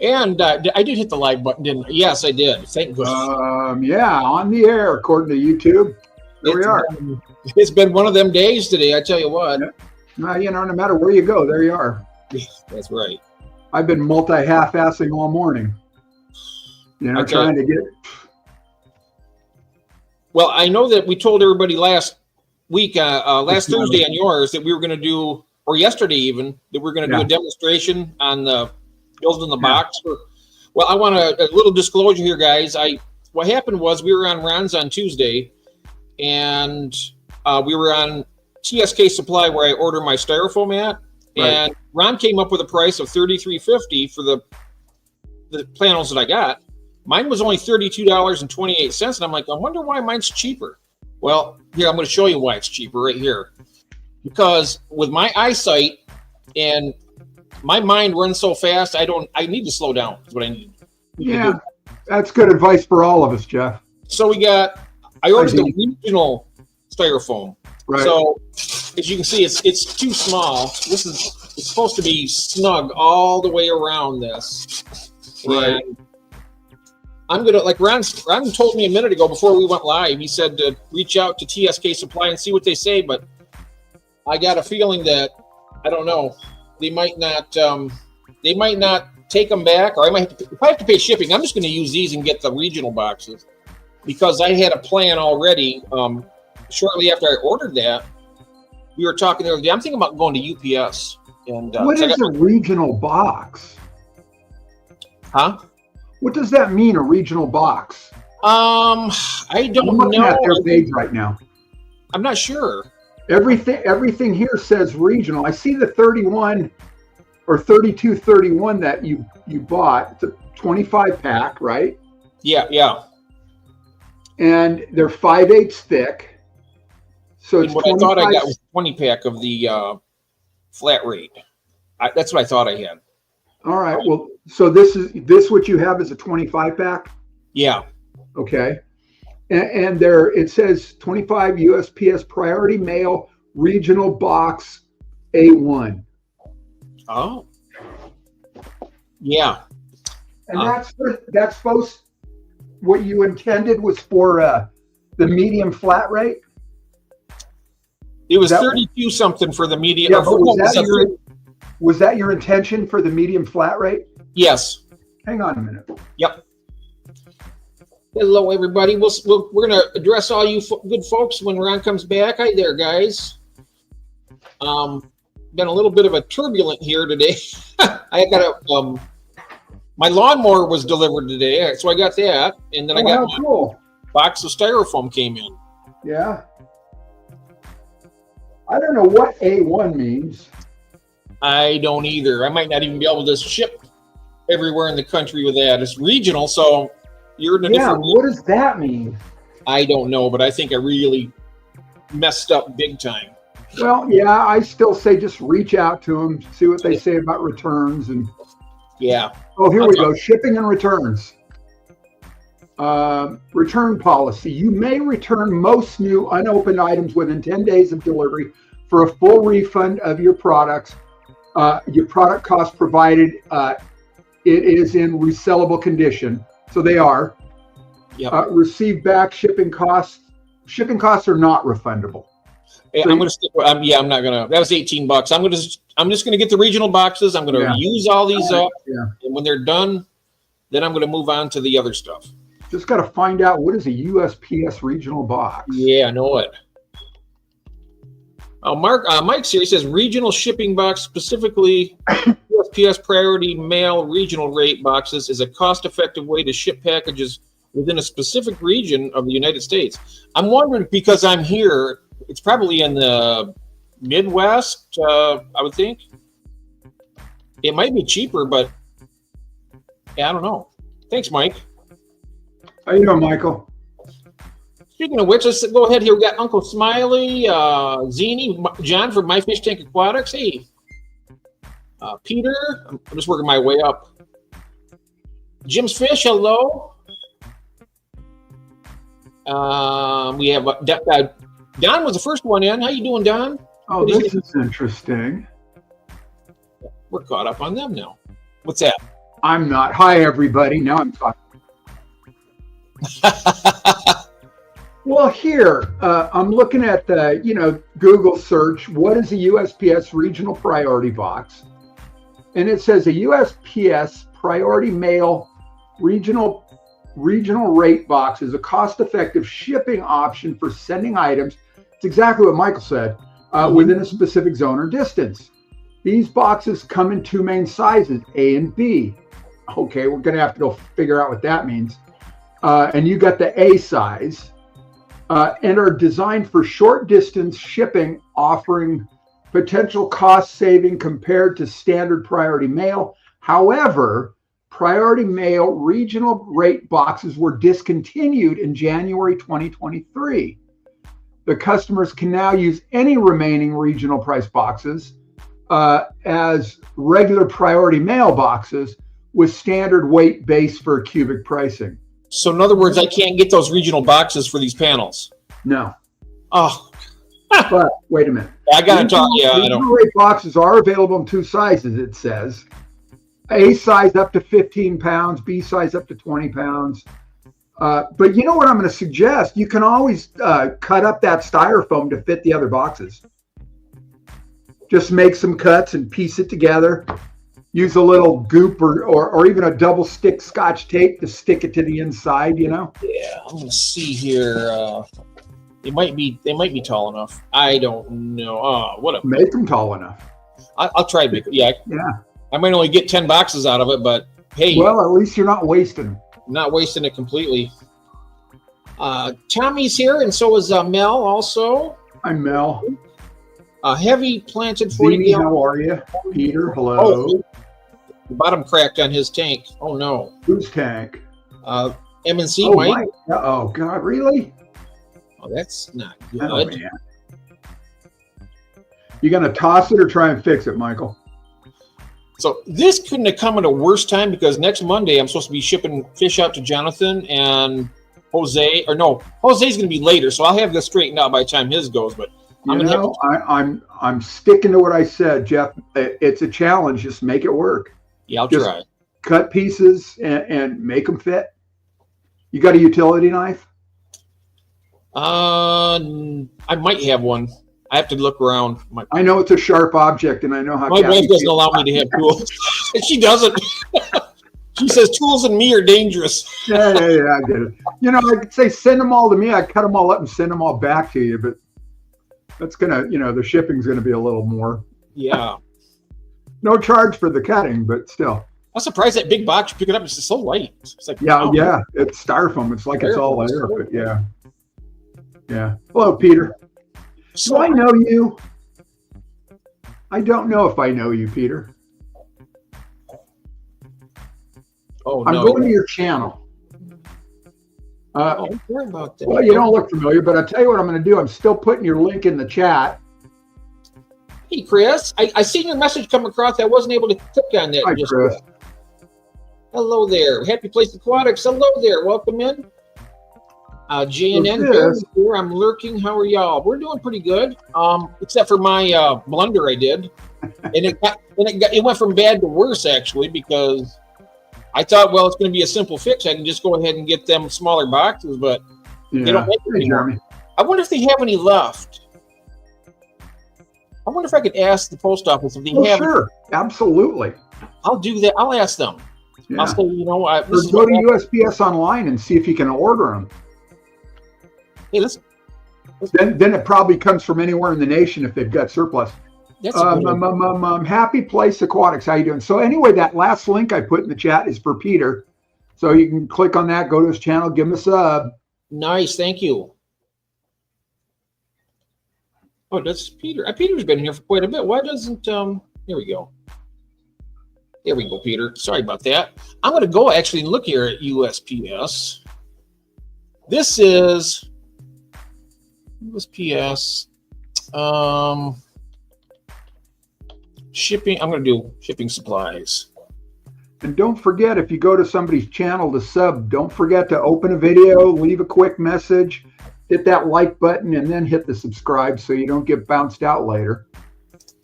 And I did hit the like button, didn't I? Yes, I did. Thank goodness. Yeah, on the air, according to YouTube. There we are. It's been one of them days today, I tell you what. Yeah. No matter where you go, there you are. That's right. I've been multi-half-assing all morning. Trying to get... Well, I know that we told everybody last week, last Thursday on yours, that we were going to do, or yesterday even, that we were going to do a demonstration on the building the box. Well, I want a little disclosure here, guys. What happened was we were on Ron's on Tuesday, and we were on TSK Supply where I order my styrofoam at, and Ron came up with a price of $33.50 for the panels that I got. Mine was only $32.28, and I'm like, I wonder why mine's cheaper. Well, here, I'm going to show you why it's cheaper right here. Because with my eyesight and my mind runs so fast, I need to slow down is what I need. Yeah, that's good advice for all of us, Jeff. So I ordered the regional styrofoam. Right. So as you can see, it's too small. It's supposed to be snug all the way around this. Right. And I'm gonna, like Ron told me a minute ago before we went live, he said to reach out to TSK Supply and see what they say, but I got a feeling that, I don't know, they might not take them back, or if I have to pay shipping, I'm just gonna use these and get the regional boxes, because I had a plan already. Shortly after I ordered that, we were talking the other day, I'm thinking about going to UPS. And what is a regional box? Huh? What does that mean, a regional box? I don't know. I'm looking at their page right now. I'm not sure. Everything here says regional. I see the 31 or 3231 that you bought. It's a 25 pack, right? Yeah. And they're 5/8 thick. So it's what I thought I got was a 20 pack of the flat rate. That's what I thought I had. All right. Well, so this what you have is a 25 pack? Yeah. Okay. And there it says 25 USPS priority mail regional box A1. Oh. Yeah. And that's supposed, what you intended was for the medium flat rate? It was 32 something for the medium. Yeah, but was that your intention for the medium flat rate? Yes. Hang on a minute. Yep. Hello, everybody. We're going to address all you good folks when Ron comes back. Hi there, guys. Been a little bit of a turbulent here today. I got my lawnmower was delivered today, so I got that, and then I got my box of styrofoam came in. Yeah. I don't know what A1 means. I don't either. I might not even be able to ship everywhere in the country with that. It's regional, so you're in a different. Yeah, what does that mean? I don't know, but I think I really messed up big time. Well, yeah, I still say just reach out to them, see what they say about returns. And yeah. Oh, here we go. Shipping and returns. Return policy. You may return most new unopened items within 10 days of delivery for a full refund of your products. Your product cost provided it is in resellable condition. So they are. Yep. Receive back shipping costs. Shipping costs are not refundable. Hey, so I'm going to stick with, I'm not going to, that was $18. I'm just going to get the regional boxes. I'm going to use all these up. Yeah. And when they're done, then I'm going to move on to the other stuff. Just got to find out, what is a USPS regional box? Yeah, I know it. Mike's here. He says regional shipping box, specifically USPS priority mail regional rate boxes, is a cost-effective way to ship packages within a specific region of the United States. I'm wondering, because I'm here, it's probably in the Midwest, I would think. It might be cheaper, but yeah, I don't know. Thanks, Mike. How you doing, Michael? Speaking of which, let's go ahead here. We got Uncle Smiley, Zini, John from My Fish Tank Aquatics. Hey, Peter. I'm just working my way up. Jim's Fish, hello. We have Don was the first one in. How you doing, Don? Oh, this is interesting. We're caught up on them now. What's that? I'm not. Hi, everybody. Now I'm talking. Well, here, I'm looking at the, Google search, what is a USPS regional priority box? And it says a USPS priority mail regional rate box is a cost-effective shipping option for sending items. It's exactly what Michael said, within a specific zone or distance. These boxes come in two main sizes, A and B. Okay, we're going to have to go figure out what that means. And you got the A size, and are designed for short distance shipping, offering potential cost saving compared to standard priority mail. However, priority mail regional rate boxes were discontinued in January 2023. The customers can now use any remaining regional price boxes as regular priority mail boxes with standard weight base for cubic pricing. So in other words, I can't get those regional boxes for these panels. No. Oh. But wait a minute. I got to talk. Yeah, I don't. Rate boxes are available in two sizes, it says. A size up to 15 pounds, B size up to 20 pounds. But you know what I'm going to suggest? You can always cut up that styrofoam to fit the other boxes. Just make some cuts and piece it together. Use a little goop or even a double stick Scotch tape to stick it to the inside, Yeah, I'm going to see here. They might be tall enough. I don't know. Oh, make them tall enough. I'll try to make it. Yeah. I might only get 10 boxes out of it, but hey. Well, at least you're not wasting. Not wasting it completely. Tommy's here, and so is Mel also. I'm Mel. Heavy planted 40 Zini, how are you? Peter, hello. Oh, the bottom cracked on his tank. Oh no. Whose tank? M&C Mike. Oh God, really? Oh, that's not good. Oh, man. You gonna toss it or try and fix it, Michael? So this couldn't have come at a worse time because next Monday I'm supposed to be shipping fish out to Jonathan and Jose. Or no, Jose's going to be later, so I'll have this straightened out by the time his goes. But I'm sticking to what I said, Jeff. It's a challenge. Just make it work. Yeah, I'll try. Cut pieces and make them fit. You got a utility knife? I might have one. I have to look around. I know it's a sharp object, and I know how. My wife doesn't allow me to have tools. She doesn't. She says tools and me are dangerous. Yeah, I get it. I could say send them all to me. I'd cut them all up and send them all back to you, but that's gonna, the shipping's gonna be a little more. Yeah. No charge for the cutting, but still. I'm surprised that big box you pick it up. It's just so light. It's like yeah. It's styrofoam. It's like it's all air, but yeah. Hello, Peter. Do I know you? I don't know if I know you, Peter. Oh, I'm going to your channel. Don't worry about that. Well, you don't look familiar, but I'll tell you what I'm going to do. I'm still putting your link in the chat. Hey, Chris. I seen your message come across. I wasn't able to click on that. Hi, Chris. Hello there. Happy Place Aquatics. Hello there. Welcome in. JNN here. I'm lurking. How are y'all? We're doing pretty good. Except for my blunder I did, and it went from bad to worse actually because I thought, well, it's going to be a simple fix. I can just go ahead and get them smaller boxes, but they don't make it anymore. I wonder if they have any left. I wonder if I could ask the post office if they have. Sure, absolutely. I'll do that. I'll ask them. Yeah. I'll say, go to USPS online and see if you can order them. Hey, then it probably comes from anywhere in the nation if they've got surplus. Happy Place Aquatics. How you doing? So anyway, that last link I put in the chat is for Peter. So you can click on that, go to his channel, give him a sub. Nice, thank you. Oh, that's Peter. Peter's been here for quite a bit. Why doesn't here we go. There we go, Peter. Sorry about that. I'm going to go actually and look here at USPS. This is USPS shipping. I'm going to do shipping supplies. And don't forget, if you go to somebody's channel to sub, don't forget to open a video, leave a quick message, hit that like button, and then hit the subscribe so you don't get bounced out later.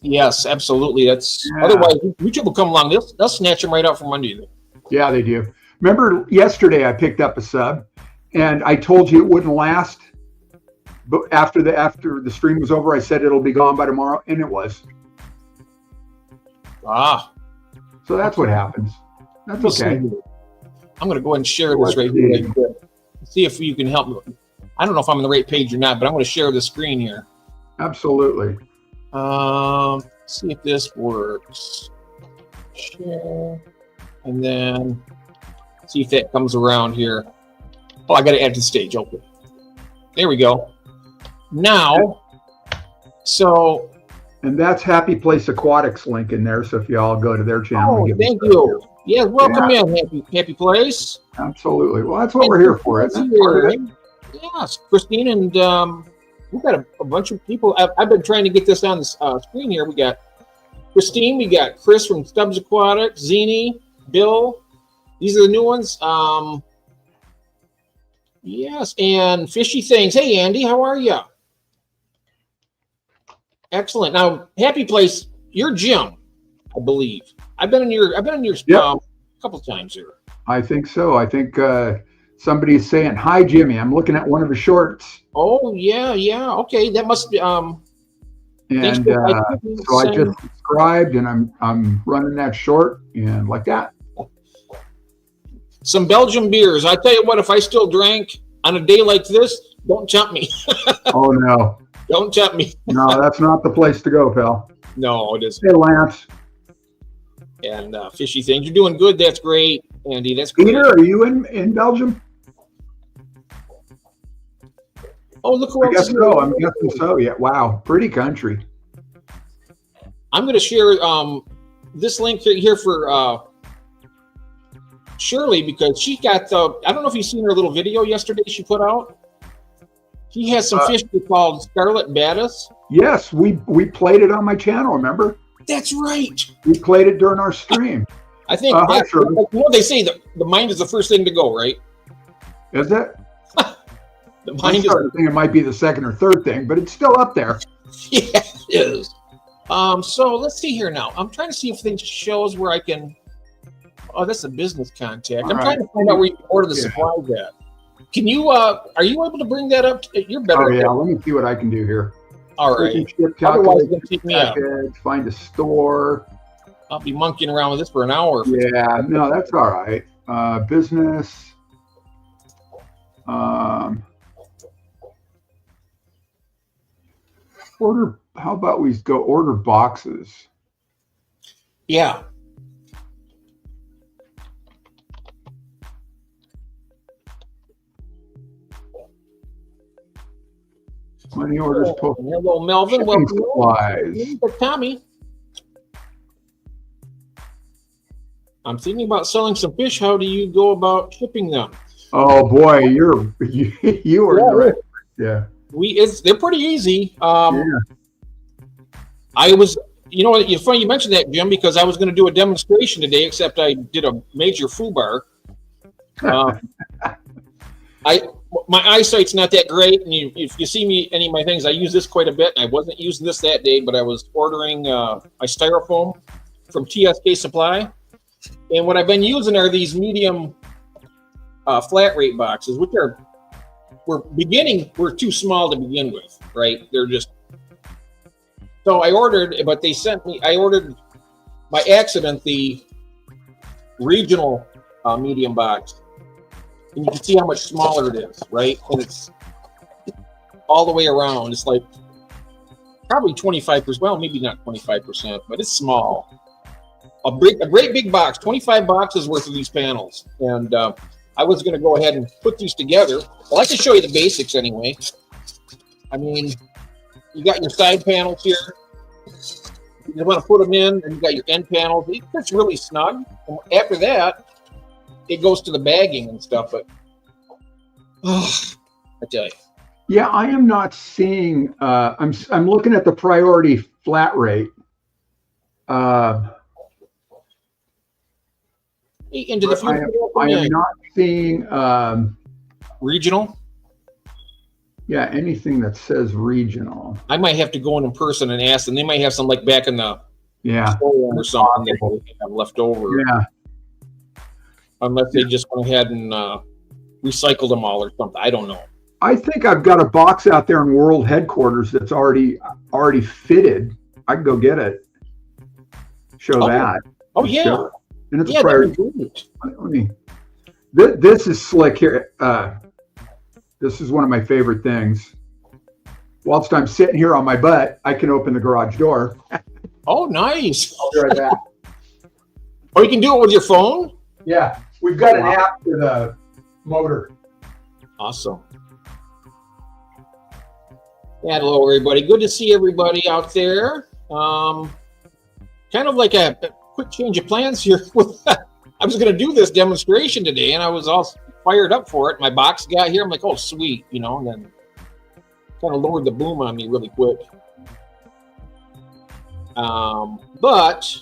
Yes, absolutely. Otherwise YouTube will come along. They'll snatch them right out from under you. Yeah, they do. Remember yesterday I picked up a sub, and I told you it wouldn't last. But after the stream was over, I said it'll be gone by tomorrow, and it was. Ah. So that's what happens. That's okay. I'm going to go ahead and share this right here. See if you can help me. I don't know if I'm on the right page or not, but I'm going to share the screen here. Absolutely. See if this works. Share. And then see if that comes around here. Oh, I got to add to the stage. Okay. There we go. Now, so. And that's Happy Place Aquatics link in there. So if you all go to their channel. Oh, thank you. Yeah, welcome in, Happy Place. Absolutely. Well, that's what we're here for. Yes, Christine, and we've got a bunch of people. I've been trying to get this on the screen here. We got Christine, we got Chris from Stubbs Aquatics, Zini, Bill. These are the new ones. Yes, and Fishy Things. Hey, Andy, how are you? Excellent. Now, Happy Place, you're Jim, I believe. I've been in your a couple times here. I think so. I think somebody's saying hi, Jimmy. I'm looking at one of his shorts. Oh yeah. Okay, that must be. And so I just subscribed, and I'm running that short and like that. Some Belgian beers. I tell you what, if I still drank on a day like this, don't tempt me. Oh no! Don't tempt me. No, that's not the place to go, pal. No, it isn't. Hey, Lance. And Fishy Things, you're doing good. That's great, Andy. That's great. Peter, are you in Belgium? Oh, look who else is here. I'm guessing so. Yeah. Wow. Pretty country. I'm going to share this link here for Shirley, because she got I don't know if you've seen her little video yesterday she put out. She has some fish called Scarlet Baddis. Yes, we played it on my channel. Remember? That's right. We played it during our stream. I think they say the mind is the first thing to go, right? Is it? The mind is. I think it might be the second or third thing, but it's still up there. Yeah, it is. So let's see here now. I'm trying to see if it shows where I can. Oh, that's a business contact. I'm trying to find out where you can order the supplies at. Can you? Are you able to bring that up? You're better. Oh yeah. Let me see what I can do here. All right. Otherwise, it's going to take me out. Find a store. I'll be monkeying around with this for an hour. Yeah, no, that's all right. Business. Order. How about we go order boxes? Yeah. Money orders. Hello, Melvin. Welcome. Supplies. Tommy. I'm thinking about selling some fish. How do you go about shipping them? Oh boy, you are right. Yeah. They're pretty easy. Yeah. I was, it's funny you mentioned that, Jim, because I was going to do a demonstration today, except I did a major foobar. My eyesight's not that great, and if you see me any of my things, I use this quite a bit. And I wasn't using this that day, but I was ordering my styrofoam from TSK Supply, and what I've been using are these medium flat rate boxes, which were too small to begin with, right? They're just. So I ordered, but they sent me. I ordered by accident the regional medium box. And you can see how much smaller it is, right? And it's all the way around. It's like probably 25%. Well, maybe not 25%, but it's small. A great big box, 25 boxes worth of these panels. And I was going to go ahead and put these together. Well, I can show you the basics anyway. I mean, you got your side panels here. You want to put them in, and you got your end panels. It's really snug. And after that, it goes to the bagging and stuff, but I tell you. Yeah, I am not seeing. I'm looking at the priority flat rate. Into the future, I am not seeing regional. Yeah, anything that says regional. I might have to go in person and ask them. They might have some like back in the showroom or something that they have left over. Yeah. unless they just went ahead and recycled them all or something. I don't know. I think I've got a box out there in World Headquarters that's already fitted. I can go get it. Show that. Oh yeah. Show. And it's Yeah, a priority. This is slick here. This is one of my favorite things. Whilst I'm sitting here on my butt, I can open the garage door. Oh, nice. I'll be right back. Oh, you can do it with your phone? Yeah, we've got an app for the motor. Awesome. Yeah, hello, everybody. Good to see everybody out there. Kind of like a quick change of plans here. I was going to do this demonstration today, and I was all fired up for it. My box got here. I'm like, oh, sweet, and then kind of lowered the boom on me really quick. But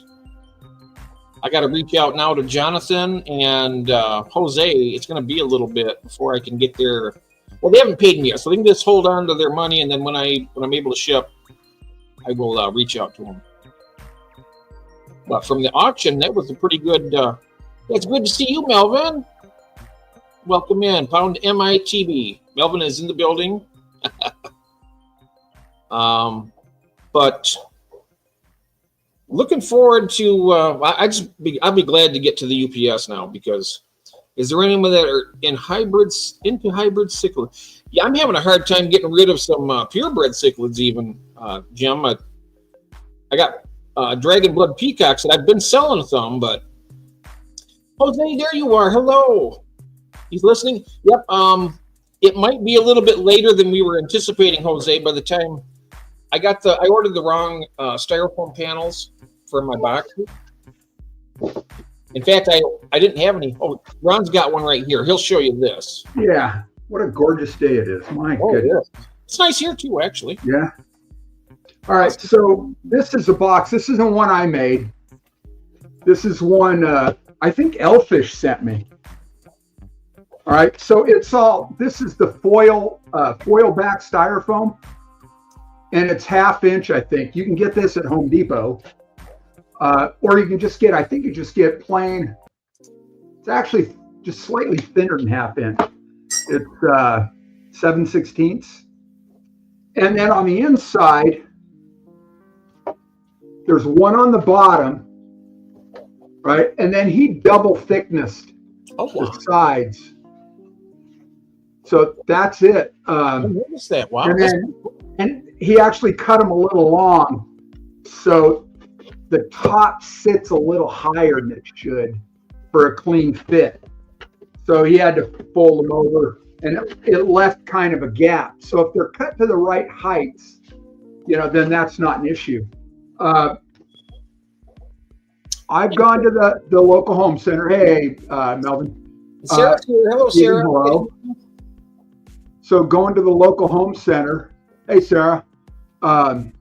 I got to reach out now to Jonathan and Jose. It's going to be a little bit before I can get there. Well, they haven't paid me yet, so they can just hold on to their money, and then when I'm able to ship, I will reach out to them. But from the auction, that was a pretty good. It's good to see you, Melvin. Welcome in, Pound MITV. Melvin is in the building. But looking forward to. I'll be glad to get to the UPS now, because is there anyone that are into hybrid cichlids? Yeah, I'm having a hard time getting rid of some purebred cichlids. Even Jim, I got dragon blood peacocks that I've been selling some, but Jose, there you are. Hello. He's listening. Yep. It might be a little bit later than we were anticipating, Jose. By the time I ordered the wrong styrofoam panels for my box. In fact, I didn't have any. Oh, Ron's got one right here. He'll show you this. Yeah. What a gorgeous day it is. My goodness. Yeah. It's nice here too, actually. Yeah. All right. So this is a box. This isn't one I made. This is one I think Elfish sent me. All right. So this is the foil back styrofoam, and it's 1/2 inch, I think. You can get this at Home Depot. Or you can just get plain. It's actually just slightly thinner than 1/2 inch. It's 7/16. And then on the inside, there's one on the bottom, right? And then he double thicknessed the sides. So that's it. I noticed that. Wow. And he actually cut them a little long. So the top sits a little higher than it should for a clean fit. So he had to fold them over, and it left kind of a gap. So if they're cut to the right heights, then that's not an issue. I've gone to the local home center. Hey, Melvin. Sarah's here. Hello, Sarah. Hello. So going to the local home center. Hey, Sarah. And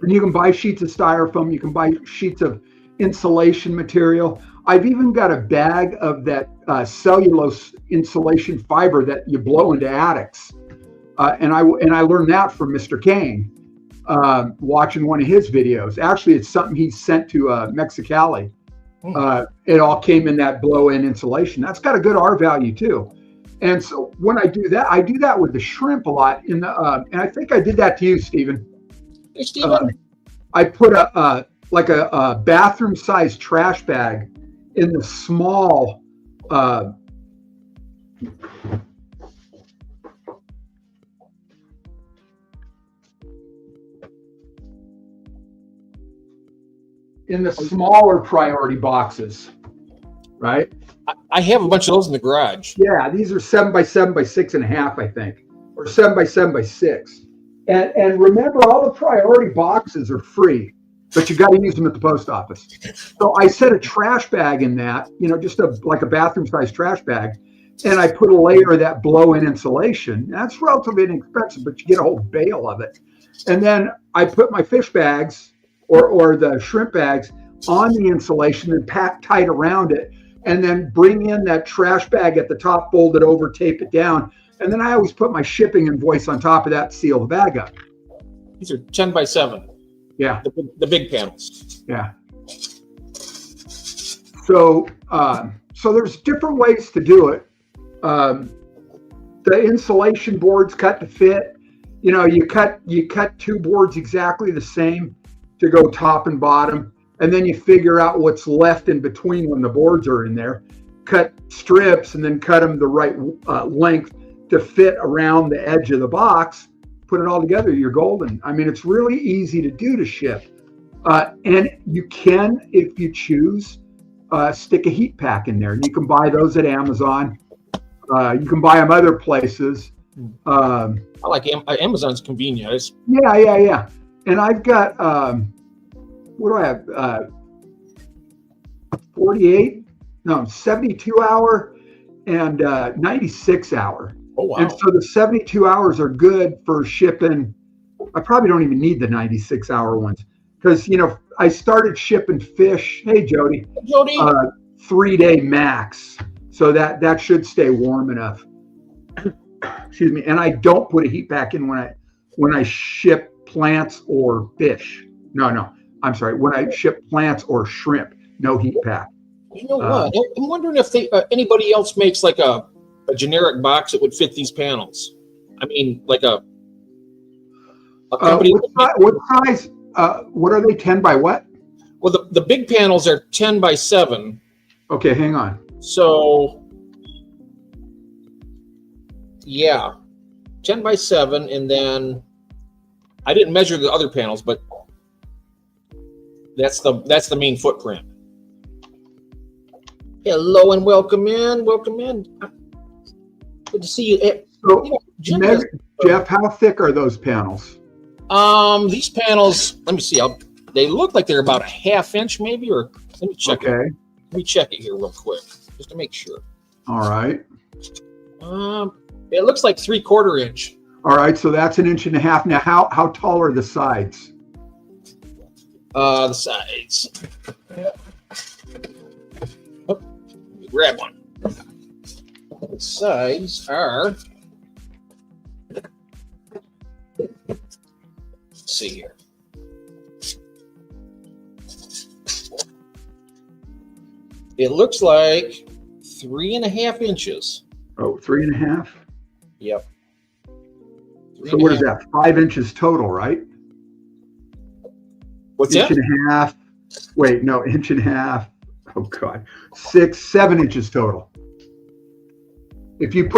you can buy sheets of styrofoam. You can buy sheets of insulation material. I've even got a bag of that cellulose insulation fiber that you blow into attics. And I learned that from Mr. Kane, watching one of his videos. Actually, it's something he sent to Mexicali. It all came in that blow-in insulation. That's got a good R value too. And so when I do that with the shrimp a lot. And I think I did that to you, Stephen. Hey, Stephen. I put a bathroom-sized trash bag in the small smaller priority boxes, right? I have a bunch of those in the garage. Yeah, these are 7x7 by 6.5, I think, or 7x7 by 6. And remember, all the priority boxes are free, but you got to use them at the post office. So I set a trash bag in that, just like a bathroom-sized trash bag, and I put a layer of that blow-in insulation. That's relatively inexpensive, but you get a whole bale of it. And then I put my fish bags or the shrimp bags on the insulation and pack tight around it, and then bring in that trash bag at the top, fold it over, tape it down. And then I always put my shipping invoice on top of that to seal the bag up. These are 10x7. Yeah. The big panels. Yeah. So So there's different ways to do it. The insulation boards cut to fit. You know, you cut 2 boards exactly the same to go top and bottom, and then you figure out what's left in between when the boards are in there. Cut strips and then cut them the right length to fit around the edge of the box. Put it all together, you're golden. I mean, it's really easy to do to ship. And you can, if you choose, stick a heat pack in there. And you can buy those at Amazon. You can buy them other places. I like Amazon's convenient. Yeah. And I've got, what do I have? 72 hour and 96 hour. Oh, wow. And so the 72 hours are good for shipping. I probably don't even need the 96 hour ones because, you know, I started shipping fish. Hey, Jody. 3-day max. So that should stay warm enough. Excuse me. And I don't put a heat pack in when I ship plants or fish. No. I'm sorry. When I ship plants or shrimp, no heat pack. You know what? I'm wondering if anybody else makes like a generic box that would fit these panels. I mean, like a company. What size? What are they? 10 by what? Well, the big panels are 10 by 7. Okay, hang on. So, yeah, 10 by 7, and then I didn't measure the other panels, but that's the main footprint. Hello and welcome in. Good to see you. So, Jeff, how thick are those panels? These panels, let me see. They look like they're about a 1/2 inch, maybe, or let me check. Okay. Let me check it here real quick, just to make sure. All right. It looks like 3/4 inch. All right, so that's 1.5 inches. Now, how tall are the sides? The sides. Oh, let me grab one. The sides are. Let's see here. It looks like 3.5 inches. Oh, 3.5? Yep. So what is that? 5 inches total, right? What's that? 1.5 inches. Wait, no, 1.5 inches. Oh God, 7 inches total. If you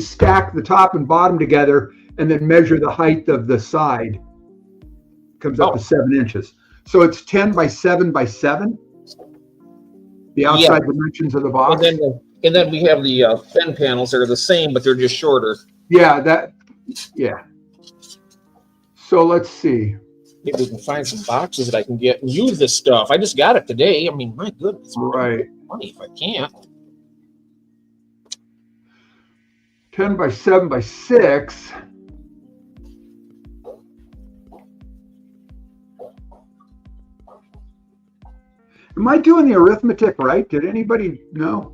stack the top and bottom together and then measure the height of the side, it comes up to 7 inches. So it's 10 by 7 by 7. The outside dimensions of the box. And then we have the fin panels that are the same, but they're just shorter. Yeah. So let's see. Maybe we can find some boxes that I can get and use this stuff. I just got it today. I mean, my goodness. Right. Money if I can't. 10 by 7 by 6. Am I doing the arithmetic right? Did anybody know?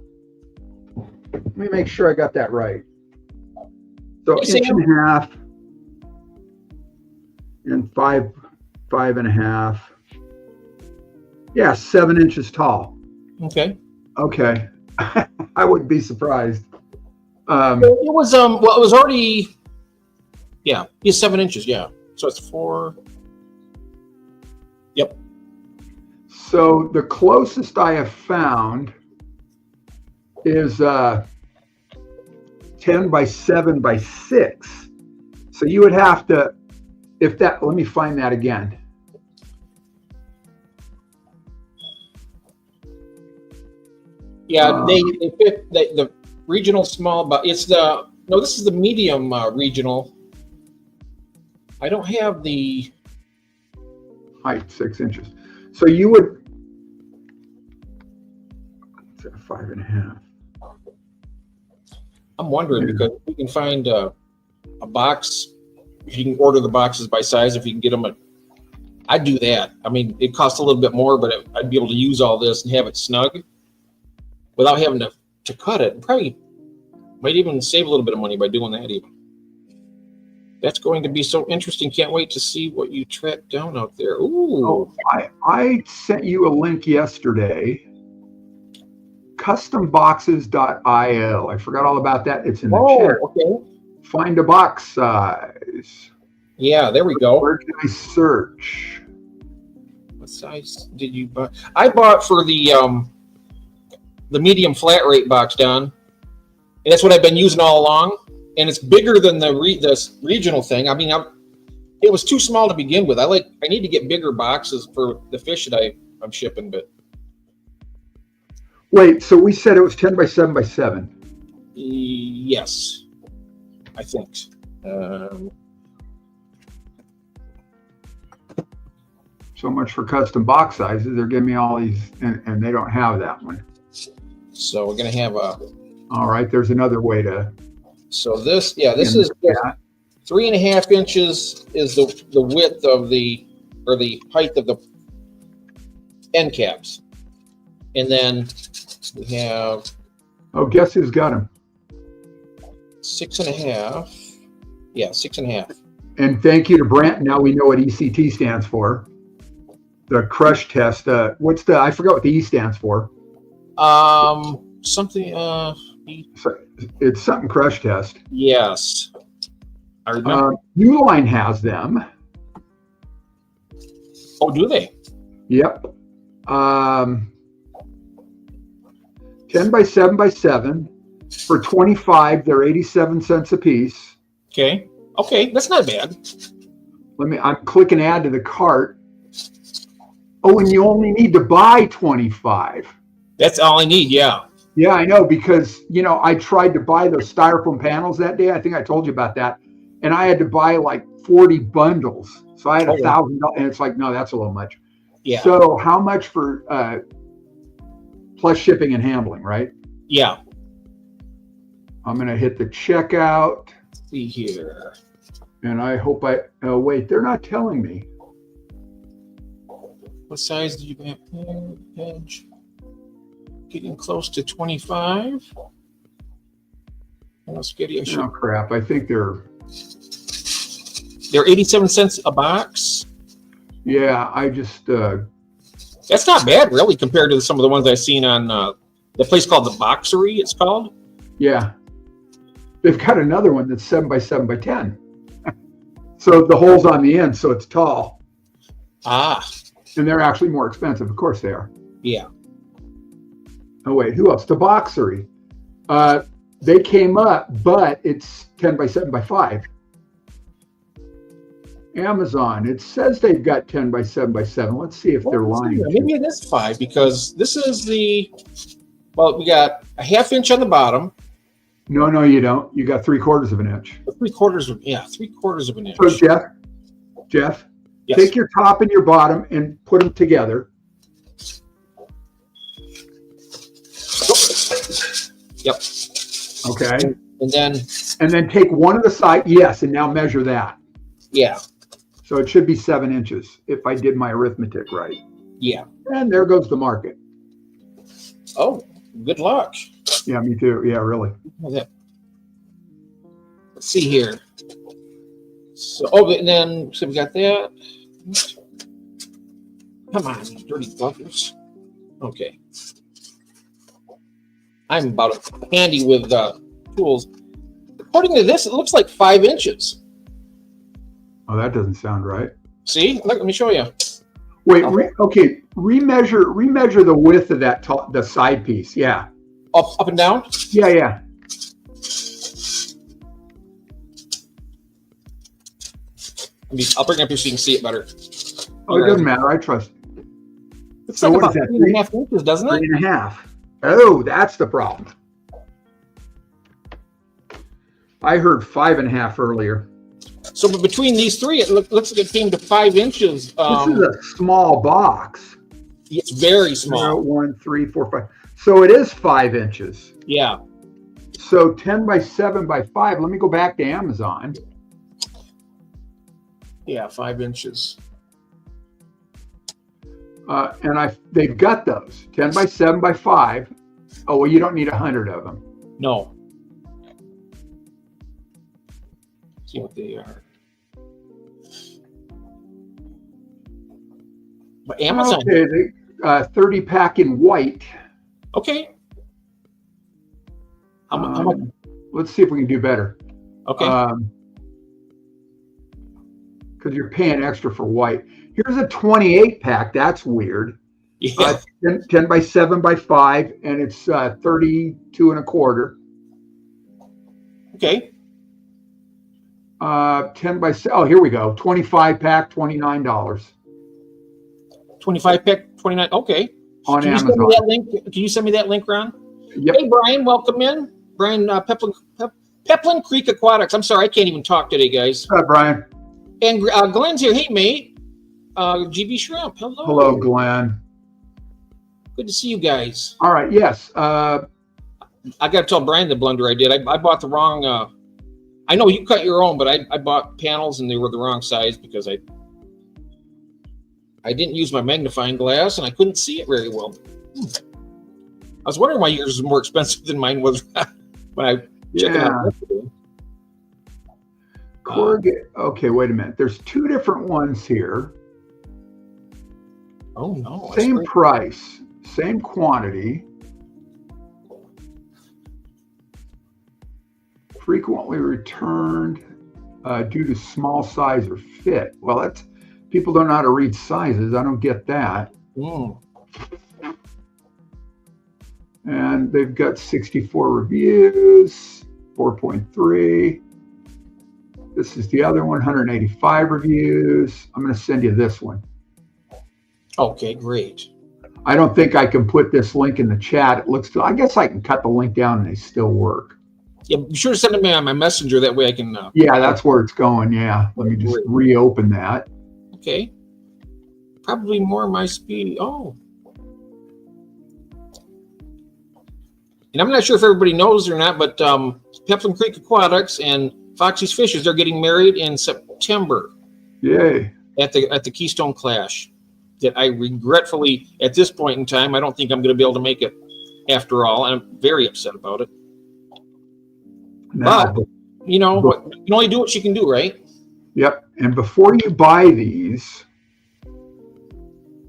Let me make sure I got that right. So 1.5 inches and 5.5. Yeah, 7 inches tall. Okay. I wouldn't be surprised. It was well, it was already 7 inches. Yeah, so it's 4. Yep. So the closest I have found is 10 by 7 by 6. So you would have to, let me find that again. Yeah, they fit the regional small, but this is the medium regional. I don't have the height, 6 inches. So you would, 5.5. I'm wondering because we can find a box. If you can order the boxes by size, if you can get them I'd do that. I mean, it costs a little bit more, but I'd be able to use all this and have it snug without having to cut it. And probably might even save a little bit of money by doing that even. That's going to be so interesting. Can't wait to see what you track down out there. Ooh. I sent you a link yesterday. customboxes.io. I forgot all about that. It's in the chat. Okay. Find a box size. Yeah, there we go. Where can I search? What size did you buy? I bought for the medium flat rate box, Don, and that's what I've been using all along. And it's bigger than the regional thing. I mean, it was too small to begin with. I need to get bigger boxes for the fish that I'm shipping. But wait, so we said it was 10 by 7 by 7. Yes, I think. So much for custom box sizes. They're giving me all these, and they don't have that one. So we're going to have a. All right, there's another way to. So this is 3.5 inches is the width of the height of the end caps, and then we have. Oh, guess who's got them? 6.5. Yeah, 6.5. And thank you to Brant. Now we know what ECT stands for. The crush test. I forgot what the E stands for. Something. It's something crush test. Yes, I remember. Uline has them. Oh, do they? Yep. 10 by 7 by 7 for $25. They're 87 cents a piece. Okay, that's not bad. I'm clicking add to the cart. Oh, and you only need to buy 25. That's all I need. Yeah. Yeah, I know, because I tried to buy those styrofoam panels that day. I think I told you about that, and I had to buy like 40 bundles. So I had $1,000, and it's like, no, that's a little much. Yeah. So how much for plus shipping and handling, right? Yeah. I'm gonna hit the checkout. Let's see here. And I hope wait, they're not telling me. What size did you have? Edge. Getting close to 25. Let's get you. Oh crap! I think they're 87 cents a box. Yeah, I just. That's not bad, really, compared to some of the ones I've seen on the place called the Boxery. It's called. Yeah, they've got another one that's 7 by 7 by 10. So the hole's on the end, so it's tall. Ah. And they're actually more expensive. Of course they are. Yeah. Oh, wait, who else? The Boxery. They came up, but it's 10 by 7 by 5. Amazon, it says they've got 10 by 7 by 7. Let's see if they're lying. Maybe it is 5, because this is we got a 1/2 inch on the bottom. No, you don't. You got 3/4 of an inch. 3/4 of an inch. So Jeff, yes. Take your top and your bottom and put them together. Yep. Okay. And then take one of the sides. Yes, and now measure that. Yeah. So it should be 7 inches if I did my arithmetic right. Yeah. And there goes the market. Oh, good luck. Yeah, me too. Yeah, really. Let's see here. So, and then we got that. Come on, dirty buggers. Okay. I'm about handy with tools. According to this, it looks like 5 inches. Oh, that doesn't sound right. See, look, let me show you. Wait, remeasure the width of that the side piece. Yeah. Up and down. Yeah. I'll bring it up here so you can see it better. Oh, it doesn't matter. I trust. It's like about 3.5 inches, doesn't it? 3.5. Oh, that's the problem. I heard 5.5 earlier. So between these three, it looks like it came to 5 inches. This is a small box. It's very small. 0, 1, 3, 4, 5. So it is 5 inches. Yeah. So 10 by 7 by 5. Let me go back to Amazon. Yeah, 5 inches. And they've got those 10 by 7 by 5. Oh, well, you don't need 100 of them. No. Let's see what they are. But Amazon. Okay, 30 pack in white. Okay. How much? Let's see if we can do better. Okay. Because you're paying extra for white. Here's a 28 pack. That's weird. Yeah. 10 by 7 by 5, and it's 32 and a quarter. Okay. 10 by, oh, here we go. 25 pack, $29. 25 pack, 29. Okay. On Can you Amazon. send me that link? Can you send me that link, Ron? Yep. Hey, Brian, welcome in. Brian, Peplin Creek Aquatics. I'm sorry, I can't even talk today, guys. What's up, Brian? And Glenn's here. Hey, mate. GB Shrimp. Hello. Hello, Glenn. Good to see you guys. All right. Yes. I got to tell Brian the blunder I did. I bought the wrong. I know you cut your own, but I bought panels and they were the wrong size because I didn't use my magnifying glass and I couldn't see it very well. I was wondering why yours was more expensive than mine was when I checked it out yesterday. Corrugate. Okay, wait a minute. There's two different ones here. Oh no! Same price, same quantity. Frequently returned due to small size or fit. Well, that's people don't know how to read sizes. I don't get that. And they've got 64 reviews, 4.3. This is the other one, 185 reviews. I'm going to send you this one. Okay, great. I don't think I can put this link in the chat. It looks. I guess I can cut the link down and they still work. Yeah, be sure to send it me on my messenger. That way I can. Yeah, that's where it's going. Yeah, let me just reopen that. Okay. Probably more my speed. Oh. And I'm not sure if everybody knows or not, but Peplin Creek Aquatics and Foxy's Fishes, they're getting married in September. Yay. At the Keystone Clash. That I regretfully, at this point in time, I don't think I'm going to be able to make it after all. And I'm very upset about it. Now, but, you know, you can only do what you can do, right? Yep. And before you buy these,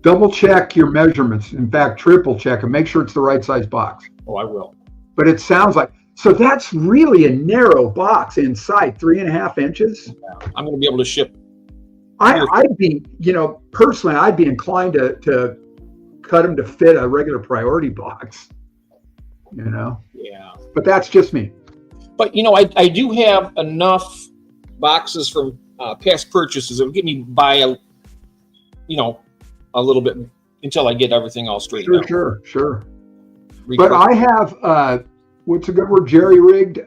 double check your measurements. In fact, triple check and make sure it's the right size box. Oh, I will. But it sounds like, so that's really a narrow box inside, 3.5 inches. I'm going to be able to ship. I'd be, personally, I'd be inclined to cut them to fit a regular priority box, Yeah. But that's just me. But, I do have enough boxes from past purchases that will get me by a little bit until I get everything all straightened out. Sure. But I have, what's a good word, jerry-rigged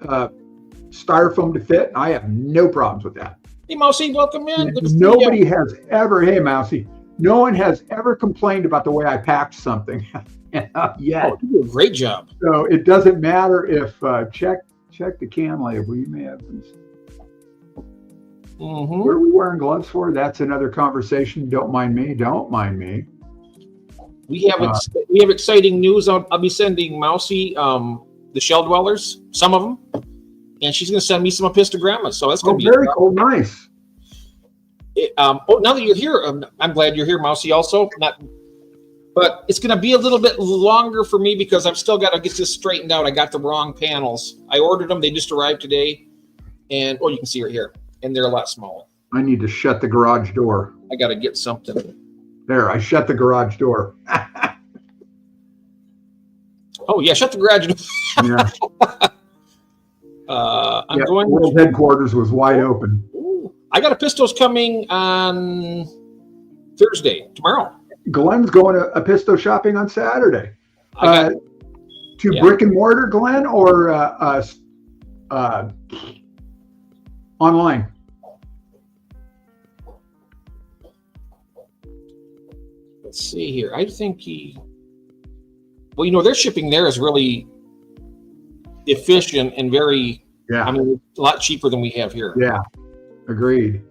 styrofoam to fit. And I have no problems with that. Hey, Mousy, welcome in. Nobody has ever, hey, Mousy, no one has ever complained about the way I packed something yet. Oh, you do a great job. So it doesn't matter if, check the can label. You may have been. Mm-hmm. What are we wearing gloves for? That's another conversation. Don't mind me. We have exciting news. I'll be sending Mousy the shell dwellers, some of them, and she's going to send me some epistogrammas. So that's going to be very cool. Nice. Now that you're here, I'm glad you're here, Mousy. Also, but it's going to be a little bit longer for me because I've still got to get this straightened out. I got the wrong panels. I ordered them; they just arrived today, and you can see right here, and they're a lot smaller. I need to shut the garage door. I got to get something. There, I shut the garage door. Oh yeah, shut the garage door. Yeah. I'm going. World headquarters was wide open. Ooh, I got a Pistos coming on Thursday, tomorrow. Glenn's going to Episto shopping on Saturday. Brick and mortar, Glenn, or online? Let's see here. I think their shipping there is really efficient and very, a lot cheaper than we have here. Yeah, agreed.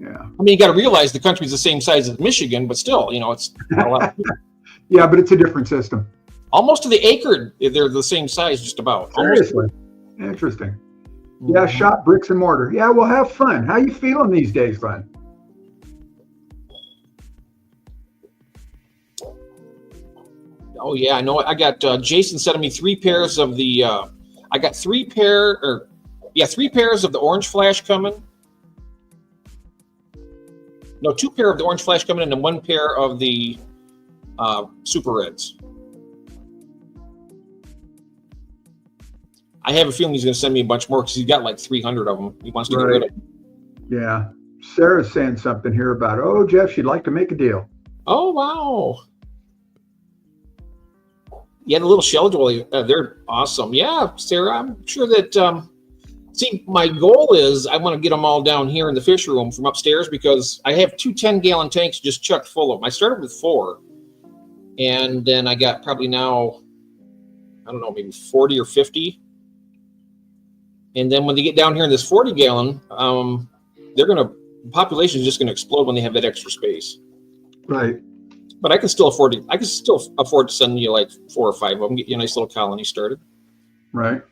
Yeah. I mean, you got to realize the country's the same size as Michigan, but still, it's not a lot. Yeah, but it's a different system. Almost to the acre, they're the same size, just about. Seriously. Interesting. Mm-hmm. Yeah, shop bricks and mortar. Yeah, well, have fun. How you feeling these days, bud? Oh yeah, I know. I got Jason sending me 3 pairs of the. I got 3 pairs of the orange flash coming. No, 2 pair of the orange flash coming in, and 1 pair of the super reds. I have a feeling he's going to send me a bunch more because he's got like 300 of them. He wants to get rid of them. Yeah. Sarah's saying something here about, oh, Jeff, she'd like to make a deal. Oh, wow. Yeah, the little shell dwellers, they're awesome. Yeah, Sarah, I'm sure that, see, my goal is I want to get them all down here in the fish room from upstairs because I have 2 10-gallon tanks just chucked full of them. I started with 4, and then I got probably now, I don't know, maybe 40 or 50. And then when they get down here in this 40-gallon, the population is just going to explode when they have that extra space. Right. But I can still afford it. I can still afford to send you like 4 or 5 of them, get you a nice little colony started. Right.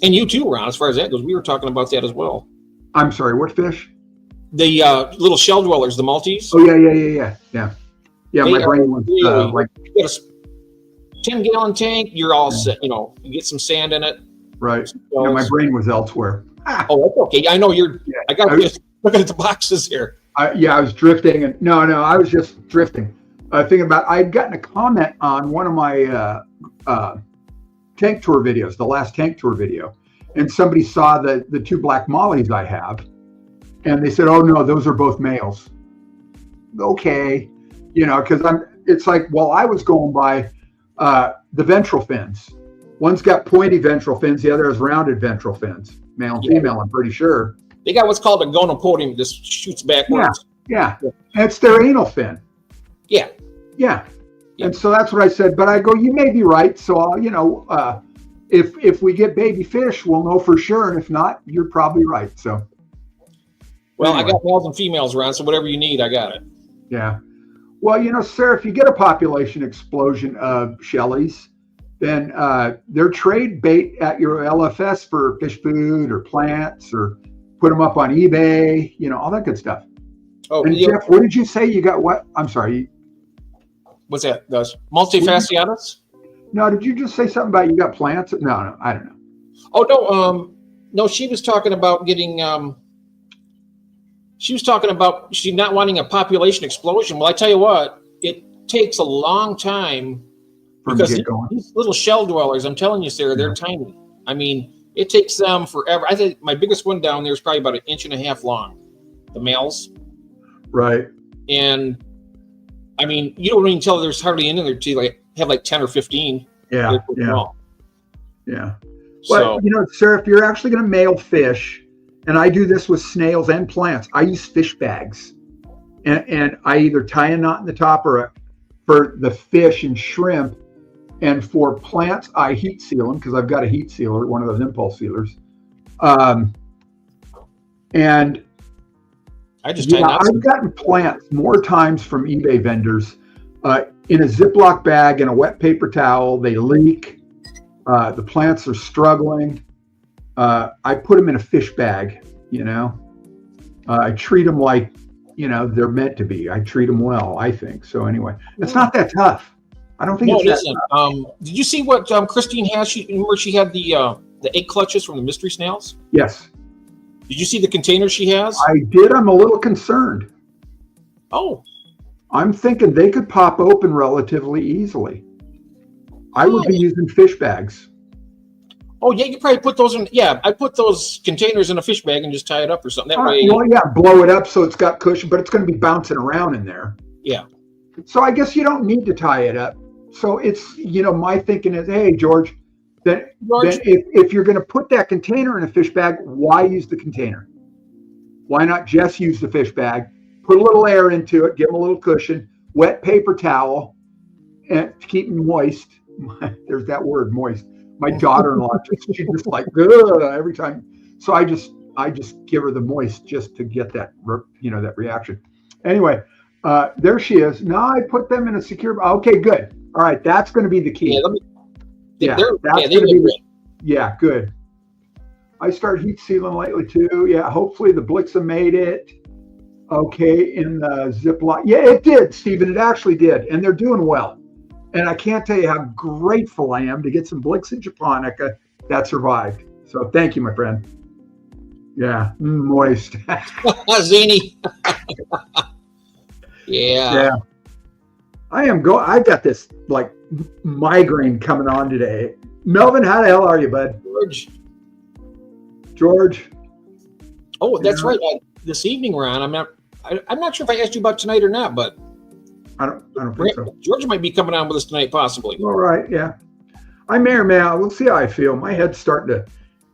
And you too, Ron, as far as that goes. We were talking about that as well. I'm sorry, what fish? The little shell dwellers, the multis. Oh, yeah. Yeah, my brain was like... You got a 10-gallon tank, you're all set. You know, you get some sand in it. Right. Yeah, my brain was elsewhere. Oh, that's okay. I know you're... Yeah. I got you looking at the boxes here. I was drifting. And no, I was just drifting. Thinking about... I'd gotten a comment on one of my tank tour videos, the last tank tour video, and somebody saw the 2 black mollies I have, and they said, oh no, those are both males. Okay. You know, because it's like, well, I was going by the ventral fins. One's got pointy ventral fins, the other has rounded ventral fins, male and female, I'm pretty sure. They got what's called a gonopodium, just shoots backwards. Yeah. It's their anal fin. Yeah. And so that's what I said. But I go, you may be right. So, if we get baby fish, we'll know for sure. And if not, you're probably right. So. Well, anyway. I got males and females around, so whatever you need, I got it. Yeah. Well, Sarah, if you get a population explosion of Shelleys, then they're trade bait at your LFS for fish food or plants, or put them up on eBay, all that good stuff. Oh, and Jeff, what did you say? You got what? I'm sorry. What's that? Those multifasciatus? No, did you just say something about you got plants? No, I don't know. Oh, no, she was talking about getting, she's not wanting a population explosion. Well, I tell you what, it takes a long time because these little shell dwellers, I'm telling you, Sarah, they're tiny. I mean, it takes them forever. I think my biggest one down there is probably about 1.5 inches long, the males. Right. And I mean, you don't even tell there's hardly any in there till you have 10 or 15. Yeah. Well, sir, if you're actually going to male fish, and I do this with snails and plants, I use fish bags, and I either tie a knot in the top or for the fish and shrimp, and for plants I heat seal them because I've got a heat sealer, one of those impulse sealers, and I've gotten plants more times from eBay vendors in a Ziploc bag and a wet paper towel. They leak. The plants are struggling. I put them in a fish bag, I treat them like, they're meant to be. I treat them well, I think. So anyway, it's not that tough. I don't think it's that tough. Did you see what Christine has? Remember she had the egg clutches from the mystery snails? Yes. Did you see the container she has? I did. I'm a little concerned. Oh. I'm thinking they could pop open relatively easily. I would be using fish bags. Oh, yeah, you probably put those in. Yeah, I put those containers in a fish bag and just tie it up or something. That way. Well, yeah, blow it up so it's got cushion, but it's going to be bouncing around in there. Yeah. So I guess you don't need to tie it up. So it's, my thinking is, hey, George, then if you're going to put that container in a fish bag, why use the container? Why not just use the fish bag, put a little air into it, give them a little cushion, wet paper towel, and to keep them moist. There's that word, moist. My daughter-in-law, she's just like, ugh, every time. So I just give her the moist just to get that, that reaction. Anyway, there she is. Now I put them in a secure. Okay, good. All right, that's going to be the key. Yeah, good. I started heat sealing lately too. Yeah, hopefully the Blixa made it okay in the Ziploc. Yeah, it did, Stephen. It actually did, and they're doing well. And I can't tell you how grateful I am to get some Blixen japonica that survived. So thank you, my friend. Yeah, moist. Zini. Yeah. I've got this like migraine coming on today. Melvin, how the hell are you, bud? George. Oh, that's right. This evening, Ron. I'm not sure if I asked you about tonight or not, but I don't think so. George might be coming on with us tonight, possibly. All right, yeah. I may or may not. We'll see how I feel. My head's starting to,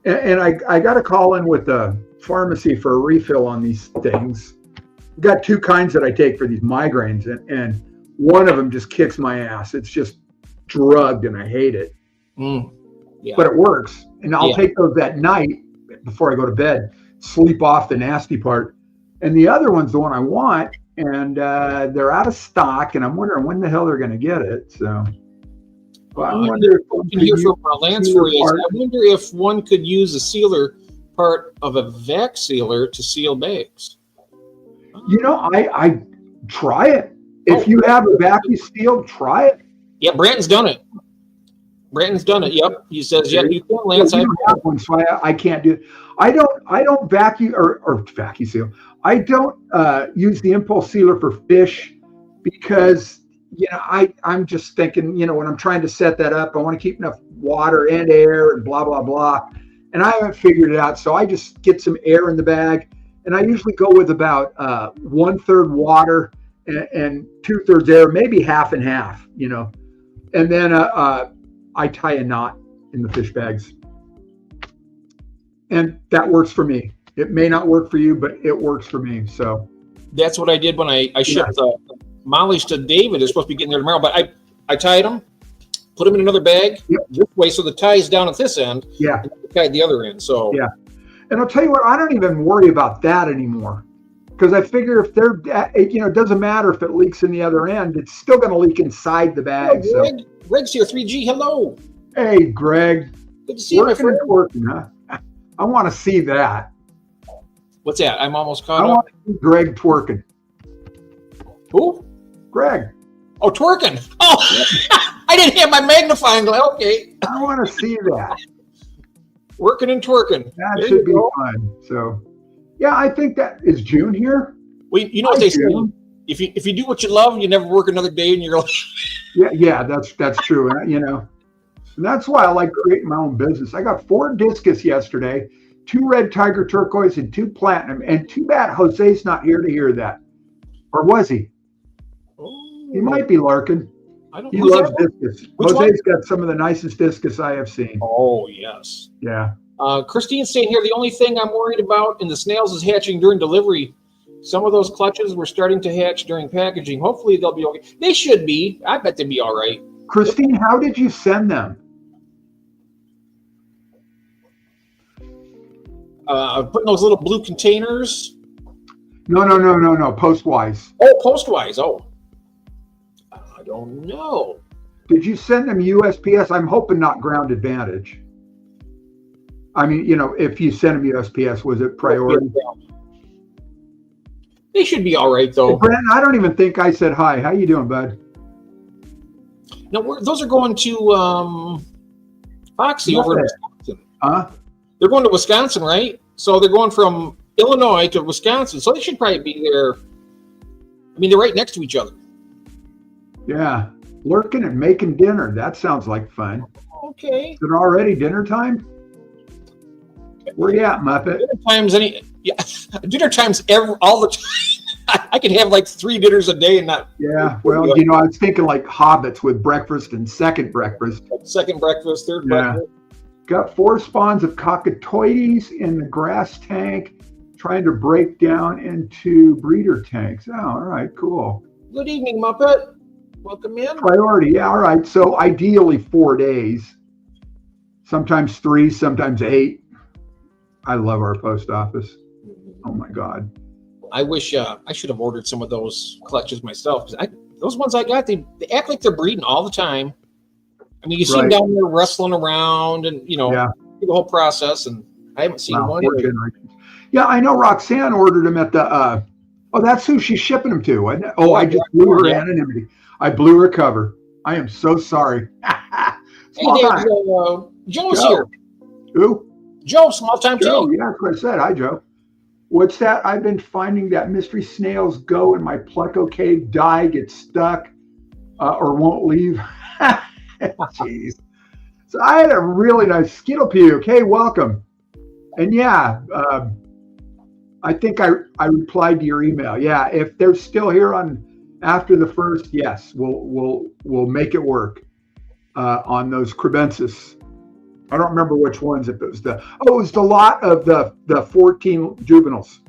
and I got to call in with the pharmacy for a refill on these things. I've got two kinds that I take for these migraines, and one of them just kicks my ass. It's just drugged, and I hate it. Yeah. But it works, and I'll take those at night before I go to bed, sleep off the nasty part. And the other one's the one I want, and they're out of stock, and I'm wondering when the hell they're going to get it. So, I wonder if Lance for you. I wonder if one could use a sealer part of a vac sealer to seal bags. You know, I try it. If you have a vacuum seal, try it. Yeah, Brandon's done it. Yep, he says, "Yeah, you can, Lance." I don't have one, so I can't do it. I don't vacuum or vacuum seal. I don't use the impulse sealer for fish because I'm just thinking, when I'm trying to set that up, I want to keep enough water and air and blah blah blah, and I haven't figured it out. So I just get some air in the bag, and I usually go with about 1/3 water and 2/3 air, maybe half and half, and then I tie a knot in the fish bags, and that works for me. It may not work for you, but it works for me. So that's what I did when I shipped mollies to David. They're supposed to be getting there tomorrow, but I tied them, put them in another bag this way, so the tie is down at this end. Yeah, and tied the other end. So yeah, and I'll tell you what, I don't even worry about that anymore because I figure if they're, it doesn't matter if it leaks in the other end, it's still going to leak inside the bag. Oh, Greg's here, 3G. Hello. Hey, Greg. Good to see you, my friend. Working, huh? I want to see that. What's that? I'm almost caught up. I want to see Greg twerking. Who? Greg. Oh, twerking. Oh, I didn't have my magnifying glass. Okay. I want to see that. Working and twerking. That should be fun. So, yeah, I think that is June here. Well, you know what they say. If you do what you love, you never work another day in your life. Yeah, that's true. And that's why I like creating my own business. I got 4 discus yesterday, 2 red tiger turquoise, and 2 platinum. And too bad Jose's not here to hear that. Or was he? Oh, he might be lurking. He loves discus. Jose's got some of the nicest discus I have seen. Oh, yes. Yeah. Christine's saying here, the only thing I'm worried about in the snails is hatching during delivery. Some of those clutches were starting to hatch during packaging. Hopefully they'll be okay. They should be. I bet they'd be all right. Christine, how did you send them? Putting those little blue containers. No. Postwise. Oh, postwise. Oh, I don't know. Did you send them USPS? I'm hoping not Ground Advantage. I mean, if you send them USPS, was it priority? They should be all right, though. Hey, Brent, I don't even think I said hi. How you doing, bud? No, those are going to Foxy over in Wisconsin. Huh? They're going to Wisconsin, right? So they're going from Illinois to Wisconsin. So they should probably be there. I mean, they're right next to each other. Yeah. Lurking and making dinner. That sounds like fun. Okay. Is it already dinner time? Where you at, Muppet? Dinner times all the time. I could have like 3 dinners a day and not. Yeah, well, I was thinking like hobbits with breakfast and second breakfast. Second breakfast, third breakfast. Got 4 spawns of cockatoides in the grass tank, trying to break down into breeder tanks. Oh, all right, cool. Good evening, Muppet. Welcome in. Priority, yeah, all right. So ideally 4 days, sometimes 3, sometimes 8. I love our post office. Oh my God. I wish I should have ordered some of those clutches myself, because those ones I got, they act like they're breeding all the time. I mean, you see them down there wrestling around and, the whole process, and I haven't seen one. Yeah, I know Roxanne ordered them at the, that's who she's shipping them to, wasn't it? Oh, I just blew her anonymity. I blew her cover. I am so sorry. Hey, Dave, Joe's here. Who? Joe, Small Time Joe, Tea. yeah, that's what I said. Hi, Joe. What's that? I've been finding that mystery snails go in my Pleco cave, die, get stuck, or won't leave. Jeez. So I had a really nice Skittle puke. Hey, welcome. And yeah, I think I replied to your email. Yeah, if they're still here on after the first, yes, we'll make it work on those crebensis. I don't remember which ones. If it was it was the lot of the 14 juveniles.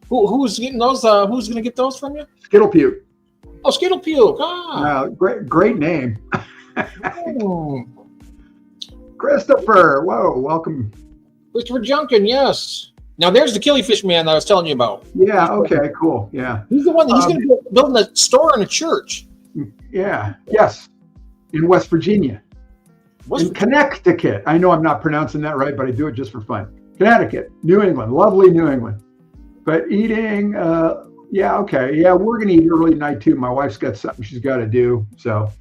Who's getting those? Who's going to get those from you? Skittle puke. Oh, Skittle puke. Ah, great name. Christopher, whoa, welcome. Christopher Junkin, yes. Now there's the killifish man that I was telling you about. Yeah. Okay. Cool. Yeah. He's the one that he's going to be building a store in a church. Yeah. Yes. In West Virginia. In Connecticut. I know I'm not pronouncing that right, but I do it just for fun. Connecticut, New England, lovely New England. But eating, yeah, okay. Yeah, we're going to eat early tonight too. My wife's got something she's got to do. So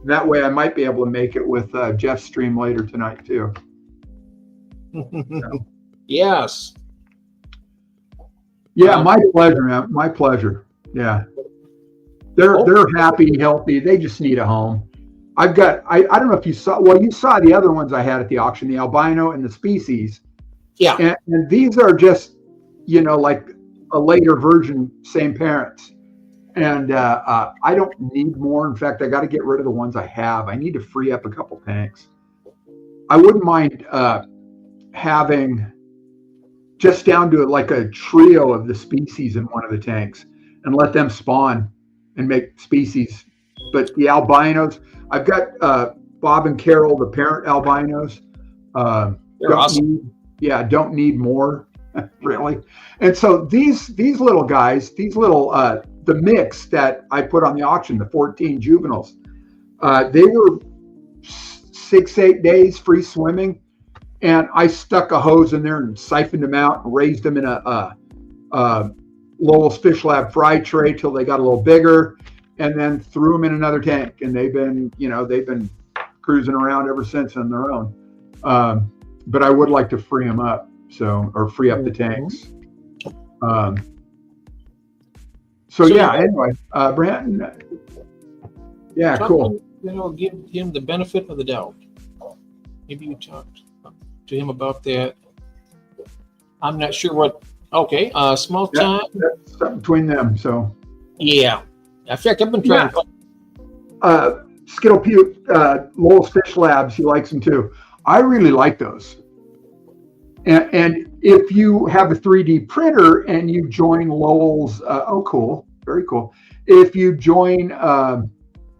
that way I might be able to make it with Jeff's stream later tonight too. So. Yes. Yeah, my pleasure, man. My pleasure. Yeah. They're happy, healthy. They just need a home. I've got, I don't know if you saw, well, you saw the other ones I had at the auction, the albino and the species. Yeah. And these are just, like a later version, same parents. And I don't need more. In fact, I got to get rid of the ones I have. I need to free up a couple tanks. I wouldn't mind having just down to like a trio of the species in one of the tanks and let them spawn and make species. But the albinos, I've got Bob and Carol, the parent albinos. They're awesome. Don't need more, really. And so these little guys, the mix that I put on the auction, the 14 juveniles, they were 6-8 days free swimming. And I stuck a hose in there and siphoned them out and raised them in a Lowell's Fish Lab fry tray till they got a little bigger, and then threw them in another tank. And they've been cruising around ever since on their own. But I would like to free them up, or free up the tanks. So yeah. Anyway, Brandon. Yeah, cool. Give him the benefit of the doubt. Maybe you talked to him about that. I'm not sure what. Okay, small time. That's something between them. So. Yeah. In fact, I've been trying to. Skittle Puke, Lowell's Fish Labs, he likes them too. I really like those. And if you have a 3D printer and you join Lowell's, cool, very cool. If you join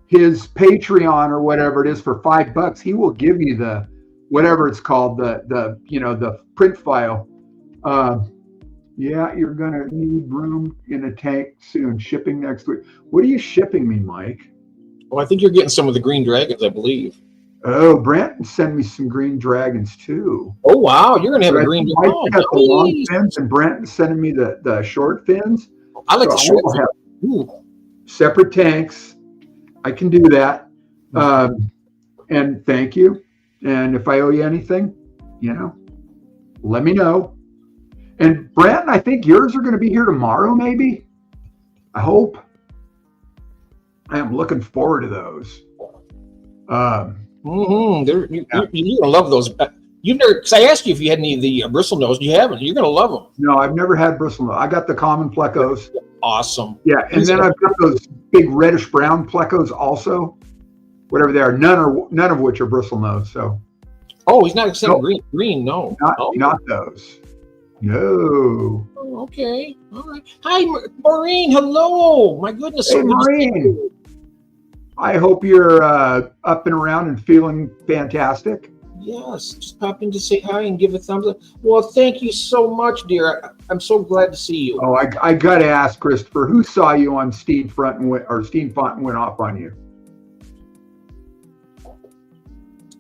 his Patreon or whatever it is for $5, he will give you the whatever it's called, the print file. Yeah, you're gonna need room in a tank soon. Shipping next week. What are you shipping me, Mike? Well, I think you're getting some of the green dragons, I believe. Oh, Brent sent me some green dragons too. Oh wow, you're gonna have a green dragon. I got the long fins, and Brent sending me the short fins. I like the short fins. Separate tanks. I can do that. And thank you. And if I owe you anything, let me know. And Brent, I think yours are going to be here tomorrow, maybe. I hope. I am looking forward to those. You're gonna love those. You've never. Because I asked you if you had any of the bristlenose. You haven't. You're gonna love them. No, I've never had bristlenose. I got the common plecos. Awesome. Yeah, and then I've got those big reddish brown plecos also. Whatever they are, none of which are bristlenose. So. Oh, he's not accepting green. Green, no. Not those. No. Oh, okay. All right. Hi, Maureen. Hello. My goodness. Hey, Maureen. I hope you're up and around and feeling fantastic. Yes. Just pop in to say hi and give a thumbs up. Well, thank you so much, dear. I'm so glad to see you. Oh, I got to ask, Christopher, who saw you on Steam Font and went off on you?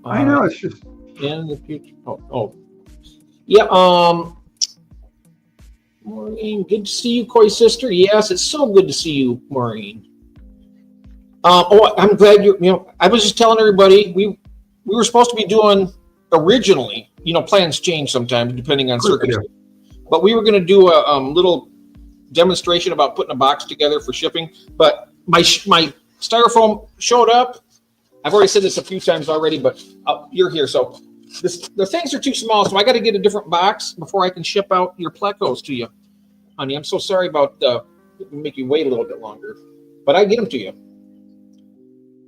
I know, it's just. In the future. Oh. Yeah, Maureen, good to see you, Koi sister. Yes, it's so good to see you, Maureen. I'm glad I was just telling everybody we were supposed to be doing originally, plans change sometimes depending on circumstances, but we were going to do a little demonstration about putting a box together for shipping, but my styrofoam showed up. I've already said this a few times already, but you're here. So the things are too small. So I got to get a different box before I can ship out your plecos to you, honey. I'm so sorry about make you wait a little bit longer, but I get them to you.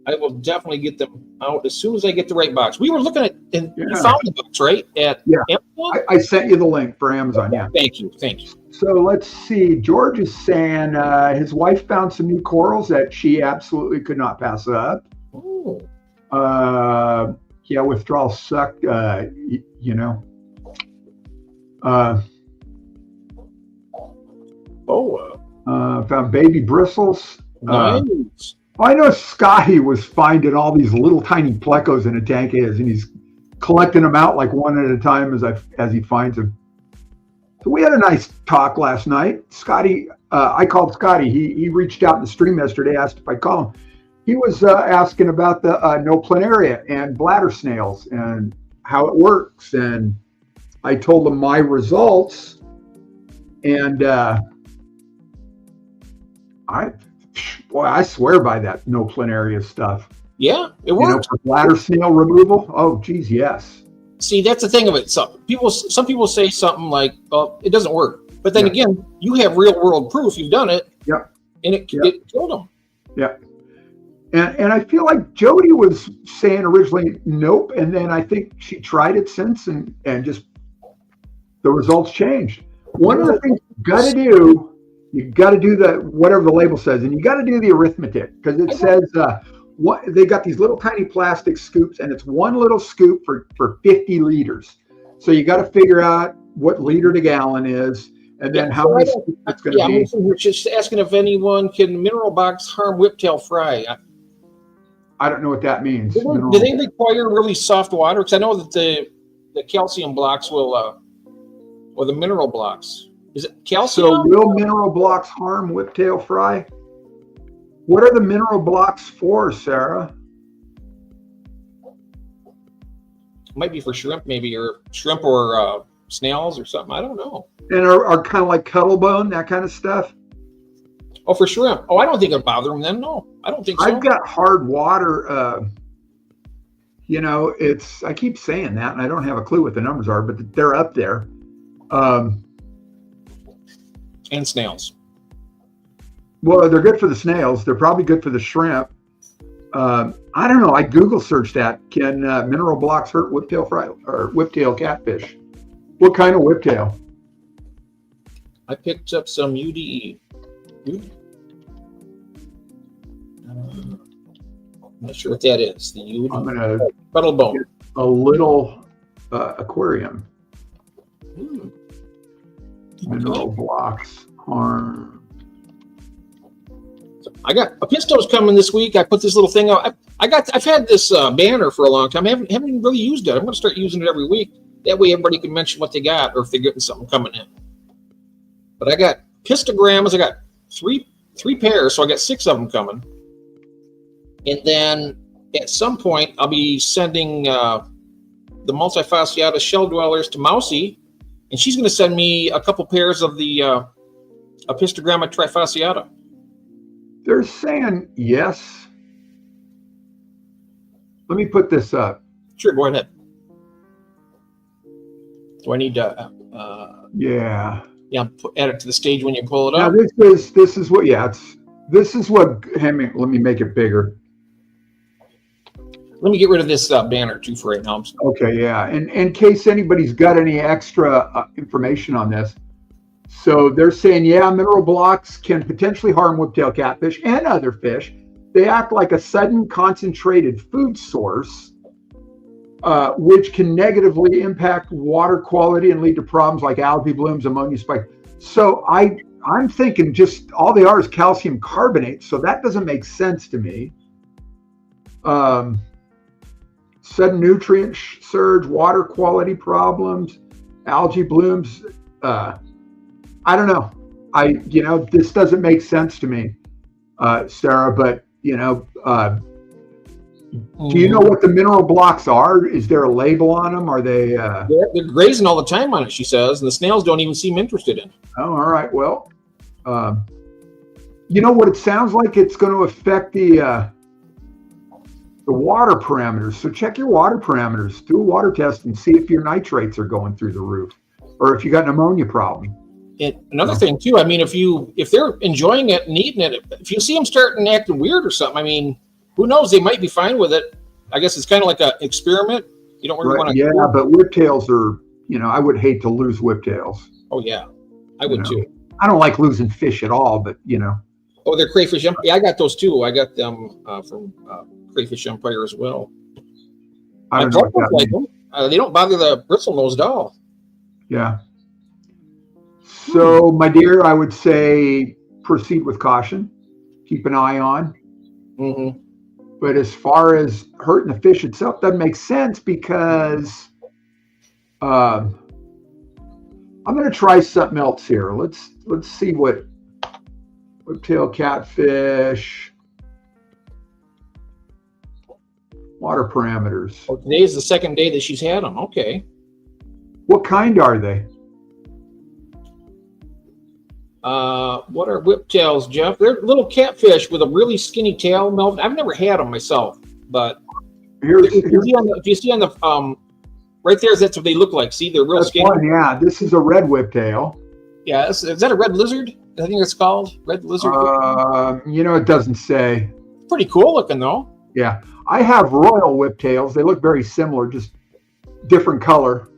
I will definitely get them out as soon as I get the right box. We were looking at, and you found the box, right? Amazon? I sent you the link for Amazon. Yeah. Thank you. So let's see. George is saying his wife found some new corals that she absolutely could not pass up. Oh. Withdrawal sucked. Found baby bristles. Nice. I know Scotty was finding all these little tiny plecos in a tank of his, and he's collecting them out like one at a time as he finds them. So we had a nice talk last night. Scotty, I called Scotty. He reached out in the stream yesterday, asked if I'd call him. He was asking about the Noplanaria and bladder snails and how it works. And I told him my results. And I swear by that Noplanaria stuff. Yeah, it works. For bladder snail removal. Oh, geez, yes. See, that's the thing of it. Some people say something like, "Well, it doesn't work," but then again, you have real world proof. You've done it. Yeah. And it killed them. Yeah. And I feel like Jody was saying originally nope, and then I think she tried it since, and just the results changed. One of the things you got to do the whatever the label says, and you got to do the arithmetic, because it says they got these little tiny plastic scoops, and it's one little scoop for 50 liters. So you got to figure out what liter to gallon is, and then how many scoops it's going to be. We're just asking if anyone can mineral box harm whiptail fry. I don't know what that means. Do they require really soft water? Because I know that the calcium blocks will, or the mineral blocks. Is it calcium? So will mineral blocks harm whiptail fry? What are the mineral blocks for, Sarah? Might be for shrimp, maybe, or shrimp or snails or something. I don't know. And are kind of like cuttlebone, that kind of stuff? Oh, for shrimp. Oh, I don't think it'll bother them then. No, I don't think so. I've got hard water. I keep saying that, and I don't have a clue what the numbers are, but they're up there. And snails. Well, they're good for the snails. They're probably good for the shrimp. I don't know. I Google searched that. Can mineral blocks hurt whiptail fry or whiptail catfish? What kind of whiptail? I picked up some UDE. I'm not sure what that is. The UDE. I'm gonna cuttlebone. A little aquarium. Mineral blocks harm. I got a Pistos coming this week. I put this little thing out. I've had this banner for a long time. I haven't really used it. I'm going to start using it every week. That way everybody can mention what they got or if they're getting something coming in. But I got pistograms. I got three pairs, so I got 6 of them coming. And then at some point, I'll be sending the multifasciata shell dwellers to Mousy, and she's going to send me a couple pairs of the Apistogramma trifasciata. They're saying yes. Let me put this up. Sure, go ahead. Do I need to? Yeah. Yeah, add it to the stage when you pull it up. Now this is what. Yeah, this is what. Let me make it bigger. Let me get rid of this banner too for right now. Okay, yeah. And in case anybody's got any extra information on this. So they're saying, yeah, mineral blocks can potentially harm whiptail catfish and other fish. They act like a sudden concentrated food source, which can negatively impact water quality and lead to problems like algae blooms, ammonia spike. So I'm thinking just all they are is calcium carbonate. So that doesn't make sense to me. Sudden nutrient surge, water quality problems, algae blooms. I don't know. This doesn't make sense to me, Sarah, but you know, do you know what the mineral blocks are? Is there a label on them? Are they? They're grazing all the time on it, she says, and the snails don't even seem interested in it. Oh, all right. Well, you know what it sounds like? It's going to affect the water parameters. So check your water parameters. Do a water test and see if your nitrates are going through the roof, or if you got an ammonia problem. And another thing too, I mean, if they're enjoying it and eating it, if you see them starting acting weird or something, I mean, who knows? They might be fine with it. I guess it's kind of like an experiment. You don't really want to. Yeah, but whiptails are, you know, I would hate to lose whiptails. Oh yeah, I would too. I don't like losing fish at all, but you know. Oh, they're crayfish. Yeah, I got those too. I got them from Crayfish Empire as well. I don't know what like them. They don't bother the bristlenose doll. Yeah. So, my dear, I would say proceed with caution. Keep an eye on. Mm-hmm. But as far as hurting the fish itself, doesn't make sense because I'm going to try something else here. Let's see what whiptail catfish water parameters. Oh, today's the second day that she's had them. Okay. What kind are they? What are whiptails, Jeff? They're little catfish with a really skinny tail, Melvin. I've never had them myself, but if you see on the right there, that's what they look like. See, they're real skinny. One, yeah, this is a red whiptail. Yeah, is that a red lizard? I think it's called red lizard. You know, it doesn't say. Pretty cool looking though. Yeah, I have royal whiptails. They look very similar, just different color.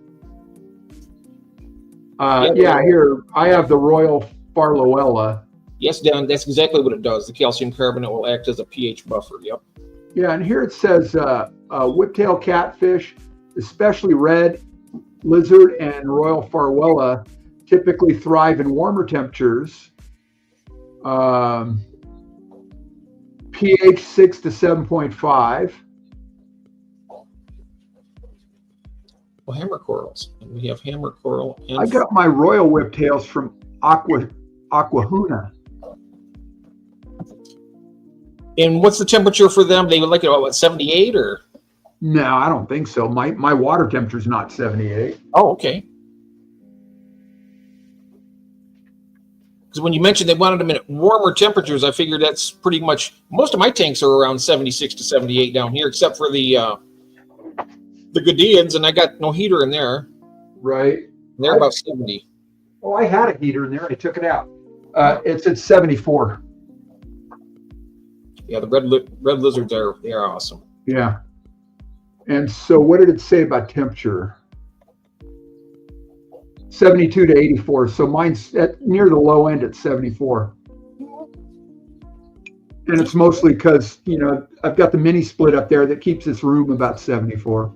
Here I have the royal Farloella. Yes, Dan, that's exactly what it does. The calcium carbonate will act as a pH buffer. Yep. Yeah, and here it says whiptail catfish, especially red lizard and royal Farloella, typically thrive in warmer temperatures. pH 6 to 7.5. Well, hammer corals. And we have hammer coral. And I got my royal whiptails from Aquahuna. And what's the temperature for them? They would like it about what, 78 or? No, I don't think so. My water temperature is not 78. Oh, okay. Because when you mentioned they wanted them at warmer temperatures, I figured that's pretty much, most of my tanks are around 76 to 78 down here, except for the Gadians, and I got no heater in there. Right. And they're about 70. Oh, I had a heater in there. I took it out. It's at 74. Yeah, the red lizards are awesome. Yeah. And so what did it say about temperature? 72 to 84. So mine's at near the low end at 74. And it's mostly because, you know, I've got the mini split up there that keeps this room about 74.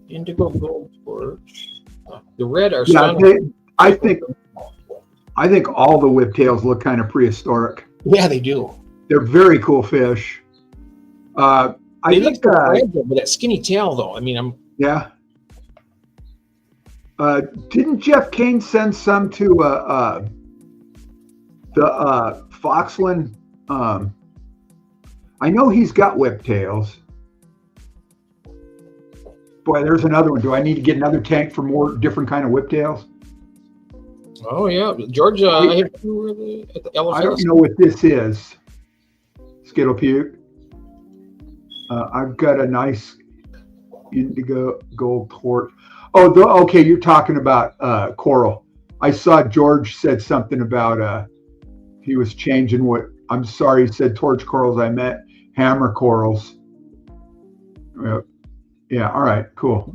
Indigo gold torch. The red are I think all the whiptails look kind of prehistoric. Yeah, they do. They're very cool fish. They look fragile with that skinny tail, though. I mean, yeah. Didn't Jeff Kane send some to the Foxland? I know he's got whiptails. Boy, there's another one. Do I need to get another tank for more different kind of whiptails? Oh yeah, Georgia. I have two at the elephant. I don't know what this is. Skittle puke. I've got a nice indigo gold torch. Oh, okay. You're talking about coral. I saw George said something about he was changing what. I'm sorry, he said torch corals. I meant hammer corals. Yeah. All right. Cool.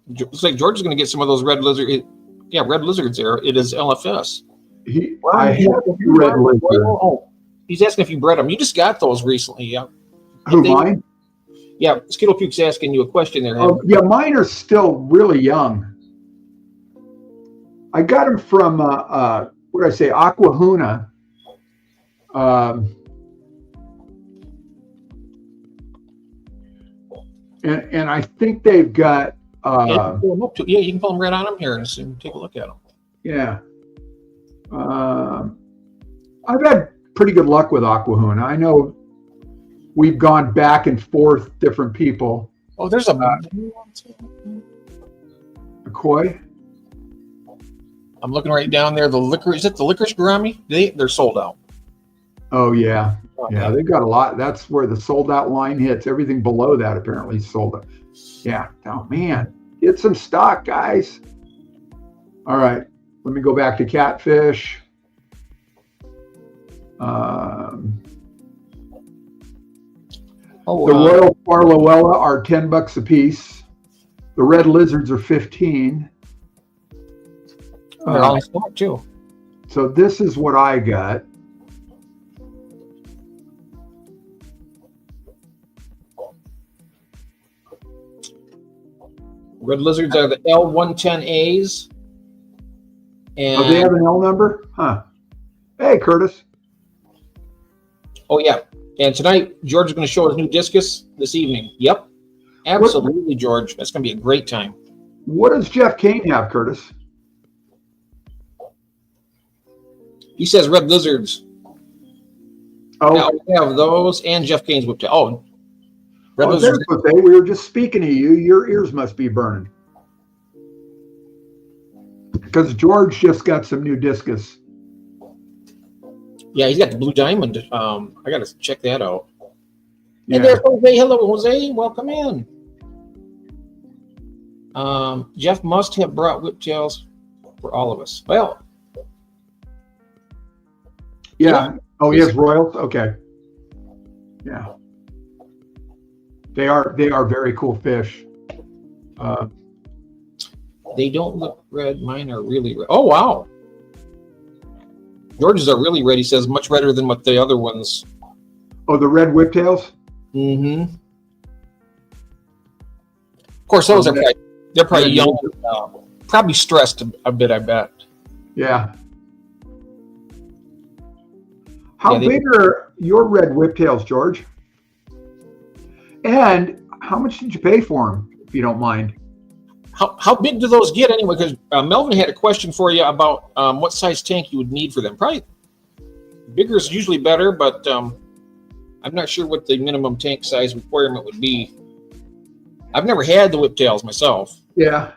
Looks like George is going to get some of those red lizard. Yeah, red lizards there. It is LFS. I have a few red lizards. Oh, he's asking if you bred them. You just got those recently. Yeah. Who, mine? Yeah, Skittle Puke's asking you a question there. Oh, yeah, mine are still really young. I got them from, what did I say, Aquahuna. And I think they've got... yeah, you can pull them right on them here and take a look at them. Yeah. I've had pretty good luck with Aquahuna. I know we've gone back and forth, different people. Oh, there's a koi. I'm looking right down there. The licorice, is it the licorice gourami? They're sold out. Oh yeah, Okay. yeah. They've got a lot. That's where the sold out line hits. Everything below that apparently is sold out. Yeah. Oh man, get some stock, guys. All right. Let me go back to catfish. The Royal Farlowella are $10 a piece. The red lizards are 15. They're all in stock too. So this is what I got. Red lizards are the L110As. And Oh, they have an L number? Huh. Hey, Curtis. Oh, yeah. And tonight, George is going to show his new discus this evening. Yep. Absolutely, George. That's going to be a great time. What does Jeff Kane have, Curtis? He says red lizards. Oh, Now, we have those and Jeff Kane's whiptail. Oh, red lizards. We were just speaking to you. Your ears must be burning. Because George just got some new discus. Yeah, he's got the blue diamond. I got to check that out. Yeah. And there's Jose. Hello, Jose. Welcome in. Jeff must have brought whiptails for all of us. Well, yeah. Oh, he has royals. Okay. Yeah. They are very cool fish. They don't look red. Mine are really red. Oh, wow. George's are really red. He says much redder than what the other ones. Oh, the red whiptails? Mm-hmm. Of course, those they're probably young, probably stressed a bit, I bet. Yeah. How big are your red whiptails, George? And how much did you pay for them, if you don't mind? How big do those get anyway? Because Melvin had a question for you about what size tank you would need for them. Probably bigger is usually better, but I'm not sure what the minimum tank size requirement would be. I've never had the whiptails myself. Yeah.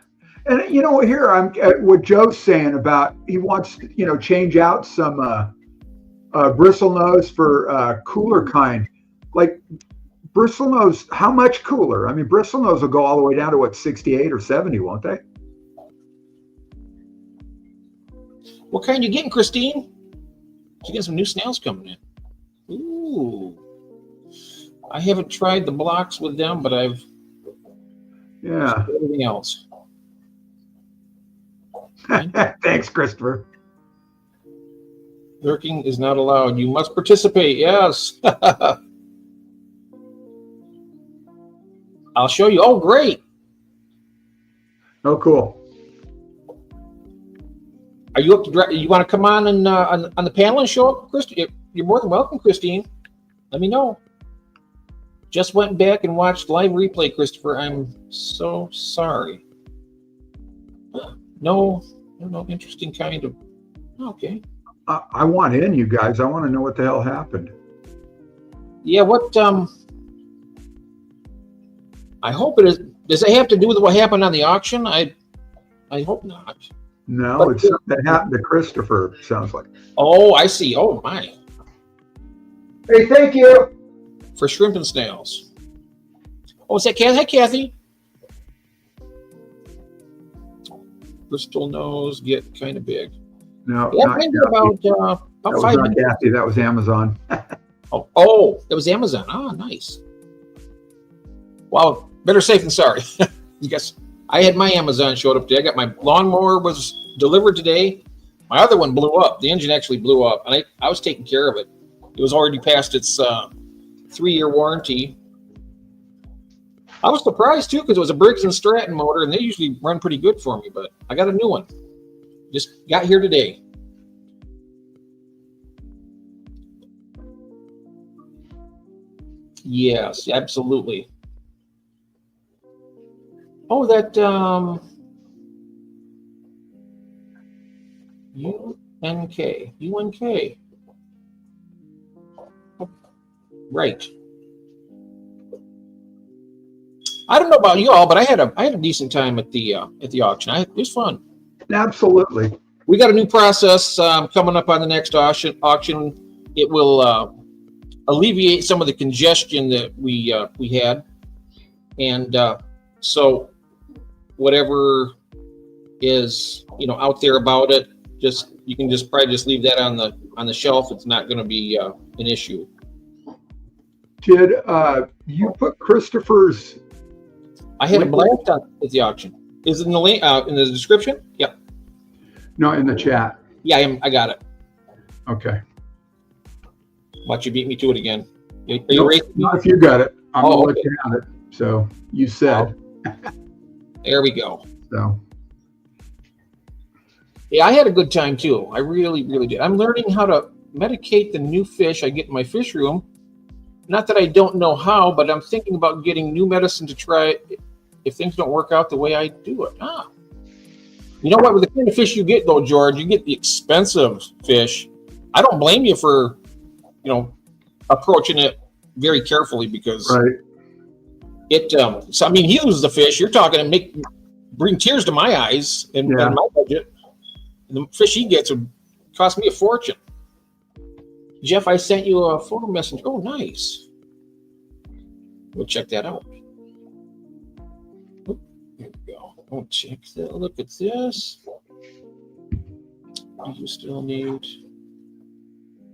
And, here I'm what Joe's saying about he wants to, change out some bristlenose for cooler kind. Like bristlenose, how much cooler? I mean, bristlenose will go all the way down to what, 68 or 70, won't they? What kind you getting, Christine? You getting some new snails coming in. Ooh. I haven't tried the blocks with them, but I've everything else. Thanks, Christopher. Lurking is not allowed. You must participate. Yes. I'll show you. Oh, great. Oh, cool. Are you up to? You want to come on and on the panel and show up, Christine? You're more than welcome, Christine. Let me know. Just went back and watched live replay, Christopher. I'm so sorry. No, interesting kind of. Okay. I want in, you guys. I want to know what the hell happened. Yeah, what? I hope it is. Does it have to do with what happened on the auction? I hope not. No, but it's something that happened to Christopher. Sounds like. Oh, I see. Oh my. Hey, thank you. For shrimp and snails. Oh, is that Kathy? Hi, Kathy. Bristol nose get kind of big. No, yeah, not maybe Kathy. about that was 5 not minutes. Kathy. That was Amazon. Oh, it was Amazon. Ah, nice. Wow, better safe than sorry. You guess I had my Amazon showed up today. I got my lawnmower was delivered today. My other one blew up. The engine actually blew up, and I was taking care of it. It was already past its 3-year warranty. I was surprised too because it was a Briggs & Stratton motor, and they usually run pretty good for me. But I got a new one. Just got here today. Yes, absolutely. Oh, that UNK. Right. I don't know about you all, but I had a decent time at the auction. It was fun. Absolutely. We got a new process coming up on the next auction. It will alleviate some of the congestion that we had, and so whatever is out there about it, you can probably leave that on the shelf. It's not going to be an issue. Did you put Christopher's? I had a blast at the auction. Is it in the link in the description? Yep. No, in the chat. Yeah, I got it. Okay. Watch you beat me to it again. Are you racing? Not if you got it. I'm gonna let okay. you have it. So you said. There we go. So. Yeah, I had a good time too. I really, really did. I'm learning how to medicate the new fish I get in my fish room. Not that I don't know how, but I'm thinking about getting new medicine to try if things don't work out the way I do it. You know what? With the kind of fish you get, though, George, you get the expensive fish. I don't blame you for, approaching it very carefully because so I mean, he loses the fish. You're talking to bring tears to my eyes and my budget. The fish he gets would cost me a fortune. Jeff, I sent you a photo message. Oh, nice. We'll check that out. Oh, here we go. Oh, check that. Look at this. You still need.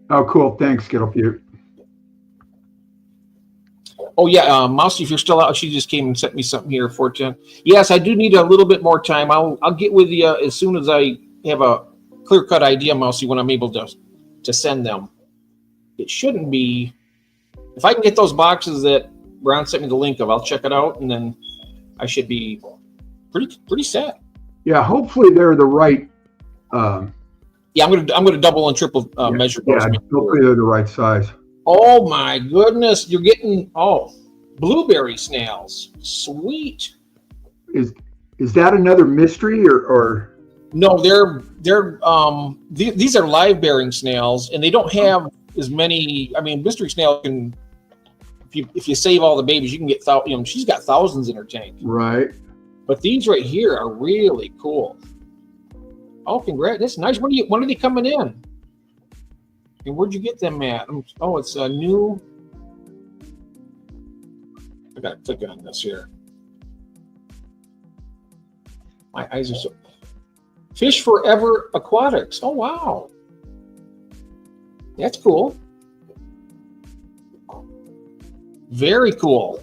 Oh, cool. Thanks, Skittlepute. Oh, yeah. Mousy, if you're still out, she just came and sent me something here, 410. Yes, I do need a little bit more time. I'll get with you as soon as I have a clear-cut idea, Mousy, when I'm able to send them. It shouldn't be. If I can get those boxes that Ron sent me the link of, I'll check it out, and then I should be pretty set. Yeah, hopefully they're the right. Yeah, I'm gonna double and triple measure those. Yeah, hopefully they're the right size. Oh my goodness, you're getting blueberry snails. Sweet. Is that another mystery or? No, these are live bearing snails, and they don't have as many. I mean, mystery snail can, if you save all the babies, you can get she's got thousands in her tank. Right. But these right here are really cool. Oh, congrats! That's nice. When are they coming in? And where'd you get them at? Oh, it's a new. I gotta click on this here. My eyes are so. Fish Forever Aquatics. Oh, wow. That's cool. Very cool.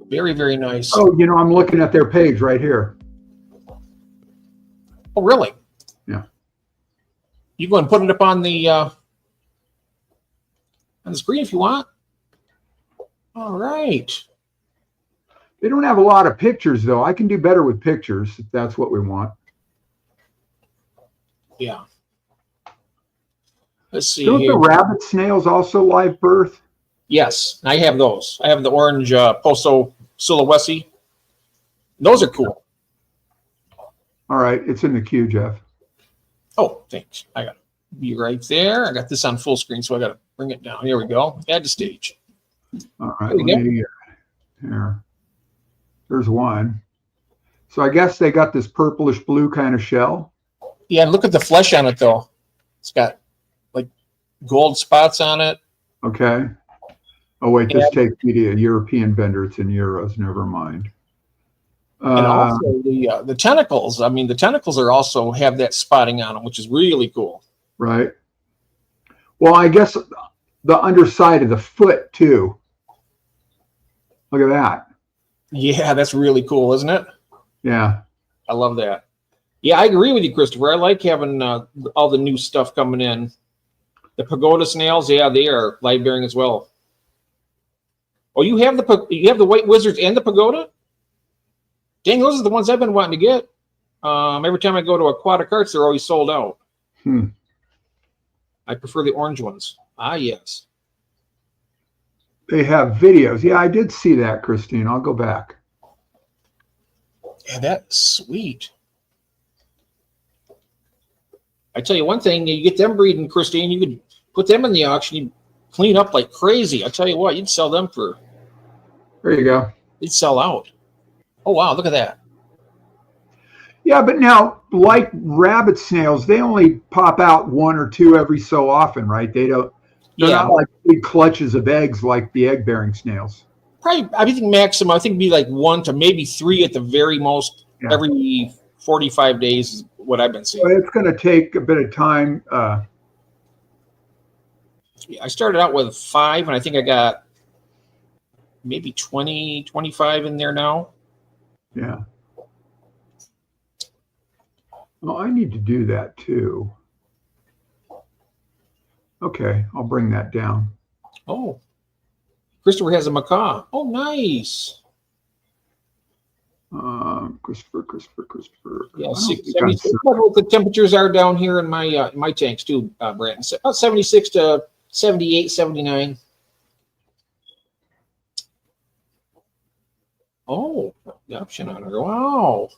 Very, very nice. Oh, I'm looking at their page right here. Oh, really? Yeah. You go and put it up on the screen if you want. All right. They don't have a lot of pictures, though. I can do better with pictures if that's what we want. Yeah. Let's see. Don't here. the rabbit snails also live birth? Yes, I have those. I have the orange Poso Sulawesi. Those are cool. All right. It's in the queue, Jeff. Oh, thanks. I got to be right there. I got this on full screen, so I got to bring it down. Here we go. Add to stage. All right. Here. There's one. So I guess they got this purplish blue kind of shell. Yeah, look at the flesh on it, though. It's got like gold spots on it. Okay. Oh, wait, this takes me to a European vendor. It's in euros. Never mind. And also the tentacles. I mean, the tentacles also have that spotting on them, which is really cool. Right. Well, I guess the underside of the foot, too. Look at that. Yeah, that's really cool, isn't it? Yeah. I love that. Yeah, I agree with you, Christopher. I like having all the new stuff coming in. The pagoda snails, yeah, they are live bearing as well. Oh, you have the white wizards and the pagoda? Dang, those are the ones I've been wanting to get. Every time I go to Aquatic Arts, they're always sold out. I prefer the orange ones. Ah, yes. They have videos. Yeah, I did see that, Christine. I'll go back. Yeah, that's sweet. I tell you one thing, you get them breeding, Christine, you could put them in the auction, you'd clean up like crazy. I tell you what, you'd sell them for. There you go. They'd sell out. Oh, wow, look at that. Yeah, but now, like rabbit snails, they only pop out 1 or 2 every so often, right? They're not like big clutches of eggs like the egg-bearing snails. Probably, I think maximum, I think it'd be like 1 to maybe 3 at the very most every 45 days is what I've been seeing. So it's going to take a bit of time. I started out with 5, and I think I got maybe 20, 25 in there now. Yeah. Well, I need to do that too. Okay, I'll bring that down. Oh, Christopher has a macaw. Oh, nice. Christopher. Yeah, 76. What the temperatures are down here in my tanks too, Brandon. About 76 to 78, 79. Oh, the option on her. Wow.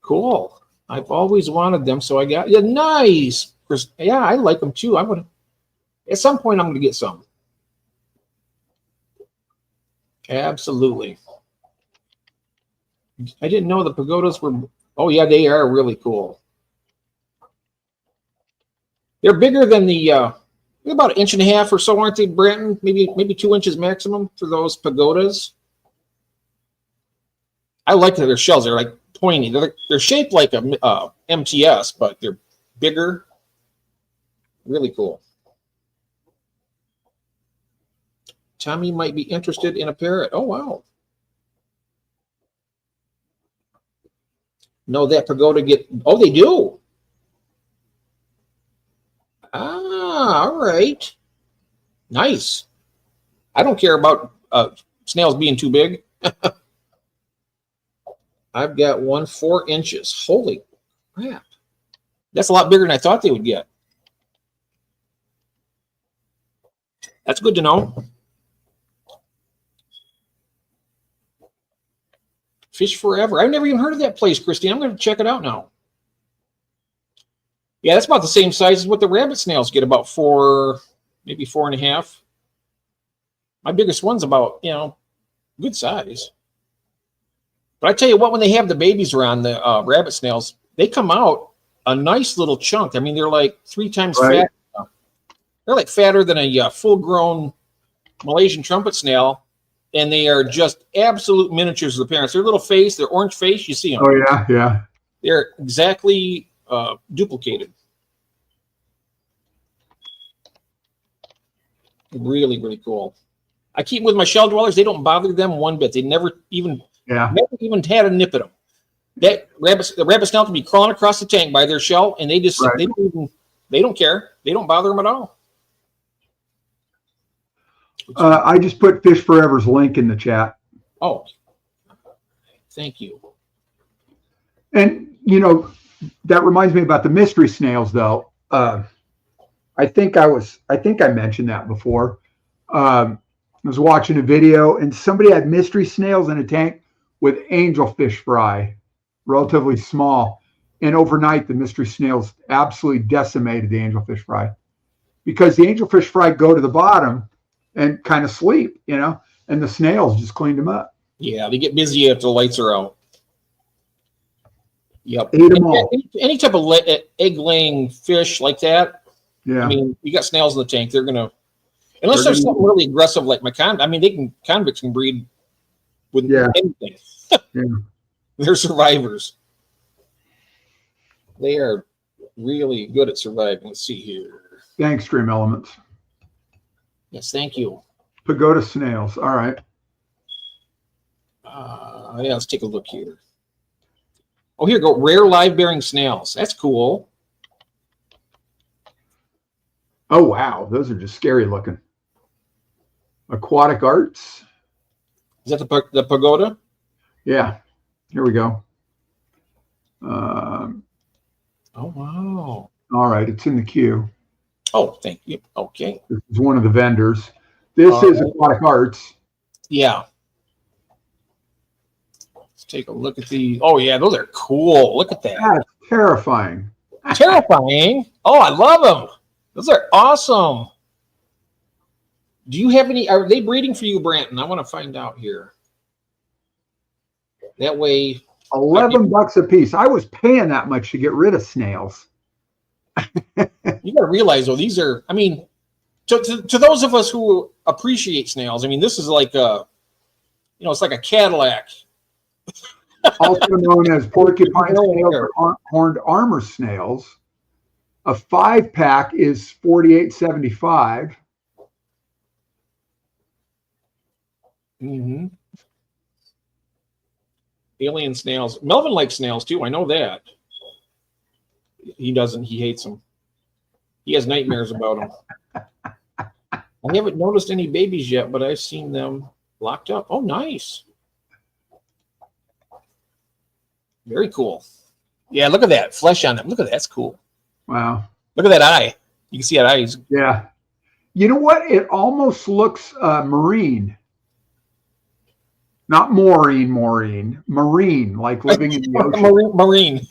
Cool. I've always wanted them, so I got nice. Yeah, I like them too. I would. At some point, I'm going to get some. Absolutely. I didn't know the pagodas were. Oh yeah, they are really cool. They're bigger than the. They're about 1.5 inches or so, aren't they, Brenton? Maybe 2 inches maximum for those pagodas. I like that their shells. They're like pointy. They're shaped like a MTS, but they're bigger. Really cool. Tommy might be interested in a parrot. Oh, wow. No, that pagoda get. Oh, they do. Ah, all right. Nice. I don't care about snails being too big. I've got one 4 inches. Holy crap. That's a lot bigger than I thought they would get. That's good to know. Fish Forever. I've never even heard of that place, Christine. I'm going to check it out now. Yeah, that's about the same size as what the rabbit snails get, about 4, maybe 4.5. My biggest one's about, good size. But I tell you what, when they have the babies around, the rabbit snails, they come out a nice little chunk. I mean, they're like 3 times fat. They're like fatter than a full-grown Malaysian trumpet snail, and they are just absolute miniatures of the parents. Their little face, their orange face, you see them. Oh, yeah, yeah. They're exactly duplicated. Really, really cool. I keep with my shell dwellers. They don't bother them one bit. They never even had a nip at them. The rabbit snail can be crawling across the tank by their shell, and they just they don't care. They don't bother them at all. I just put Fish Forever's link in the chat. Oh, thank you. And that reminds me about the mystery snails, though. I think I mentioned that before. I was watching a video, and somebody had mystery snails in a tank with angelfish fry, relatively small. And overnight, the mystery snails absolutely decimated the angelfish fry, because the angelfish fry go to the bottom and kind of sleep, and the snails just cleaned them up. Yeah, they get busy after the lights are out. Yep. Ate them all. Any type of egg-laying fish like that. Yeah. I mean, you got snails in the tank. They're gonna, unless there's something really aggressive like my convicts can breed with anything. Yeah. They're survivors. They are really good at surviving. Let's see here. Thanks, Stream Elements. Yes, thank you. Pagoda snails. All right. Yeah, let's take a look here. Oh, here go. Rare live-bearing snails. That's cool. Oh, wow. Those are just scary looking. Aquatic Arts. Is that the pagoda? Yeah. Here we go. Oh, wow. All right. It's in the queue. Oh, thank you. Okay. This is one of the vendors. This is Aquatic Arts. Yeah. take a look at these. Oh yeah, those are cool. Look at that. That's terrifying. Terrifying. Oh, I love them. Those are awesome. Do you have any? Are they breeding for you, Branton? I want to find out here. That way, $11 a piece. I was paying that much to get rid of snails. You got to realize, though, these are. I mean, to those of us who appreciate snails, I mean, this is like a, it's like a Cadillac. Also known as porcupine snails or horned armor snails. A 5-pack is $48.75. Mm-hmm. Alien snails. Melvin likes snails too. I know that. He doesn't. He hates them. He has nightmares about them. I haven't noticed any babies yet, but I've seen them locked up. Oh, nice. Very cool. Yeah, look at that flesh on them. Look at that. That's cool. Wow. Look at that eye. You can see that eye. Yeah. You know what? It almost looks marine. Not marine, like living in the ocean. Marine.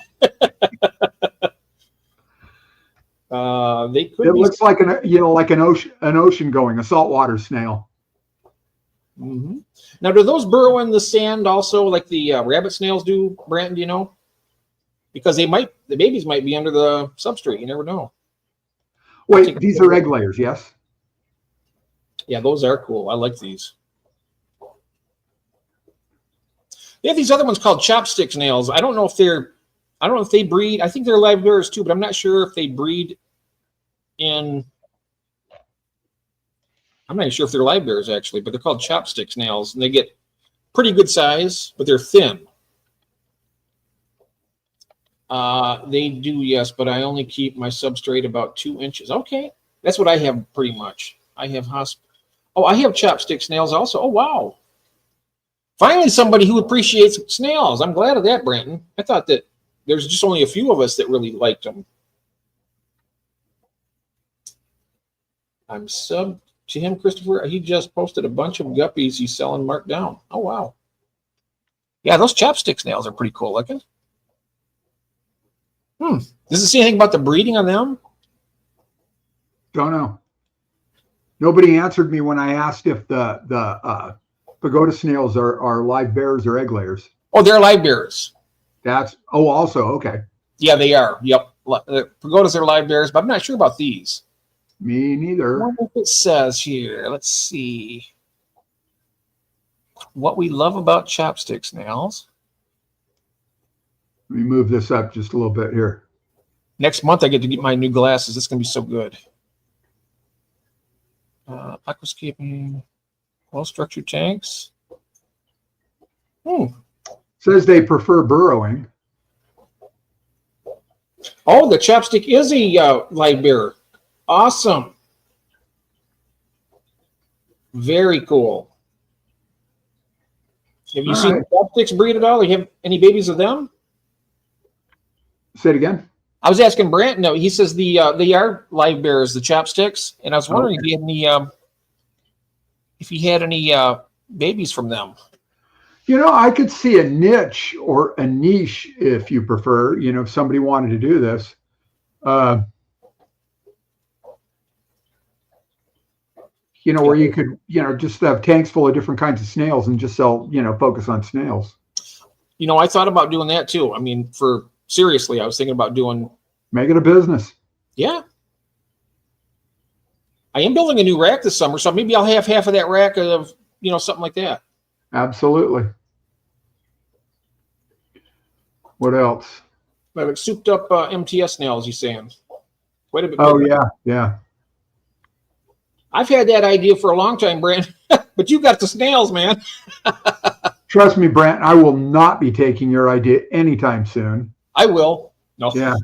They could. It looks like an ocean going, a saltwater snail. Mm-hmm. Now, do those burrow in the sand also, like the rabbit snails do, Branton? Do you know? Because the babies might be under the substrate. You never know. Wait, these are egg layers, yes? Yeah, those are cool. I like these. They have these other ones called chopstick snails. I don't know if they breed. I think they're live bearers too, but I'm not sure if they breed in. I'm not even sure if they're live bearers actually, but they're called chopstick snails, and they get pretty good size, but they're thin. They do, yes, but I only keep my substrate about 2 inches. Okay, that's what I have pretty much. I have I have chopstick snails also. Oh wow! Finally, somebody who appreciates snails. I'm glad of that, Branton. I thought that there's just only a few of us that really liked them. I'm sub to him, Christopher. He just posted a bunch of guppies he's selling marked down. Oh, wow. Yeah, those chopstick snails are pretty cool looking. Does it say anything about the breeding on them? Don't know. Nobody answered me when I asked if the pagoda snails are live bearers or egg layers. Oh, they're live bearers. Also, okay. Yeah, they are. Yep. Pagodas are live bearers, but I'm not sure about these. Me neither. I wonder if it says here. Let's see. What we love about chopstick snails. Let me move this up just a little bit here. Next month, I get to get my new glasses. It's going to be so good. Aquascaping, well-structured tanks. Says they prefer burrowing. Oh, the chopstick is a live bearer. Awesome. Very cool. Have you seen the chopsticks breed at all? Do you have any babies of them? Say it again. I was asking Brant. No, he says they are live bearers, the chopsticks, and I was wondering if he had any babies from them. I could see a niche or a niche, if you prefer. If somebody wanted to do this, where you could, just have tanks full of different kinds of snails and just sell, focus on snails. I thought about doing that too. I mean, seriously, I was thinking about make it a business. Yeah. I am building a new rack this summer, so maybe I'll have half of that rack of, something like that. Absolutely. What else? Like souped up MTS snails, he's saying. Quite a bit. Oh, yeah. I've had that idea for a long time, Brent, but you got the snails, man. Trust me, Brent, I will not be taking your idea anytime soon. I will. No. Yeah.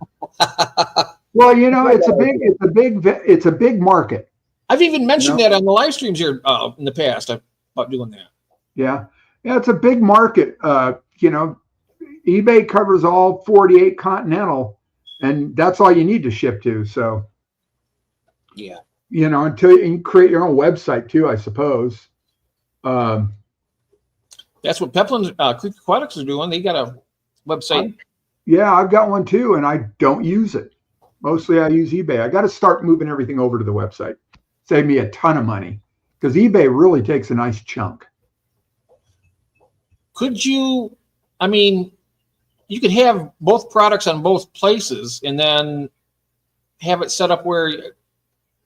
Well, it's a big market. I've even mentioned that on the live streams here in the past about doing that. Yeah, it's a big market. eBay covers all 48 continental, and that's all you need to ship to. So, yeah, until you can create your own website too, I suppose. That's what Peplin's Creek Aquatics is doing. They got a website. Yeah, I've got one too, and I don't use it. Mostly I use eBay. I got to start moving everything over to the website. Save me a ton of money because eBay really takes a nice chunk. Could you, I mean, you could have both products on both places and then have it set up where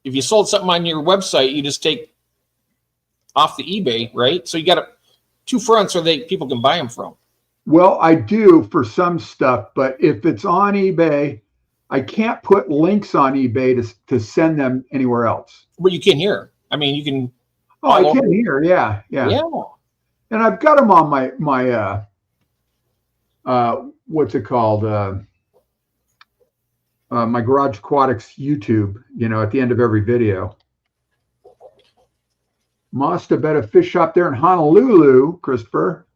if you sold something on your website, you just take off the eBay, right? So you got two fronts so people can buy them from. Well, I do for some stuff, but if it's on eBay, I can't put links on eBay to send them anywhere else. But you can here. I mean, you can. Oh, I can here. Yeah. And I've got them on my what's it called? My Garage Aquatics YouTube. At the end of every video. Must have been a fish shop there in Honolulu, Christopher.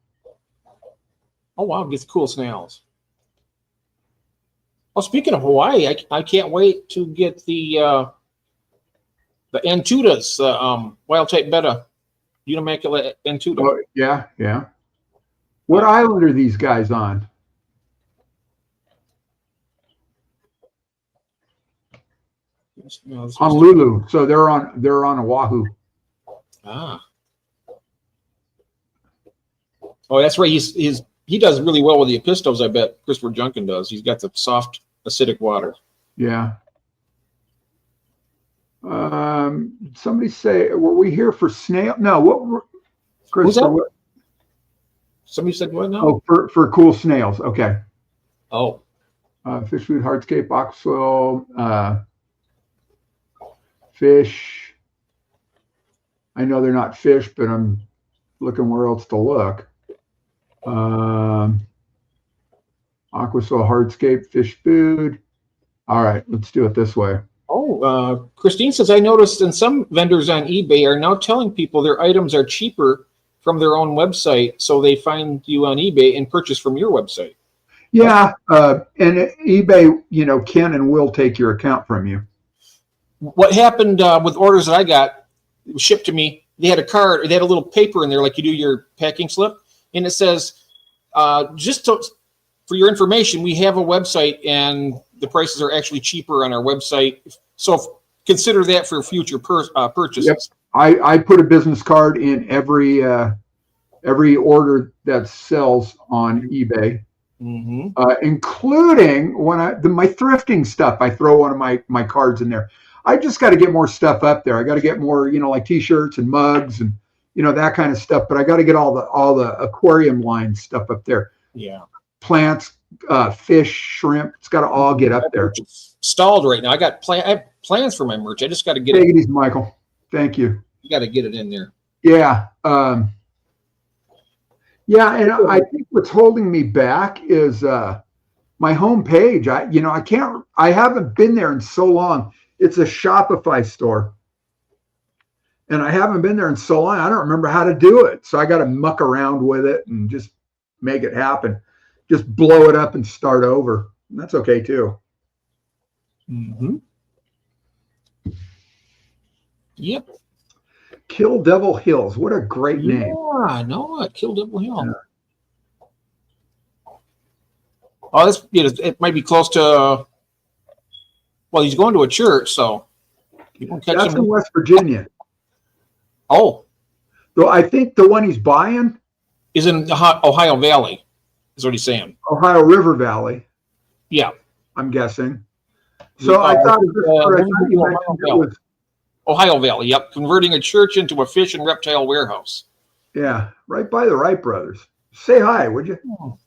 Oh wow, gets cool snails. Well, speaking of Hawaii, I can't wait to get the Entudas, wild type betta, Unimmaculate Entuda. Oh, yeah. What island are these guys on? Honolulu. So they're on Oahu. Ah. Oh, that's right. He does really well with the Epistos, I bet. Christopher Junkin does. He's got the soft, acidic water. Yeah. Somebody say, were we here for snail? No, what? Christopher, what? Somebody said what now? Oh, for cool snails. Okay. Oh. Fish food, hardscape, aquasol, fish. I know they're not fish, but I'm looking where else to look. Aquasol, hardscape, fish food. All right, let's do it this way. Oh, Christine says, I noticed in some vendors on eBay are now telling people their items are cheaper from their own website, so they find you on eBay and purchase from your website. Yeah, and eBay, can and will take your account from you. What happened with orders that I got, it was shipped to me, they had a card, they had a little paper in there like you do your packing slip, and it says, for your information, we have a website and the prices are actually cheaper on our website. So consider that for future purchases. Yep. I put a business card in every order that sells on eBay, including when my thrifting stuff. I throw one of my cards in there. I just got to get more stuff up there. I got to get more, like T-shirts and mugs and that kind of stuff. But I got to get all the aquarium line stuff up there. Yeah. Plants, fish, shrimp. It's got to all get up there. Stalled right now. I have plans for my merch. I just got to get it. Take it easy, Michael. Thank you. You got to get it in there. Yeah. Yeah. And I think what's holding me back is my home page. I haven't been there in so long. It's a Shopify store. And I haven't been there in so long. I don't remember how to do it. So I got to muck around with it and just make it happen. Just blow it up and start over. And that's okay too. Yep. Kill Devil Hills. What a great name. Yeah, I know it. Kill Devil Hill. Yeah. Oh, it might be close to. Well, he's going to a church, so you won't catch That's him. in West Virginia. Oh. So I think the one he's buying is in the Ohio Valley, is what he's saying. Ohio River Valley. Yeah. I'm guessing. So I thought it was Ohio Valley, yep. Converting a church into a fish and reptile warehouse. Yeah, right by the Wright brothers. Say hi, would you? Oh.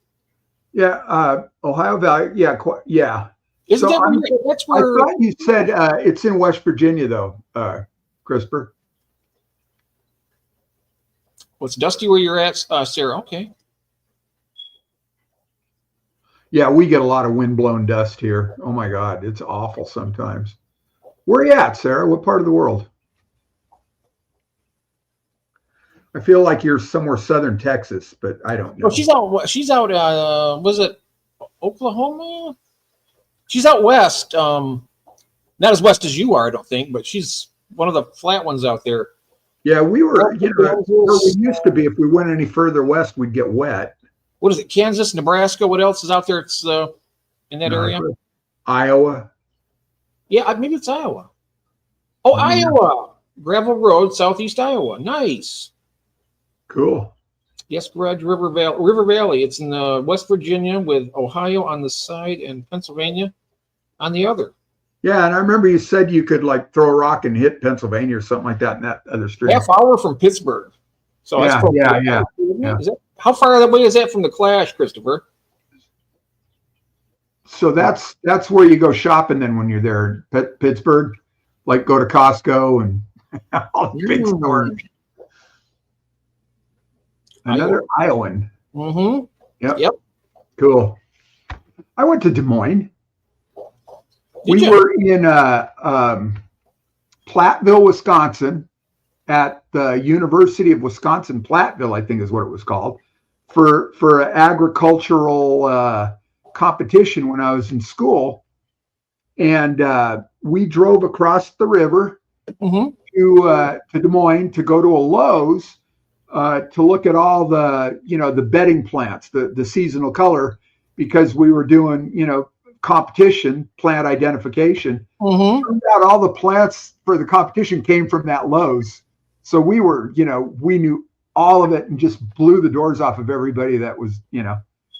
Yeah, Ohio Valley. Yeah, yeah. Isn't that's where I thought you said it's in West Virginia, though, Christopher. Well, it's dusty where you're at, Sarah. Okay. Yeah, we get a lot of windblown dust here. Oh my God, it's awful sometimes. Where are you at, Sarah? What part of the world? I feel like you're somewhere southern Texas, but I don't know. Oh, she's out. Was it Oklahoma? She's out west. Not as west as you are, I don't think, but she's one of the flat ones out there. Yeah, we were, where we used to be, if we went any further west, we'd get wet. What is it? Kansas, Nebraska? What else is out there? It's in that area? Iowa. Yeah, maybe it's Iowa. Oh, Iowa. Gravel Road, Southeast Iowa. Nice. Cool. Yes, Garage River Valley. It's in West Virginia with Ohio on the side and Pennsylvania on the other. Yeah, and I remember you said you could like throw a rock and hit Pennsylvania or something like that in that other stream. Half hour from Pittsburgh. So yeah. How far away is that from the Clash, Christopher? So that's where you go shopping then when you're there in Pittsburgh, like go to Costco and all the big stores. Another Iowan. Mm-hmm. Yep. Cool. I went to Des Moines. We were in Platteville, Wisconsin, at the University of Wisconsin Platteville, I think is what it was called, for an agricultural competition when I was in school. And we drove across the river to Des Moines to go to a Lowe's to look at all the, the bedding plants, the seasonal color, because we were doing, competition, plant identification. Turned out all the plants for the competition came from that Lowe's. So we were, we knew all of it and just blew the doors off of everybody that was,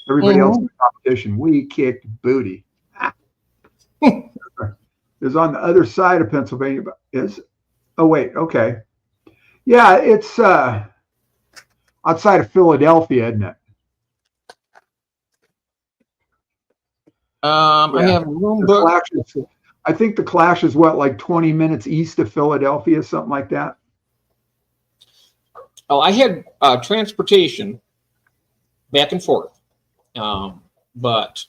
everybody else in the competition. We kicked booty. It's on the other side of Pennsylvania. Okay. Yeah, it's outside of Philadelphia, isn't it? I have room book. I think the Clash is like 20 minutes east of Philadelphia, something like that. Oh, I had transportation back and forth, but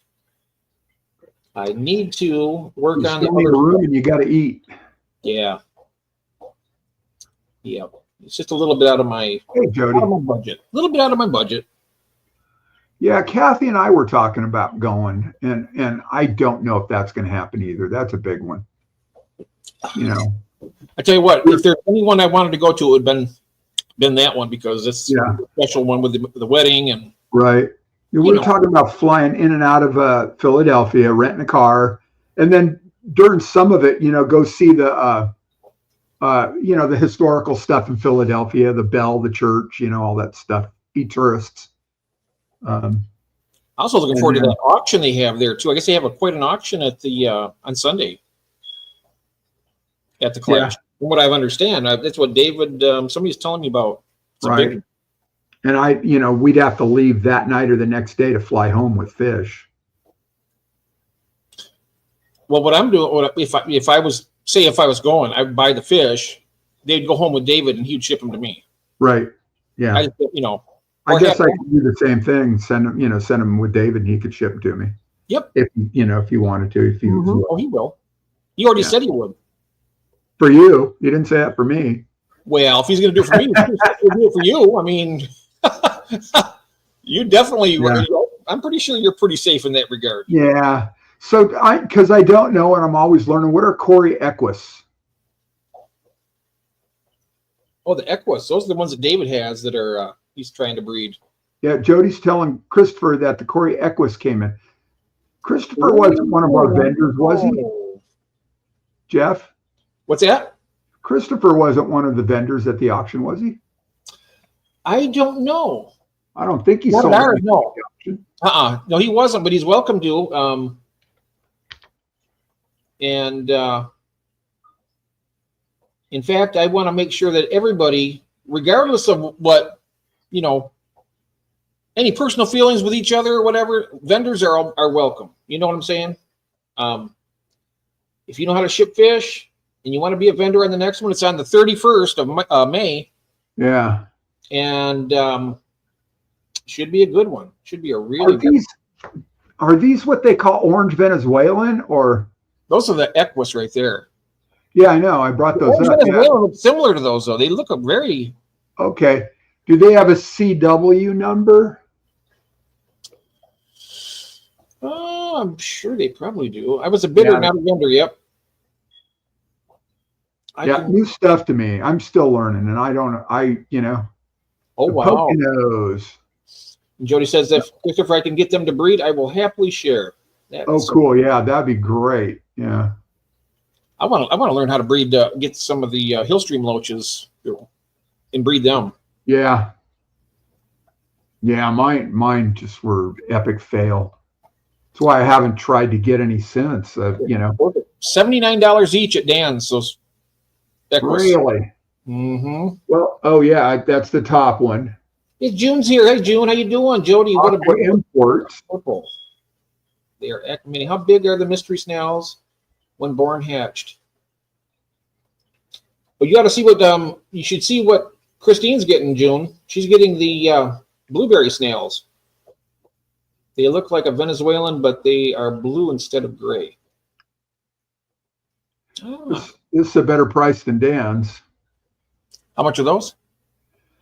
I need to work on the room, and you got to eat. Yeah. It's just a little bit out of my budget. A little bit out of my budget. Yeah, Kathy and I were talking about going, and I don't know if that's going to happen either. That's a big one. I tell you what, if there's anyone I wanted to go to, it would have been that one, because it's a special one with the wedding and right. We were talking about flying in and out of Philadelphia, renting a car, and then during some of it, go see the the historical stuff in Philadelphia, the bell, the church, all that stuff. Be tourists. Also looking forward to that auction they have there too. I guess they have quite an auction at the on Sunday at the Clash. From what I understand, that's what David somebody's telling me about. It's right. And we'd have to leave that night or the next day to fly home with fish. Well, what I'm doing, if I was going, I'd buy the fish. They'd go home with David, and he'd ship them to me. Right. Yeah. I guess I could do the same thing. Send them with David, and he could ship them to me. Yep. If you wanted to, if you. Oh, he will. He already said he would. For you, he didn't say that for me. Well, if he's going to do it for me, he'll do it for you. I mean, you definitely. Yeah. I'm pretty sure you're pretty safe in that regard. Yeah. So because I don't know, and I'm always learning. What are Cory Equus? Oh, the Equus. Those are the ones that David has that are he's trying to breed. Yeah, Jody's telling Christopher that the Cory Equus came in. Christopher wasn't one of our vendors, was he? Jeff? What's that? Christopher wasn't one of the vendors at the auction, was he? I don't know. I don't think he sold it. No. No, he wasn't, but he's welcome to. And in fact, I want to make sure that everybody, regardless of what, any personal feelings with each other or whatever, vendors are welcome. You know what I'm saying? If you know how to ship fish and you want to be a vendor on the next one, it's on the 31st of May. Yeah. And should be a good one. Should be a really good one. Are these what they call orange Venezuelan, or? Those are the Equus right there. Yeah, I know. I brought those up. Venezuelan look similar to those, though. They look very. Okay. Do they have a CW number? I'm sure they probably do. I was a bidder, not a vendor. Yep. New stuff to me. I'm still learning, and Oh, wow. Poconos. Jody says, if Christopher, I can get them to breed, I will happily share. Cool. Yeah, that'd be great. Yeah. I want to learn how to breed, get some of the Hillstream loaches and breed them. Yeah. Yeah, mine just were epic fail. That's why I haven't tried to get any since. $79 each at Dan's. So really? Mm-hmm. Well, that's the top one. Hey, June's here. Hey, June, how you doing, Jody? What about imports? Purple. They are acclimating. How big are the mystery snails when born hatched? Well, you got to see what you should see what Christine's getting, June. She's getting the blueberry snails. They look like a Venezuelan, but they are blue instead of gray. This is a better price than Dan's. How much are those?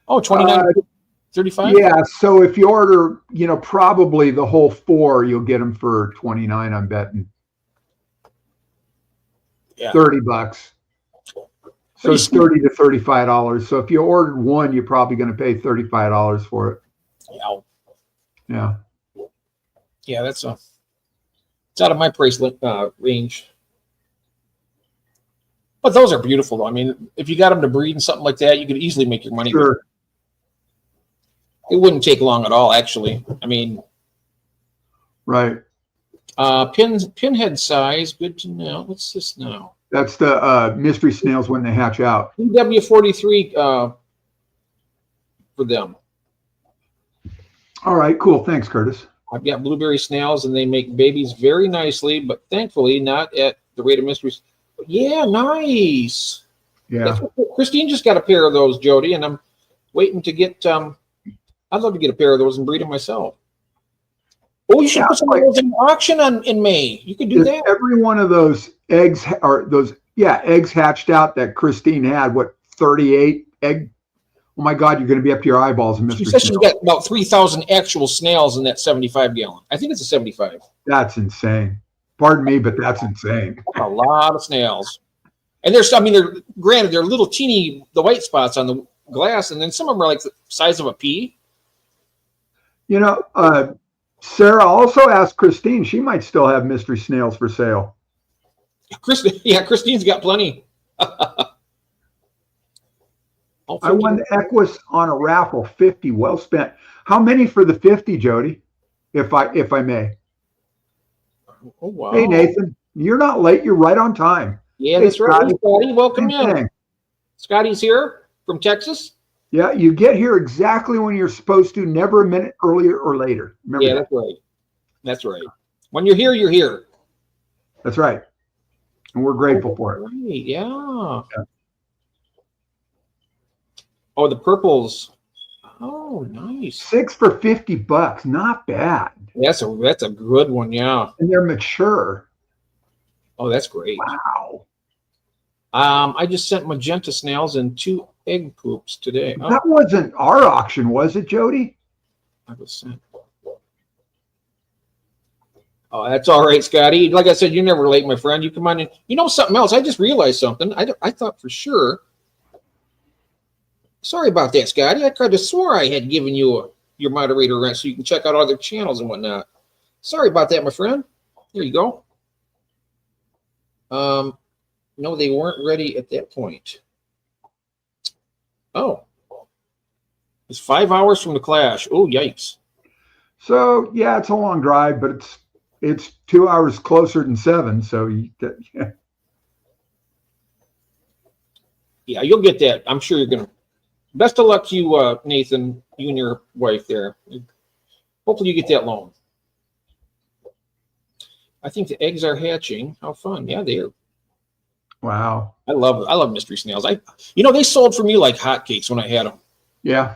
Oh, $29.35. Yeah. So if you order, probably the whole 4, you'll get them for $29. I'm betting. Yeah. $30. So it's $30 to $35. So if you ordered 1, you're probably going to pay $35 for it. Yeah. Yeah. Yeah, it's out of my price range. But those are beautiful, though. I mean, if you got them to breed and something like that, you could easily make your money. Sure. It wouldn't take long at all, actually. I mean, right. Pinhead size, good to know. What's this now? That's the mystery snails when they hatch out. PW43 for them. All right, cool. Thanks, Curtis. I've got blueberry snails, and they make babies very nicely, but thankfully not at the rate of mysteries. Yeah, nice. Yeah. Christine just got a pair of those, Jody, and I'm waiting to get. I'd love to get a pair of those and breed them myself. Oh, you should put some of those in auction in May. You could do that. Every one of those eggs eggs hatched out that Christine had. What, 38 egg? Oh my God, you're going to be up to your eyeballs in mystery. She said she's got about 3,000 actual snails in that 75-gallon. I think it's a 75. That's insane. Pardon me, but that's insane. A lot of snails. And they're granted, they're little teeny, the white spots on the glass, and then some of them are like the size of a pea. Sarah also asked Christine, she might still have mystery snails for sale. Christine's got plenty. I won the Equus on a raffle, 50, well spent. How many for the 50, Jody? If I may. Oh, wow. Hey, Nathan, you're not late. You're right on time. Yeah, hey, that's right. Scotty, welcome in. Scotty's here from Texas. Yeah, you get here exactly when you're supposed to, never a minute earlier or later. Remember that. That's right. That's right. When you're here, you're here. That's right. And we're grateful for it. Right, yeah. Oh, the purples. Oh, nice. 6 for $50. Not bad. That's a good one, yeah. And they're mature. Oh, that's great. Wow. I just sent magenta snails and 2 egg poops today. Oh. That wasn't our auction, was it, Jody? I was sent. Oh, that's all right, Scotty. Like I said, you're never late, my friend. You come on in. You know something else? I just realized something. I thought for sure. Sorry about that, Scotty. I could have swore I had given you your moderator rent so you can check out other channels and whatnot. Sorry about that, my friend. There you go. No, they weren't ready at that point. Oh. It's 5 hours from the clash. Oh, yikes. So, yeah, it's a long drive, but it's 2 hours closer than 7. So, yeah. Yeah, you'll get that. I'm sure you're going to. Best of luck to you, Nathan, you and your wife there. Hopefully you get that loan. I think the eggs are hatching. How fun. Yeah, they are. Wow. I love mystery snails. They sold for me like hotcakes when I had them. Yeah.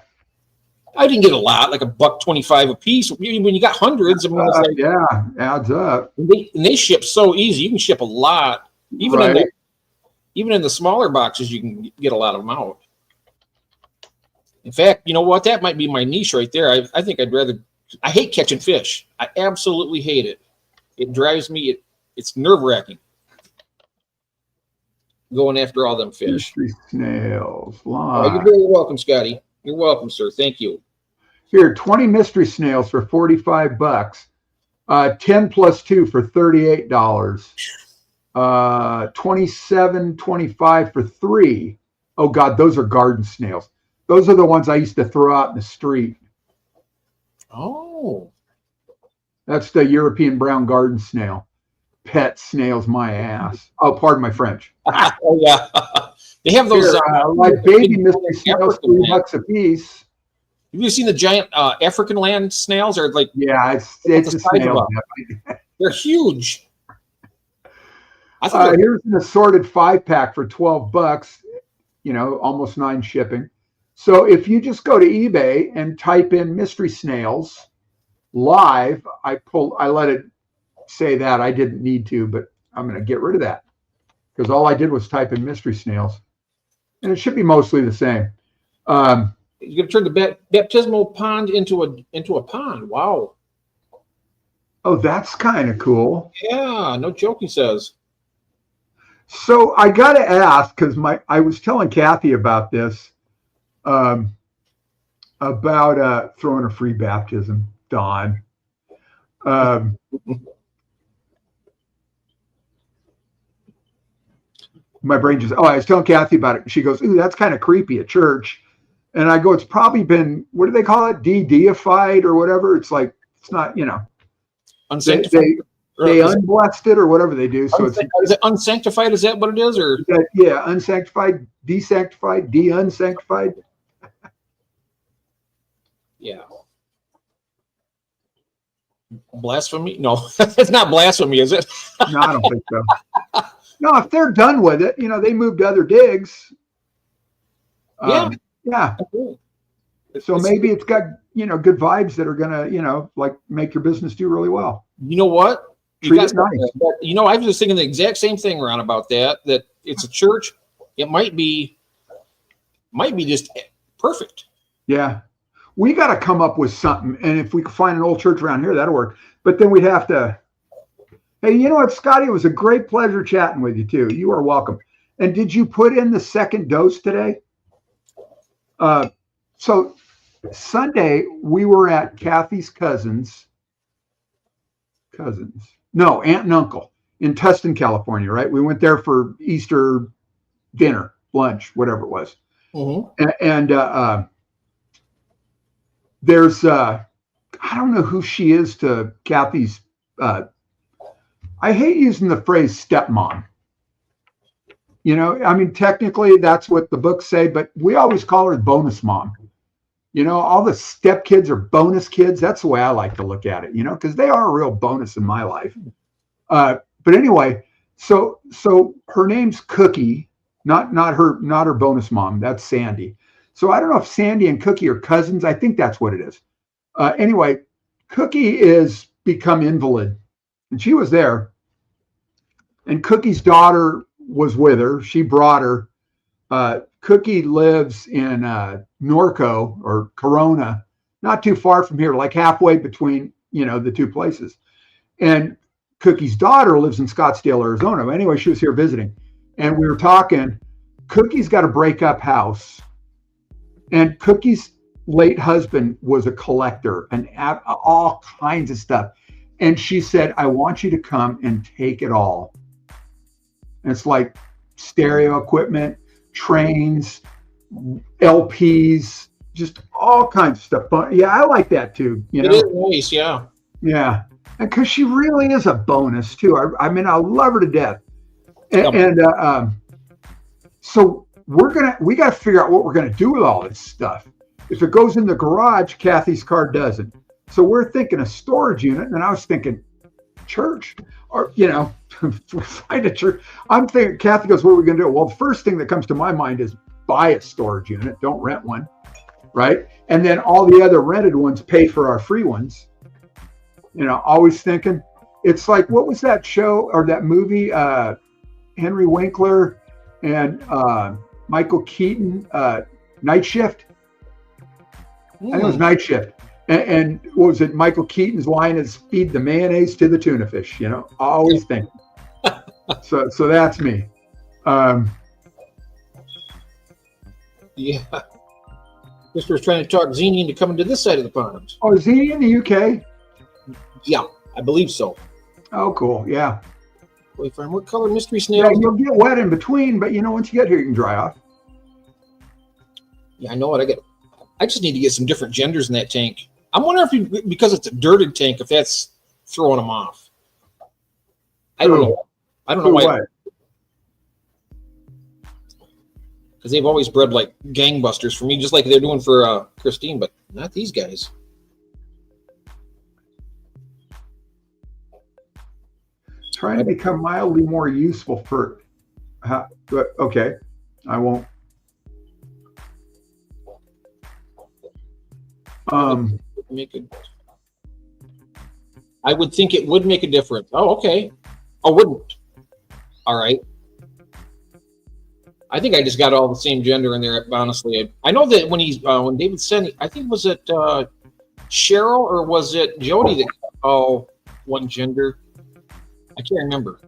I didn't get a lot, like $1.25 a piece. When you got hundreds, yeah, adds up. And they ship so easy. You can ship a lot. Even in the smaller boxes, you can get a lot of them out. In fact, you know what? That might be my niche right there. I think I hate catching fish. I absolutely hate it. It drives me, it's nerve-wracking. going after all them fish. Mystery snails. Oh, you're very welcome, Scotty. You're welcome, sir. Thank you. Here, 20 mystery snails for $45. 10 plus 2 for $38. 27.25 for 3. Oh God, those are garden snails. Those are the ones I used to throw out in the street. Oh. That's the European brown garden snail. Pet snails my ass. Oh, pardon my French. Oh yeah. They have those like baby mystery snails, $3 a piece. Have you seen the giant African land snails? Or like, yeah, it's a snail. They're huge. Here's an assorted 5-pack for $12. You know, almost 9 shipping. So if you just go to eBay and type in mystery snails live, I let it say that. I didn't need to, but I'm going to get rid of that because all I did was type in mystery snails, and it should be mostly the same. You're going to turn the baptismal pond into a pond. Wow. Oh, that's kind of cool. Yeah, no joke, he says. So I got to ask, because I was telling Kathy about this, about throwing a free baptism, Don. My brain just, I was telling Kathy about it. She goes, ooh, that's kind of creepy at church. And I go, it's probably been, what do they call it? De-deified or whatever. It's like, it's not, you know. Unsanctified. They unblessed it or whatever they do. So is it unsanctified? Is that what it is? Or yeah, unsanctified, desanctified, de-unsanctified. Yeah. Blasphemy? No, it's not blasphemy, is it? No, I don't think so. No, if they're done with it, you know, they move to other digs. Yeah. So maybe it's got, you know, good vibes that are going to, you know, like make your business do really well. You know what? Treat it nice. You know, I was just thinking the exact same thing, Ron, about that it's a church. It might be just perfect. Yeah. We got to come up with something. And if we could find an old church around here, that'll work. But then we'd have to, hey, you know what, Scotty? It was a great pleasure chatting with you too. You are welcome. And did you put in the second dose today? So Sunday we were at Kathy's aunt and uncle in Tustin, California, right? We went there for Easter dinner, lunch, whatever it was. Mm-hmm. And there's, I don't know who she is to Kathy's, I hate using the phrase stepmom. You know, I mean, technically that's what the books say, but we always call her bonus mom. You know, all the stepkids are bonus kids. That's the way I like to look at it, you know, because they are a real bonus in my life. But anyway, so her name's Cookie, not her bonus mom. That's Sandy. So I don't know if Sandy and Cookie are cousins. I think that's what it is. Anyway, Cookie is become invalid, and she was there. And Cookie's daughter was with her. She brought her. Cookie lives in Norco or Corona, not too far from here, like halfway between, you know, the two places. And Cookie's daughter lives in Scottsdale, Arizona. Anyway, she was here visiting, and we were talking. Cookie's got a breakup house, and Cookie's late husband was a collector and all kinds of stuff. And she said, I want you to come and take it all. And it's like stereo equipment, trains, LPs, just all kinds of stuff. But yeah, I like that too. You know? It is nice, yeah. Yeah. And because she really is a bonus too. I mean, I love her to death. So we got to figure out what we're going to do with all this stuff. If it goes in the garage, Kathy's car doesn't. So we're thinking a storage unit. And I was thinking church, or, you know, find a church. I'm thinking, Kathy goes, what are we going to do? Well, the first thing that comes to my mind is buy a storage unit. Don't rent one. Right. And then all the other rented ones pay for our free ones. You know, always thinking it's like, what was that show or that movie? Henry Winkler and Michael Keaton, Night Shift. I think it was Night Shift. And what was it? Michael Keaton's line is feed the mayonnaise to the tuna fish, you know, always thinking. So that's me. Yeah. Mister's trying to talk Zini into coming to this side of the pond. Oh, is he in the UK? Yeah, I believe so. Oh, cool. Yeah. Wait, fine. What color mystery snail? Yeah, you'll get wet in between, but once you get here, you can dry off. Yeah, I know what I just need to get some different genders in that tank. I'm wondering if because it's a dirted tank, if that's throwing them off. I don't know. I don't know why. Because they've always bred like gangbusters for me, just like they're doing for Christine, but not these guys. Trying to become mildly more useful for. Okay, I won't. I would think it would make a difference. Oh, okay. I wouldn't. All right. I think I just got all the same gender in there. Honestly, I know that when David sent it, I think was it Cheryl or was it Jody that got one gender? I can't remember.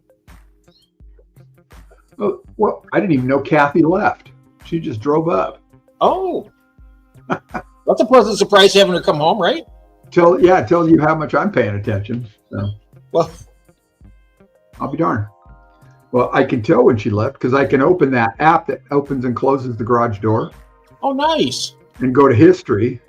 Oh, well, I didn't even know Kathy left. She just drove up. Oh, that's a pleasant surprise having her come home, right? Tells you how much I'm paying attention. So. Well, I'll be darned. Well, I can tell when she left because I can open that app that opens and closes the garage door. Oh, nice. And go to history.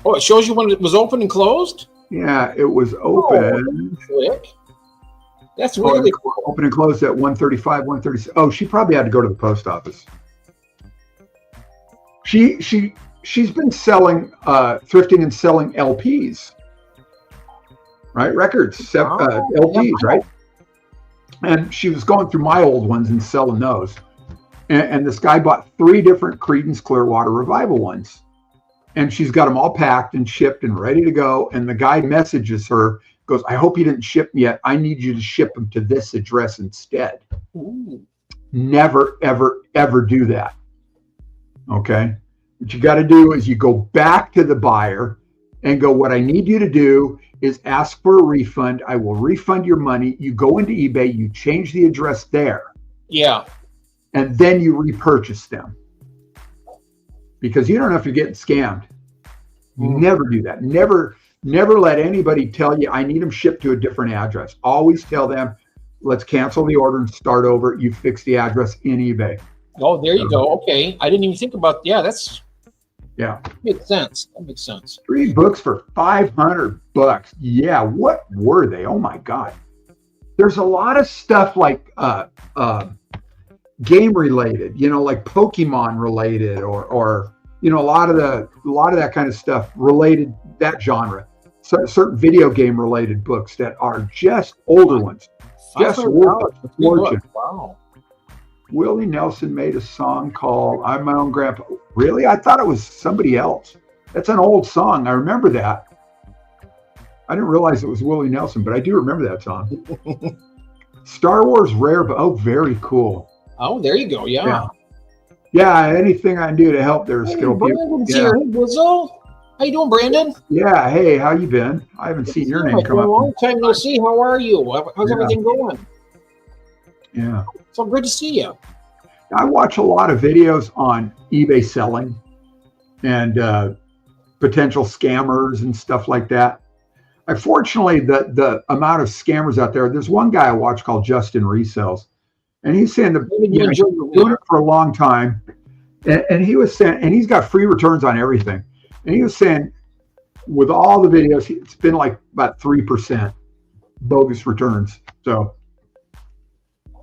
Oh, it shows you when it was open and closed? Yeah, it was open. Quick. That's really cool. Open and closed at 1:35, 1:36. Oh, she probably had to go to the post office. She's been selling, thrifting and selling LPs. Right, records, LPs, right? And she was going through my old ones and selling those. And this guy bought 3 different Creedence Clearwater Revival ones. And she's got them all packed and shipped and ready to go. And the guy messages her, goes, I hope you didn't ship them yet. I need you to ship them to this address instead. Ooh. Never, ever, ever do that. Okay? What you got to do is you go back to the buyer and go, what I need you to do is ask for a refund. I will refund your money. You go into eBay, you change the address there. Yeah. And then you repurchase them. Because you don't know if you're getting scammed. Never do that. Never let anybody tell you, I need them shipped to a different address. Always tell them, let's cancel the order and start over. You fix the address in eBay. Oh, there you go. Okay. I didn't even think about, that makes sense. That makes sense. 3 books for $500. Yeah, what were they? Oh my God. There's a lot of stuff like game related, like Pokemon related or a lot of that kind of stuff related, that genre. So certain video game related books that are just older ones. Just worth a fortune. Wow. Willie Nelson made a song called I'm My Own Grandpa. Really? I thought it was somebody else. That's an old song. I remember that. I didn't realize it was Willie Nelson, but I do remember that song. Star Wars Rare. Oh, very cool. Oh, there you go. Yeah. Yeah, anything I can do to help their skill people. Yeah. Hey, Wizzle. How you doing, Brandon? Yeah. Hey, how you been? I haven't seen your name come up. Long time no see. How are you? How's everything going? Yeah. So good to see you. I watch a lot of videos on eBay selling and potential scammers and stuff like that. Unfortunately, the amount of scammers out there, there's one guy I watch called Justin Resells, and he's saying he's been doing it for a long time. And he was saying, and he's got free returns on everything. And he was saying, with all the videos, it's been like about 3% bogus returns. So,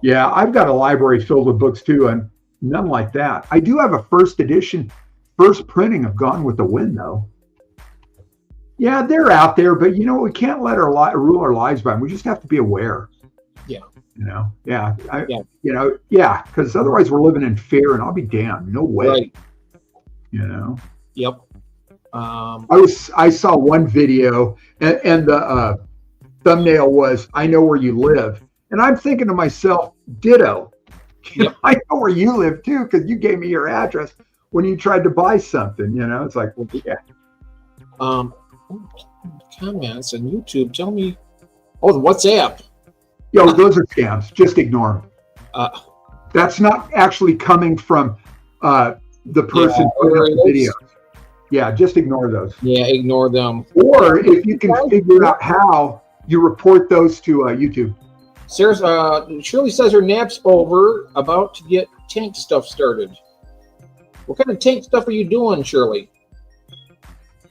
yeah, I've got a library filled with books too, and none like that. I do have a first printing of Gone with the Wind, though. Yeah, they're out there, but we can't let rule our lives by them. We just have to be aware. Yeah. Because otherwise we're living in fear, and I'll be damned. No way. Right. Yep. I saw one video, and the thumbnail was, "I know where you live," and I'm thinking to myself, "Ditto." Yep. I know where you live too, because you gave me your address when you tried to buy something. It's like, well, yeah. Comments on YouTube. Tell me. Oh, the WhatsApp. those are scams. Just ignore them. That's not actually coming from the person putting up the video. Yeah, just ignore those. Yeah, ignore them. Or if you can figure out how, you report those to YouTube. Shirley says her nap's over, about to get tank stuff started. What kind of tank stuff are you doing, Shirley?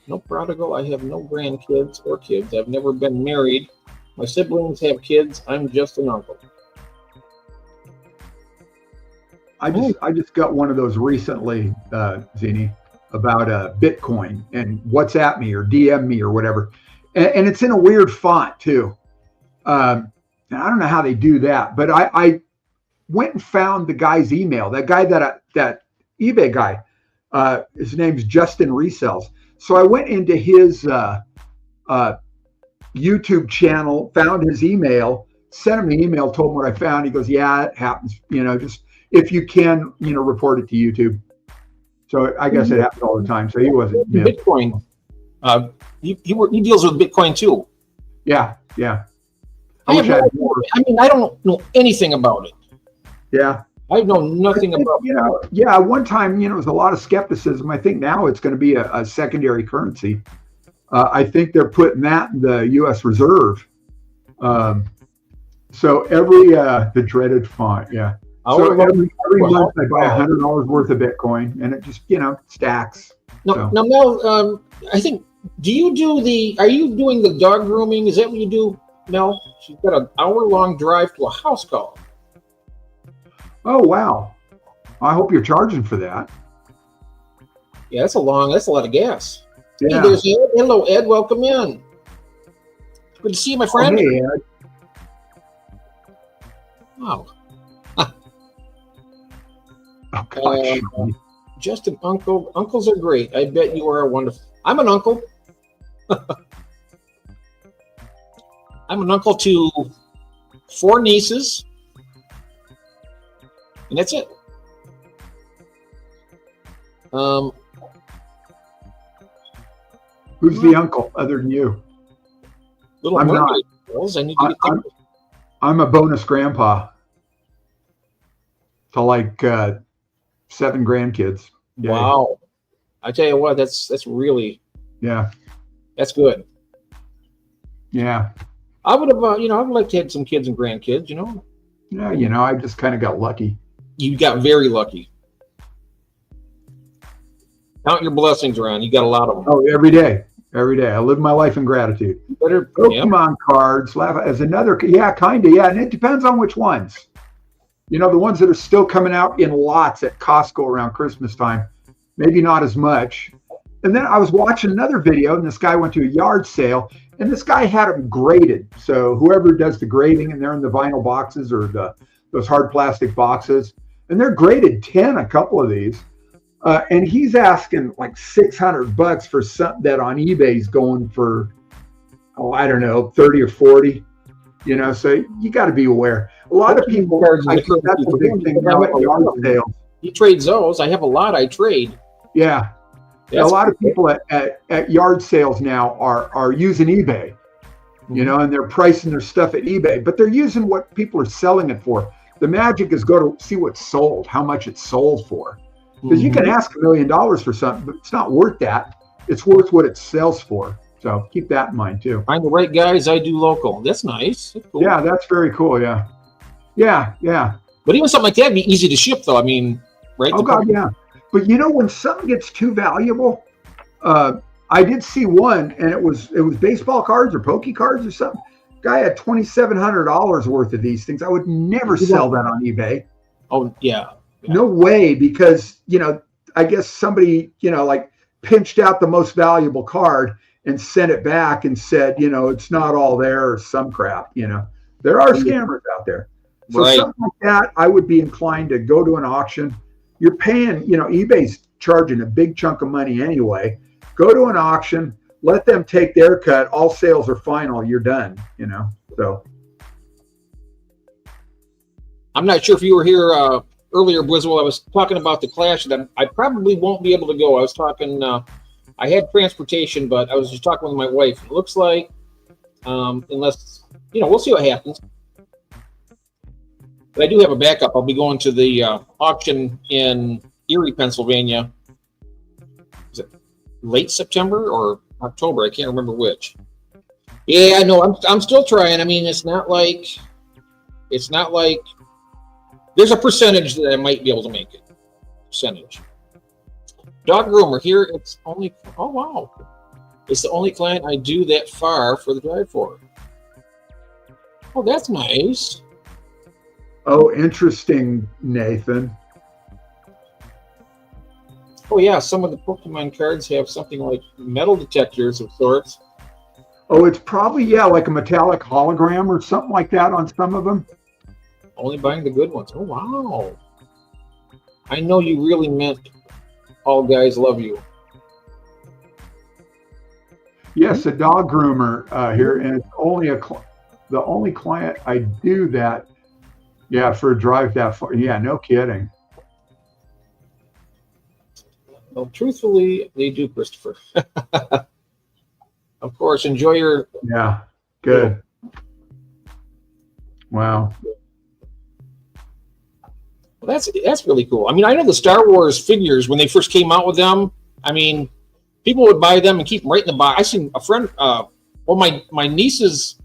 No prodigal. I have no grandkids or kids. I've never been married. My siblings have kids. I'm just an uncle. I just got one of those recently, Zini, about Bitcoin, and WhatsApp me or DM me or whatever. And it's in a weird font too. And I don't know how they do that, but I went and found the guy's email. That guy, that eBay guy, his name's Justin Resells. So I went into his YouTube channel, found his email, sent him an email, told him what I found. He goes, yeah, it happens. Just if you can, report it to YouTube. So I guess it happens all the time. So he wasn't Bitcoin. He deals with Bitcoin too. Yeah, yeah. I don't know anything about it. Yeah. I know nothing about it. Yeah, one time, it was a lot of skepticism. I think now it's going to be a secondary currency. I think they're putting that in the U.S. Reserve. So the dreaded font, yeah. So every month I buy $100 worth of Bitcoin, and it just, stacks. Now, Mel, I think, are you doing the dog grooming? Is that what you do, Mel? She's got an hour-long drive to a house call. Oh, wow. I hope you're charging for that. Yeah, that's a lot of gas. Yeah. Hey, there's Ed. Hello, Ed. Welcome in. Good to see you, my friend. Oh, hey, Ed. Wow. Oh, gosh. Just an uncle. Uncles are great. I bet you are wonderful. I'm an uncle. I'm an uncle to 4 nieces. And that's it. Who's the uncle other than you? I'm not. I need to get I'm a bonus grandpa to like 7 grandkids. Yay. Wow. I tell you what, that's really, yeah, that's good. Yeah. I would have, I'd like to have some kids and grandkids, Yeah, I just kind of got lucky. You got very lucky. Count your blessings around. You got a lot of them. Oh, every day. Every day. I live my life in gratitude. Pokemon cards, as another, kind of, and it depends on which ones. The ones that are still coming out in lots at Costco around Christmas time, maybe not as much. And then I was watching another video, and this guy went to a yard sale, and this guy had them graded. So whoever does the grading, and they're in the vinyl boxes or those hard plastic boxes, and they're graded 10, a couple of these. And he's asking like $600 for something that on eBay is going for, I don't know, 30 or 40. So you got to be aware. A lot of people, I think that's a big thing now at yard sales. He trades those. I have a lot I trade. Yeah. A lot of people at yard sales now are using eBay, and they're pricing their stuff at eBay, but they're using what people are selling it for. The magic is go to see what's sold, how much it's sold for. Because you can ask $1 million for something, but it's not worth that. It's worth what it sells for. So keep that in mind too. Find the right guys. I do local. That's nice. That's cool. Yeah, that's very cool. Yeah. Yeah. But even something like that would be easy to ship, though. I mean, right? Oh, God, yeah. But when something gets too valuable, I did see one, and it was baseball cards or pokey cards or something. Guy had $2,700 worth of these things. I would never sell that on eBay. Oh, yeah. No way, because, I guess somebody, like pinched out the most valuable card and sent it back and said, it's not all there or some crap, There are scammers out there. So something like that, I would be inclined to go to an auction. You're paying, eBay's charging a big chunk of money anyway. Go to an auction, let them take their cut. All sales are final. You're done, so. I'm not sure if you were here earlier, Briswell. I was talking about the Clash. That I probably won't be able to go. I was talking, I had transportation, but I was just talking with my wife. It looks like, unless, we'll see what happens. But I do have a backup. I'll be going to the auction in Erie, Pennsylvania. Is it late September or October? I can't remember which. Yeah, I know. I'm still trying. I mean, it's not like there's a percentage that I might be able to make it. Percentage. Dog groomer here. It's only. Oh wow. It's the only client I do that far for the drive for. Oh, that's nice. Oh, interesting, Nathan. Oh yeah, some of the Pokemon cards have something like metal detectors of sorts. Oh, it's probably, yeah, like a metallic hologram or something like that on some of them. Only buying the good ones. Oh wow. I know you really meant all guys love you. Yes, a dog groomer here, and it's only the only client I do that. Yeah, for a drive that far. Yeah, no kidding. Well, truthfully, they do, Christopher. Of course, enjoy your. Yeah, good. Wow. Well, that's really cool. I mean, I know the Star Wars figures when they first came out with them. I mean, people would buy them and keep them right in the box. I seen a friend. My niece's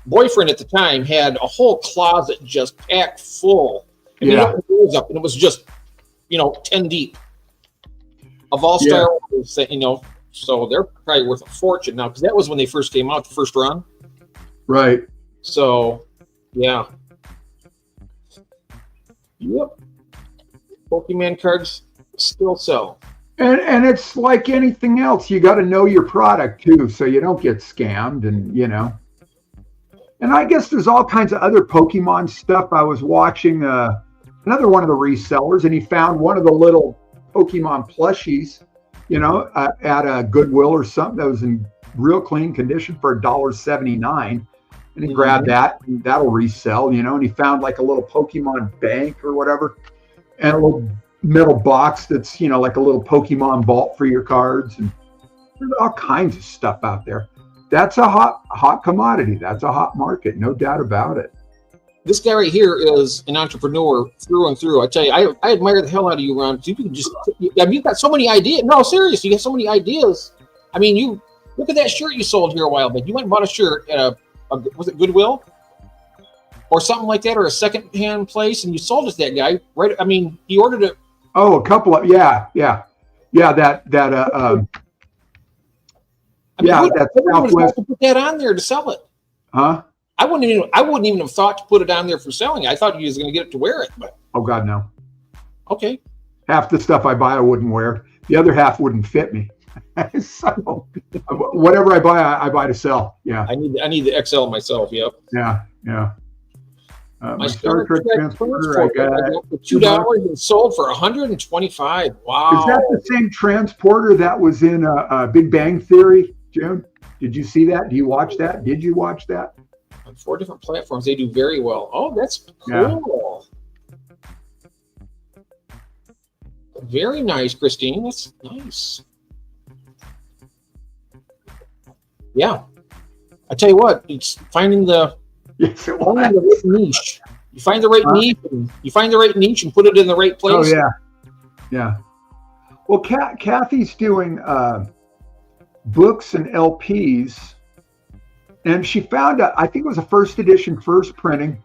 boyfriend at the time had a whole closet just packed full. And Yeah. it was up, and it was just 10 deep of all Star Wars. So they're probably worth a fortune now because that was when they first came out, the first run. Right. So, yeah. Yep. Pokemon cards still sell. And it's like anything else. You got to know your product too, so you don't get scammed. And and I guess there's all kinds of other Pokemon stuff. I was watching another one of the resellers, and he found one of the little Pokemon plushies, at a Goodwill or something that was in real clean condition for $1.79. And he grabbed that, and that'll resell, and he found like a little Pokemon bank or whatever, and a little metal box that's, like a little Pokemon vault for your cards. And there's all kinds of stuff out there. That's a hot commodity. That's a hot market, no doubt about it. This guy right here is an entrepreneur through and through. I tell you, I admire the hell out of you, Ron. You can you've got so many ideas. No, seriously, you have so many ideas. I mean, you look at that shirt you sold here a while back. You went and bought a shirt at was it Goodwill or something like that, or a second-hand place, and you sold it to that guy, right? I mean, he ordered it. Oh, a couple of that. That's Southwest. To put that on there to sell it. Huh? I wouldn't even have thought to put it on there for selling. I thought you was going to get it to wear it, but oh God, no. Okay. Half the stuff I buy I wouldn't wear. The other half wouldn't fit me. So whatever I buy to sell. Yeah. I need the XL myself. Yep. Yeah. My Star Trek transporter, I got for $2 and sold for $125. Wow. Is that the same transporter that was in Big Bang Theory, June? Did you see that? Do you watch that? Did you watch that? On 4 different platforms, they do very well. Oh, that's cool. Yeah. Very nice, Christine. That's nice. Yeah. I tell you what, it's finding the right niche. You find the right niche, and you find the right niche and put it in the right place. Oh yeah. Well, Kathy's doing books and LPs, and she found I think it was a first edition, first printing,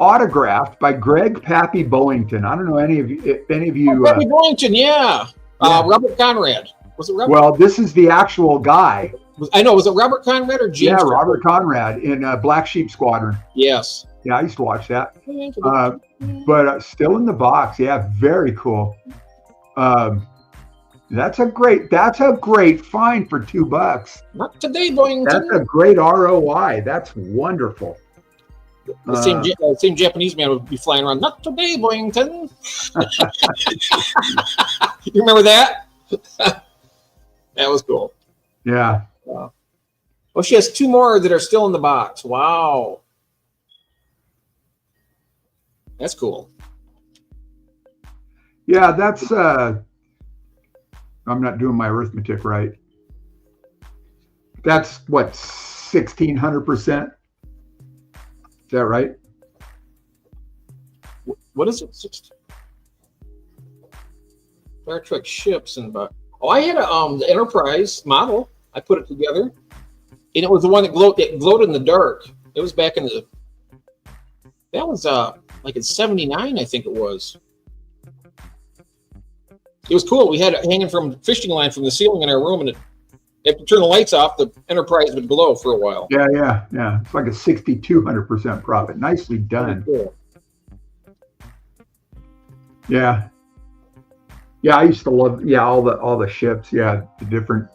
autographed by Greg Pappy Bollington. I don't know if any of you. Pappy Bollington, yeah. Robert Conrad. Was it Robert? Well, this is the actual guy. I know. Was it Robert Conrad or James? Yeah, Robert Conrad in Black Sheep Squadron. Yes. Yeah, I used to watch that. But still in the box. Yeah, very cool. That's a great find for $2. Not today, Bollington. That's a great ROI. That's wonderful. The same Japanese man would be flying around. Not today, Bollington. You remember that? That was cool. Yeah. Well, she has 2 more that are still in the box. Wow. That's cool. Yeah, that's I'm not doing my arithmetic right. That's what, 1,600%? Is that right? what is it? Star Trek ships and I had the Enterprise model. I put it together, and it was the one that glowed in the dark. It was back in that was like in '79, I think it was. It was cool. We had it hanging from fishing line from the ceiling in our room, and if you turn the lights off, the Enterprise would glow for a while. Yeah. It's like a 6,200% profit. Nicely done. Cool. Yeah. Yeah, I used to love all the ships. Yeah, the different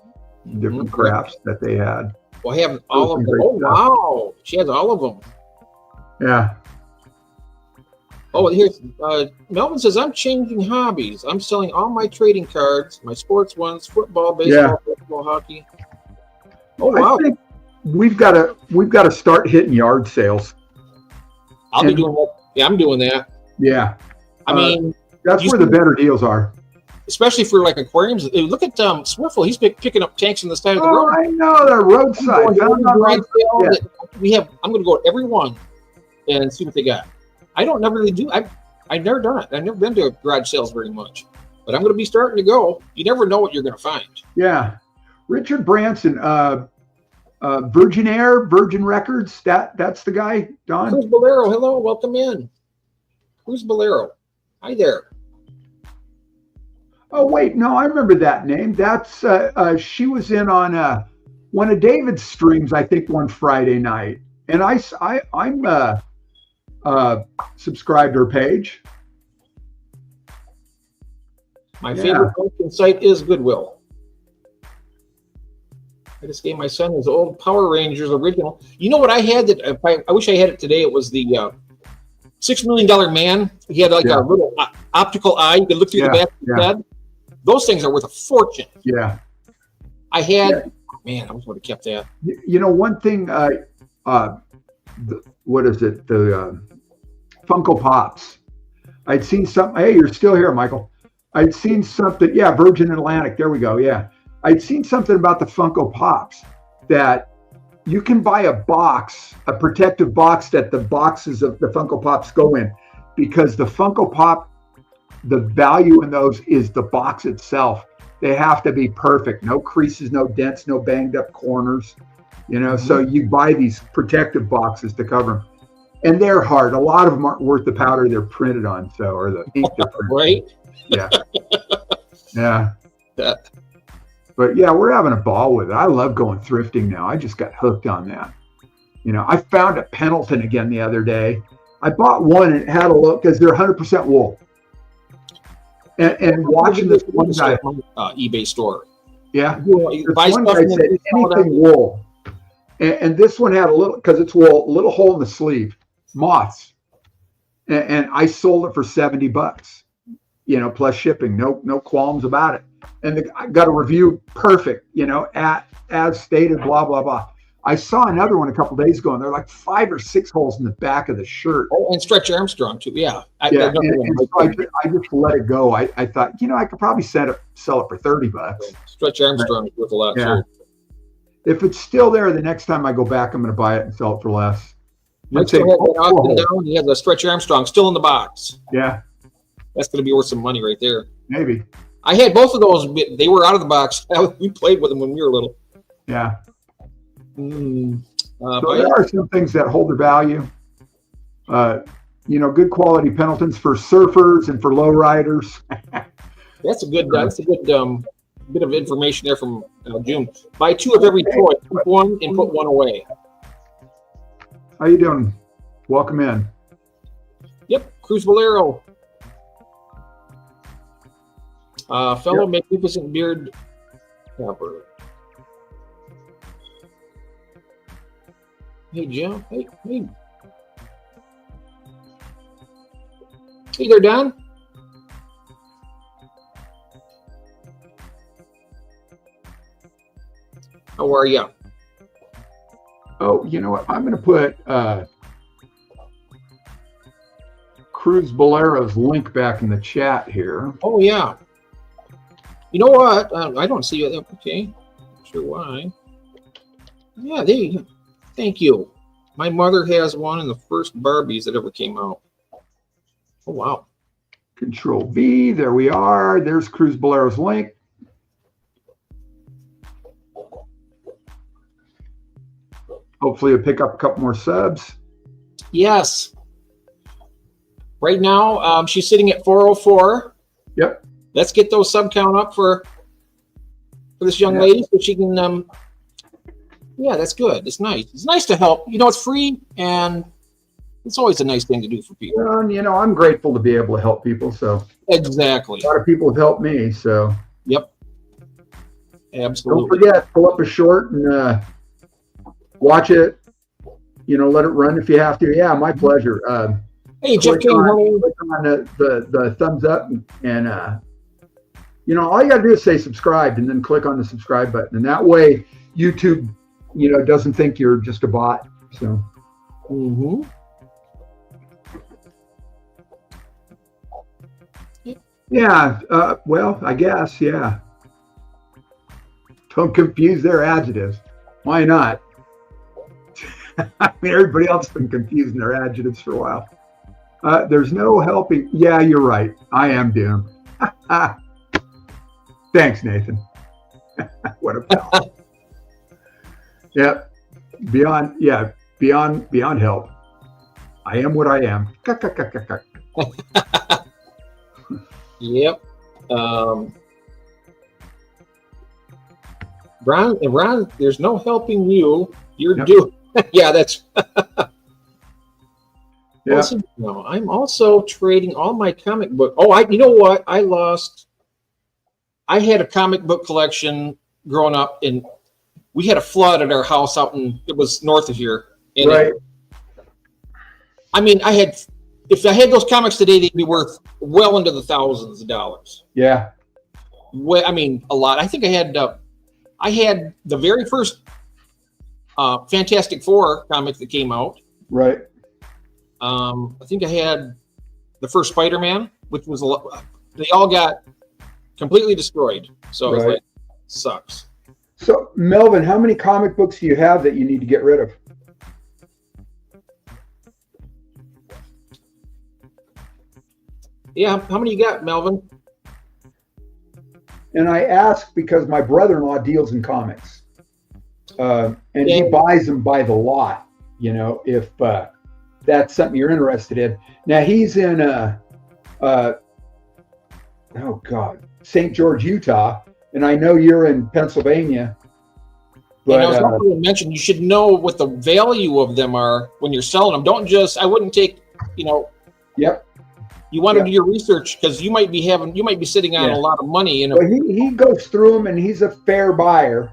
crafts that they had. Well, I have all of them. Oh, wow. She has all of them. Yeah. Oh, here's Melvin says, I'm changing hobbies. I'm selling all my trading cards, my sports ones, football, baseball, football, hockey. Oh, wow. I think we've got to start hitting yard sales. I'll be doing that. Yeah, I'm doing that. Yeah. I mean, that's where the better deals are. Especially for like aquariums. Look at Swiffle. He's picking up tanks on the side of the road. I know, they're roadside. I'm going to go to every one and see what they got. I don't never really do. I've never done it. I've never been to garage sales very much, but I'm going to be starting to go. You never know what you're going to find. Yeah. Richard Branson, Virgin Records. That's the guy, Don. Cruz Bolero. Hello. Welcome in. Cruz Bolero. Hi there. Oh, wait. No, I remember that name. That's she was in on one of David's streams, I think, one Friday night. And I'm subscribed to her page. My favorite posting site is Goodwill. I just gave my son his old Power Rangers original. You know what I had that I wish I had it today? It was the $6 Million Man. He had like a little optical eye. You could look through the back of his head. Those things are worth a fortune. Yeah. I had, man, I wish I would have kept that. You know, one thing, what is it? The Funko Pops. I'd seen something. Hey, you're still here, Michael. I'd seen something. Yeah, Virgin Atlantic. There we go. Yeah. I'd seen something about the Funko Pops that you can buy a box, a protective box that the boxes of the Funko Pops go in, because the Funko Pop, the value in those is the box itself. They have to be perfect. No creases, no dents, no banged up corners. You know, so you buy these protective boxes to cover them. And they're hard. A lot of them aren't worth the powder they're printed on, or the ink they're printed right? Yeah. But yeah, we're having a ball with it. I love going thrifting now. I just got hooked on that. You know, I found a Pendleton again the other day. I bought one and it had a look because they're 100% wool. And watching this one guy, eBay store. Yeah. This one guy said anything wool. And this one had a little, because it's wool, a little hole in the sleeve, moths. And I sold it for $70, you know, plus shipping. No qualms about it. And I got a review perfect, you know, as stated, blah, blah, blah. I saw another one a couple of days ago, and they're like 5 or 6 holes in the back of the shirt. Oh, and Stretch Armstrong too. Yeah. I just let it go. I thought, you know, I could probably sell it for $30. Stretch Armstrong is worth a lot too. If it's still there, the next time I go back, I'm going to buy it and sell it for less. He has a Stretch Armstrong still in the box. Yeah. That's going to be worth some money right there. Maybe. I had both of those. They were out of the box. We played with them when we were little. Yeah. So there are some things that hold their value. You know, good quality Pendletons for surfers and for lowriders. That's a good bit of information there from June. Buy 2 of every toy, keep one and put one away. How you doing? Welcome in. Yep, Cruz Bolero. Fellow magnificent beard capper. Hey, Jim. Hey there, Don. How are you? Oh, you know what? I'm going to put Cruz Bolero's link back in the chat here. Oh, yeah. You know what? I don't see it. Okay. Not sure why. Yeah, there you go. Thank you. My mother has one of the first Barbies that ever came out. Oh, wow. Control V. There we are. There's Cruz Bolero's link. Hopefully you'll pick up a couple more subs. Yes. Right now, she's sitting at 404. Yep. Let's get those sub count up for this young lady so she can. Yeah, that's good. It's nice. It's nice to help. You know, it's free, and it's always a nice thing to do for people. Well, you know, I'm grateful to be able to help people. So exactly. A lot of people have helped me. So. Yep. Absolutely. Don't forget, pull up a short and watch it. You know, let it run if you have to. Yeah, my pleasure. Hey, Jeff King, click on the thumbs up and you know, all you gotta do is say subscribe and then click on the subscribe button, and that way YouTube, you know, doesn't think you're just a bot. So. Mm-hmm. Yeah. Well, I guess. Yeah. Don't confuse their adjectives. Why not? I mean, everybody else has been confusing their adjectives for a while. There's no helping. Yeah, you're right. I am doomed. Thanks, Nathan. What a pal. Yep. Beyond help. I am what I am. Yep. Ron, there's no helping you. You're due. Yeah, that's. Yeah. Also, no, I'm also trading all my comic book. Oh, you know what? I had a comic book collection growing up, and we had a flood at our house it was north of here. And right. I mean, if I had those comics today, they'd be worth well into the thousands of dollars. Yeah. Well, I mean, a lot. I think I had the very first Fantastic Four comic that came out. Right. I think I had the first Spider-Man, which was they all got completely destroyed. So it's like, sucks. So Melvin, how many comic books do you have that you need to get rid of? Yeah, how many you got, Melvin? And I ask because my brother-in-law deals in comics, and he buys them by the lot. You know, if that's something you're interested in. Now he's in St. George, Utah, and I know you're in Pennsylvania. But I was not going to mention, you should know what the value of them are when you're selling them. I wouldn't take, you know. Yep. You want to do your research because you might be sitting on a lot of money. Well, he goes through them and he's a fair buyer.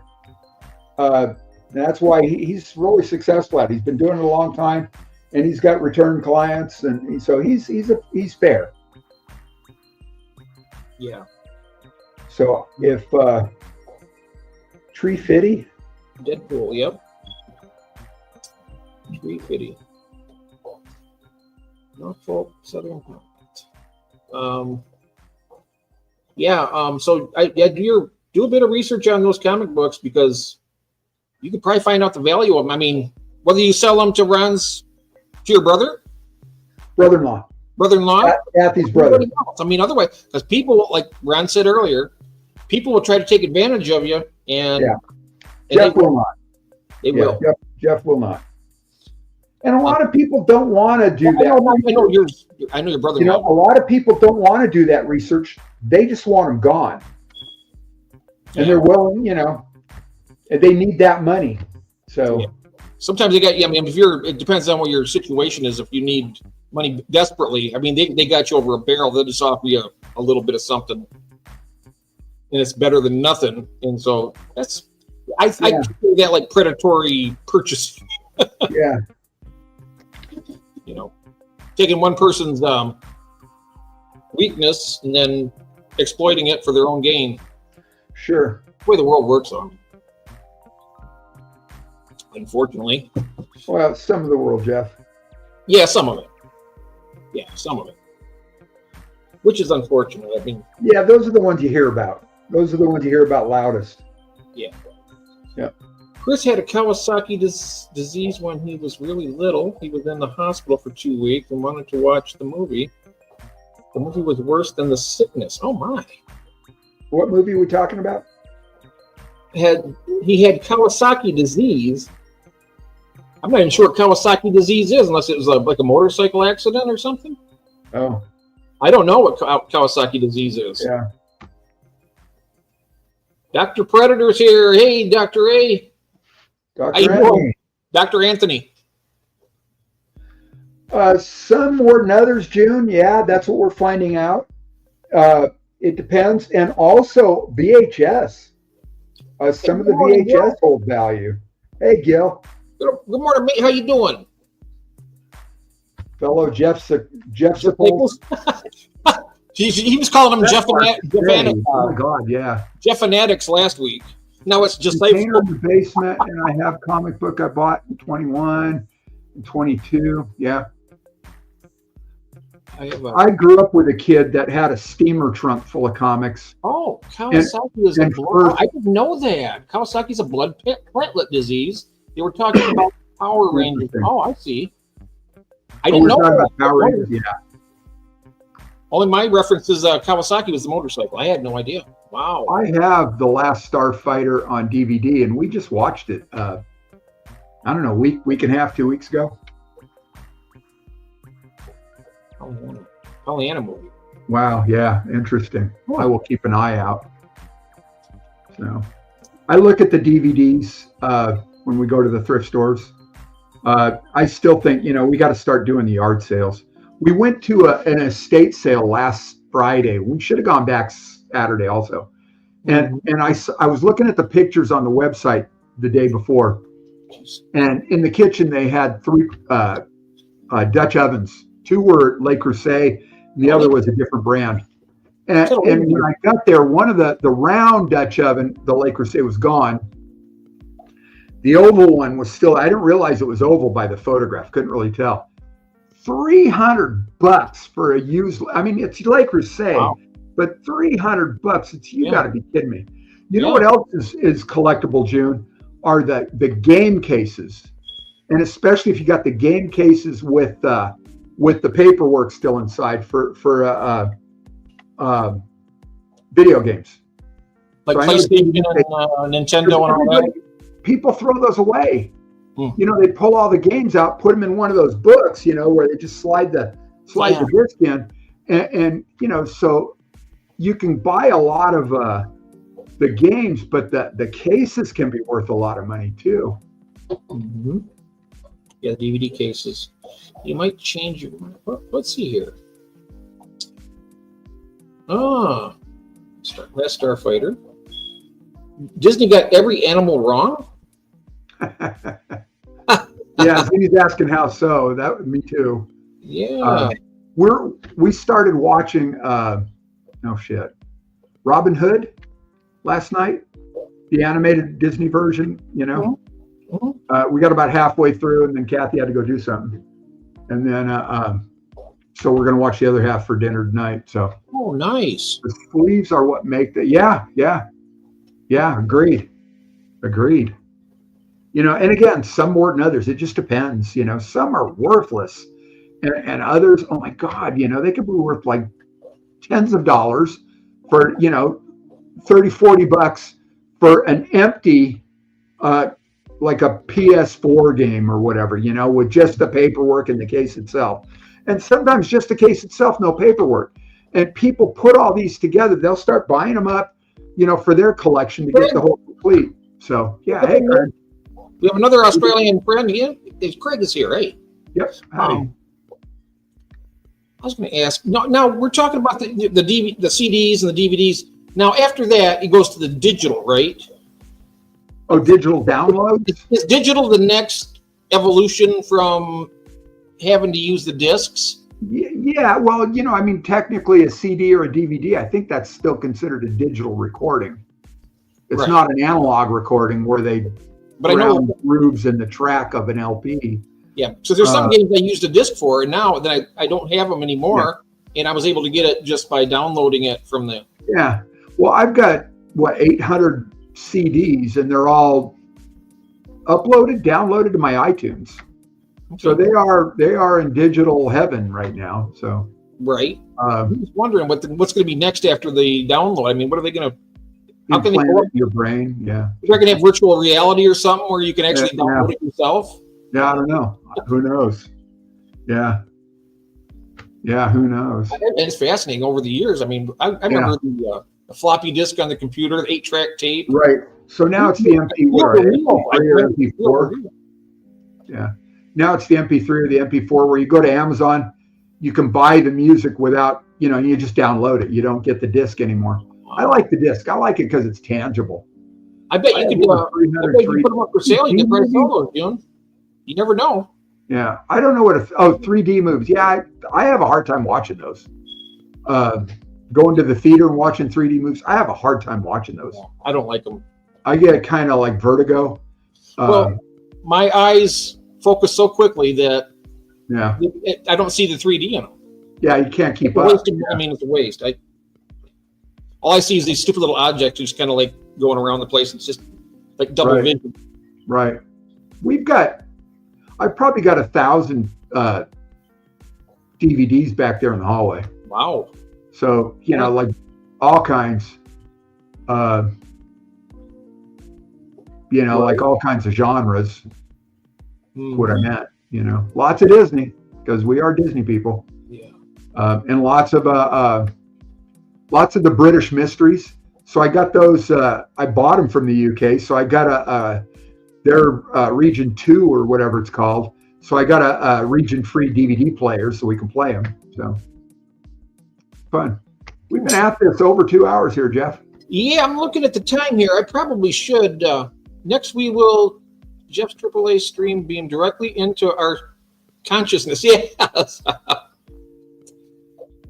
That's why he's really successful at it. He's been doing it a long time, and he's got return clients, and so he's fair. Yeah. So if Tree Fitty, Deadpool, yep. Tree Fitty. Norfolk Southern. So do a bit of research on those comic books because you could probably find out the value of them. I mean, whether you sell them to your brother-in-law, Kathy's brother. I mean, otherwise, because people, like Ron said earlier, people will try to take advantage of you, and Jeff will not. They will. Jeff will not. And a lot of people don't want to do that. I know your brother. You know, a lot of people don't want to do that research. They just want them gone, and they're willing. You know, they need that money. So sometimes they got. I mean, it depends on what your situation is. If you need money desperately, I mean, they got you over a barrel. They'll just offer you a little bit of something, and it's better than nothing. And so I consider that like predatory purchasing. Yeah. You know, taking one person's weakness and then exploiting it for their own gain. Sure. That's the way the world works on. Unfortunately. Well, some of the world, Jeff. Yeah, some of it. Yeah, some of it. Which is unfortunate. I mean. Yeah, those are the ones you hear about. Those are the ones you hear about loudest. Yeah. Yeah. Chris had a Kawasaki disease when he was really little. He was in the hospital for 2 weeks and wanted to watch the movie. The movie was worse than The Sickness. Oh my! What movie are we talking about? He had Kawasaki disease. I'm not even sure what Kawasaki disease is, unless it was like a motorcycle accident or something. Oh, I don't know what Kawasaki disease is. yeah. Dr. Predator's here. Hey, Dr. A. Dr. Anthony. Dr. Anthony. Some more than others, June. Yeah, that's what we're finding out. It depends. And also VHS. Some of the VHS hold value. Hey, Gil. Good morning, mate. How you doing? Fellow Jeff Sipples. He was calling him Jeff Fanatics. Oh, my God, yeah. Jeff Fanatics last week. Now it's just like in the basement, and I have comic book I bought in 21 and 22. Yeah. I grew up with a kid that had a steamer trunk full of comics. Oh, Kawasaki is a blood. I didn't know that. Kawasaki's a blood platelet disease. They were talking about Power Rangers. Oh, I see. I didn't know about Power Rangers. Yeah. Only my reference is Kawasaki was the motorcycle. I had no idea. Wow. I have The Last Starfighter on DVD, and we just watched it. I don't know, week and a half, 2 weeks ago. Pollyanna movie. Wow. Yeah. Interesting. I will keep an eye out. So, I look at the DVDs when we go to the thrift stores. I still think we got to start doing the yard sales. We went to an estate sale last Friday. We should have gone back Saturday also. And I was looking at the pictures on the website the day before. And in the kitchen, they had 3 Dutch ovens. 2 were Le Creuset, and the other was a different brand. And when I got there, one of the round Dutch oven, the Le Creuset, was gone. The oval one was still, I didn't realize it was oval by the photograph. Couldn't really tell. $300 for a used, I mean, it's Le Creuset, but $300, it's, you got to be kidding me. You know what else is collectible, June, are the game cases. And especially if you got the game cases with the paperwork still inside for video games. Like PlayStation and Nintendo and all that? People throw those away. They pull all the games out, put them in one of those books, where they just slide the disc in. And so you can buy a lot of the games, but the cases can be worth a lot of money too. Mm-hmm. Yeah, DVD cases. You might change your. Let's see here. Last Starfighter. Disney got every animal wrong. Yeah, he's asking how so. That me too. Yeah. We started watching. Robin Hood last night, the animated Disney version. Mm-hmm. We got about halfway through, and then Kathy had to go do something, and then so we're gonna watch the other half for dinner tonight. So. Oh, nice. The sleeves are what make the. Yeah. Agreed. And again, some more than others. It just depends. Some are worthless, and others, oh my God, they could be worth like tens of dollars for $30-$40 for an empty like a PS4 game or whatever, with just the paperwork and the case itself. And sometimes just the case itself, no paperwork. And people put all these together, they'll start buying them up, for their collection to get the whole complete. So yeah, hey Craig. We have another Australian friend here. Craig is here, hey. Yep. I was going to ask. Now we're talking about the CDs and the DVDs. Now after that, it goes to the digital, right? Oh, digital downloads? Is digital the next evolution from having to use the discs? Yeah. Well, technically a CD or a DVD, I think that's still considered a digital recording. It's not an analog recording where they ground the grooves in the track of an LP. Yeah. So there's some games I used a disc for, and now that I don't have them anymore, and I was able to get it just by downloading it from the. Yeah. Well, I've got 800 CDs, and they're all downloaded to my iTunes. Okay. So they are in digital heaven right now. So Right. I was wondering what's going to be next after the download. I mean, what are they going to? How can they implant it in your brain? Yeah. They're going to have virtual reality or something where you can actually download it yourself. Yeah, I don't know. Who knows? Yeah. Yeah, who knows? It's fascinating over the years. I mean, I remember the floppy disk on the computer, the 8-track tape. Right. So now it's the MP3 or MP4. Yeah. Now it's the MP3 or the MP4 where you go to Amazon, you can buy the music without, you just download it. You don't get the disc anymore. I like the disc. I like it because it's tangible. I bet you could put them up for sale. You can try to sell those, June. You never know. Yeah. I don't know what 3D movies. Yeah, I have a hard time watching those. Going to the theater and watching 3D movies, I have a hard time watching those. I don't like them. I get kind of like vertigo. Well, my eyes focus so quickly that I don't see the 3D in them. Yeah, you can't keep up. I mean, it's a waste. All I see is these stupid little objects just kind of like going around the place. It's just like double vision. Right. I've probably got 1,000 DVDs back there in the hallway. Wow. So, like all kinds, like all kinds of genres. That's what I meant, lots of Disney because we are Disney people. Yeah. And lots of the British mysteries. So I got those, I bought them from the UK. So I got their region 2 or whatever it's called. So I got a region free DVD player so we can play them. So fun. We've been at this over 2 hours here, Jeff. Yeah, I'm looking at the time here. I probably should. Next, we will Jeff's AAA stream beam directly into our consciousness. Yes.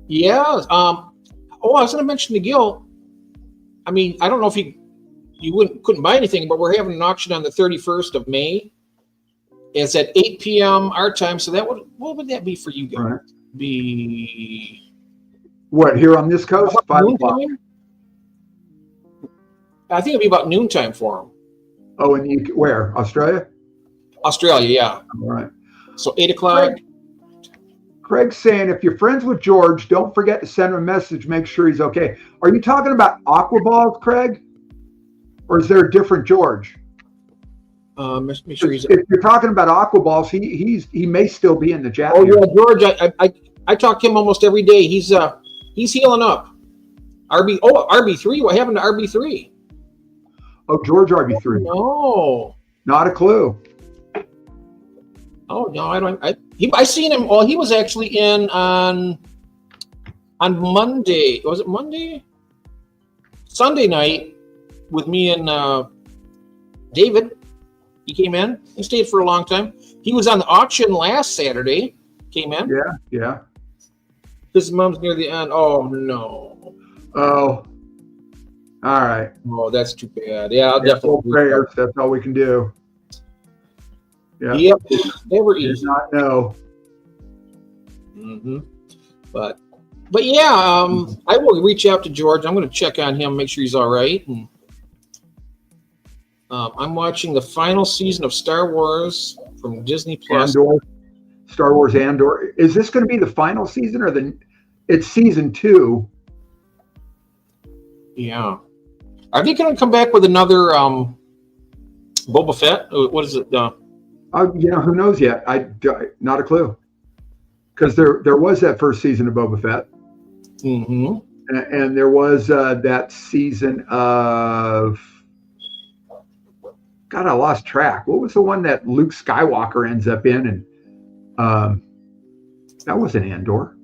Yeah. I was going to mention to Gil. I mean, I don't know if you couldn't buy anything, but we're having an auction on the 31st of May. It's at 8 p.m. our time. So what would that be for you guys? Right. Be what, here on this coast? 5 o'clock. I think it'd be about noontime for them. Oh, and where? Australia? Australia, yeah. All right. So 8 o'clock. Craig's saying, if you're friends with George, don't forget to send him a message. Make sure he's okay. Are you talking about Aquaballs, Craig? Or is there a different George? Make sure if you're talking about Aquaballs, he may still be in the chat. Oh yeah, George. I talk to him almost every day. He's healing up. RB3. What happened to RB3? Oh, George RB3. No, not a clue. Oh no, I don't. I seen him. Well, he was actually in on Monday. Was it Monday? Sunday night with me and David. He came in. He stayed for a long time. He was on the auction last Saturday. Came in. Yeah. His mom's near the end. Oh no. Oh. All right. Oh, that's too bad. Yeah, I'll definitely. Prayers. That's all we can do. Yeah. Yep. Never easy. Did not know. Mm-hmm. But yeah, I will reach out to George. I'm going to check on him, make sure he's all right. And I'm watching the final season of Star Wars from Disney Plus. Andor. Star Wars Andor. Is this going to be the final season or it's season 2? Yeah. Are they going to come back with another Boba Fett? What is it? Who knows yet? Not a clue. Because there was that first season of Boba Fett. Mm-hmm. And there was that season of... God, I lost track. What was the one that Luke Skywalker ends up in? And that wasn't Andor.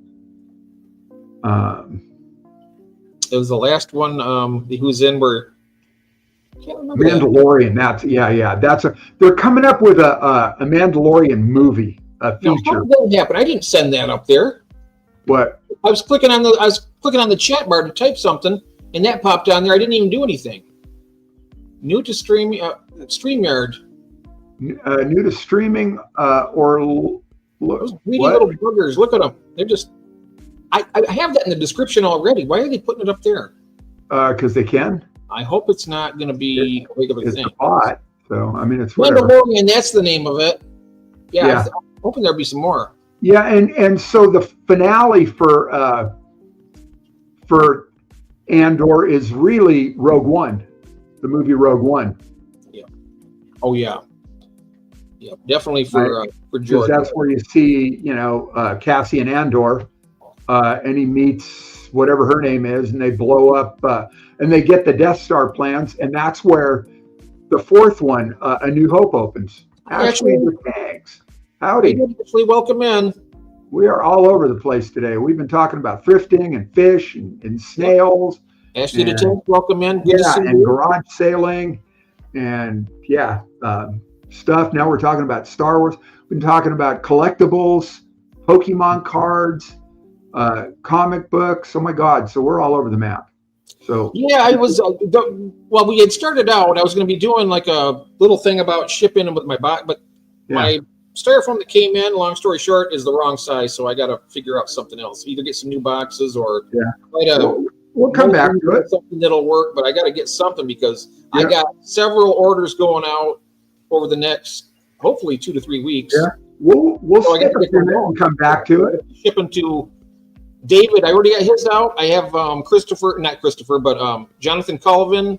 It was the last one he was in where I can't remember. Mandalorian. They're coming up with a Mandalorian movie, a feature. Now, how did that happen? I didn't send that up there. What? I was clicking on the chat bar to type something, and that popped on there. I didn't even do anything. New to StreamYard. New to streaming those greedy little buggers. Look at them. They're just. I have that in the description already. Why are they putting it up there? Because they can. I hope it's not going to be a regular thing. It's a bot, so I mean it's whatever. Mandalorian, that's the name of it. Yeah. I'm hoping there'll be some more. Yeah, and so the finale for Andor is really Rogue One, the movie Rogue One. Yeah. Oh yeah. Yeah, definitely for George. That's where you see, Cassian Andor, and he meets whatever her name is, and they blow up, and they get the Death Star plans, and that's where the fourth one, A New Hope, opens. Actually, the tanks. Howdy. Actually, welcome in. We are all over the place today. We've been talking about thrifting and fish and snails. Ashley the Tank, welcome in. And garage sailing and stuff. Now we're talking about Star Wars. We've been talking about collectibles, Pokemon cards, comic books. Oh my God. So we're all over the map. So yeah, I was, well, we had started out, I was going to be doing like a little thing about shipping with my box, but my styrofoam that came in, long story short, is the wrong size. So I got to figure out something else, either get some new boxes or we'll come back to it. Something that'll work, but I got to get something because I got several orders going out over the next, hopefully 2 to 3 weeks. Yeah, we'll skip a few minutes and come back to it. Shipping to David, I already got his out. I have not Christopher, but Jonathan Colvin.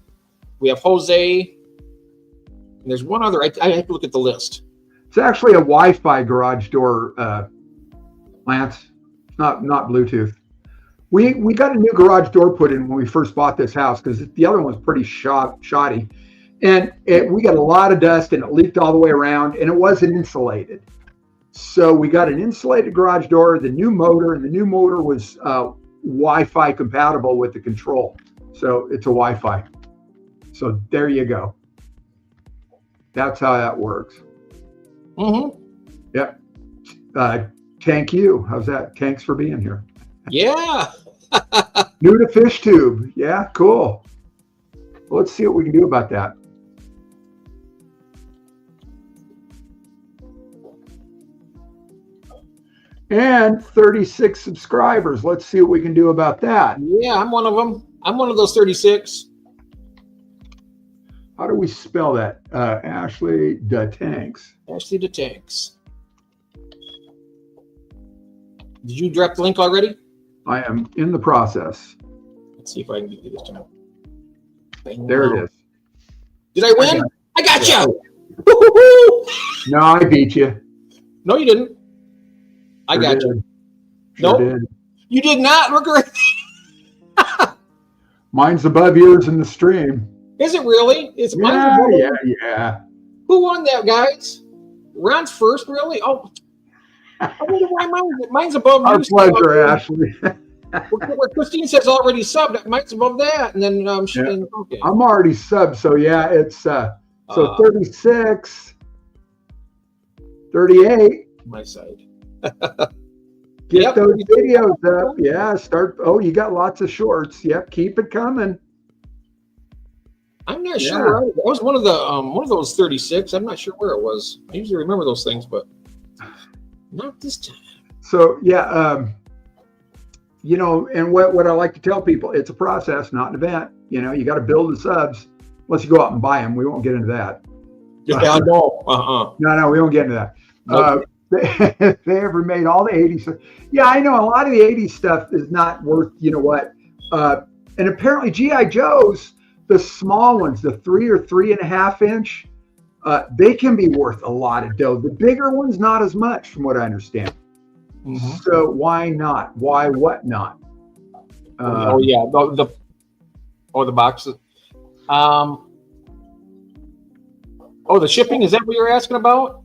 We have Jose. And there's one other. I have to look at the list. It's actually a Wi-Fi garage door, Lance. It's not Bluetooth. We got a new garage door put in when we first bought this house because the other one was pretty shoddy. And we got a lot of dust and it leaked all the way around and it wasn't insulated. So we got an insulated garage door, the new motor was Wi-Fi compatible with the control. So it's a Wi-Fi. So there you go. That's how that works. Mm-hmm. Yep. Thank you. How's that? Thanks for being here. Yeah. New to fish tube. Yeah, cool. Well, let's see what we can do about that. And 36 subscribers. Let's see what we can do about that. Yeah, I'm one of them. I'm one of those 36. How do we spell that? Ashley the Tanks. Ashley the Tanks. Did you drop the link already? I am in the process. Let's see if I can get this time. There it is. Did I win? I got you. No, I beat you. No, you didn't. I got you. Sure nope. Did. You did not. Look. Mine's above yours in the stream. Is it really? It's yeah. Who won that, guys? Ron's first, really? Oh, I wonder why mine's above. Our pleasure, Ashley. Where Christine says already subbed, mine's above that, and then okay. I'm already subbed, so yeah, it's so 36, 38. My side. Get those videos up. Yeah, start. Oh, you got lots of shorts. Yep, keep it coming. I'm not sure. I was one of those 36. I'm not sure where it was. I usually remember those things, but not this time. So yeah, and what I like to tell people, it's a process, not an event. You got to build the subs. Unless you go out and buy them, we won't get into that. Yeah, no. No, we won't get into that. Okay. They ever made all the 80s. Yeah, I know a lot of the 80s stuff is not worth, and apparently G.I. Joe's, the small ones, the 3 or 3.5 inch, they can be worth a lot of dough. The bigger ones, not as much, from what I understand. Mm-hmm. So why not? Why what not? The boxes. The shipping, is that what you're asking about?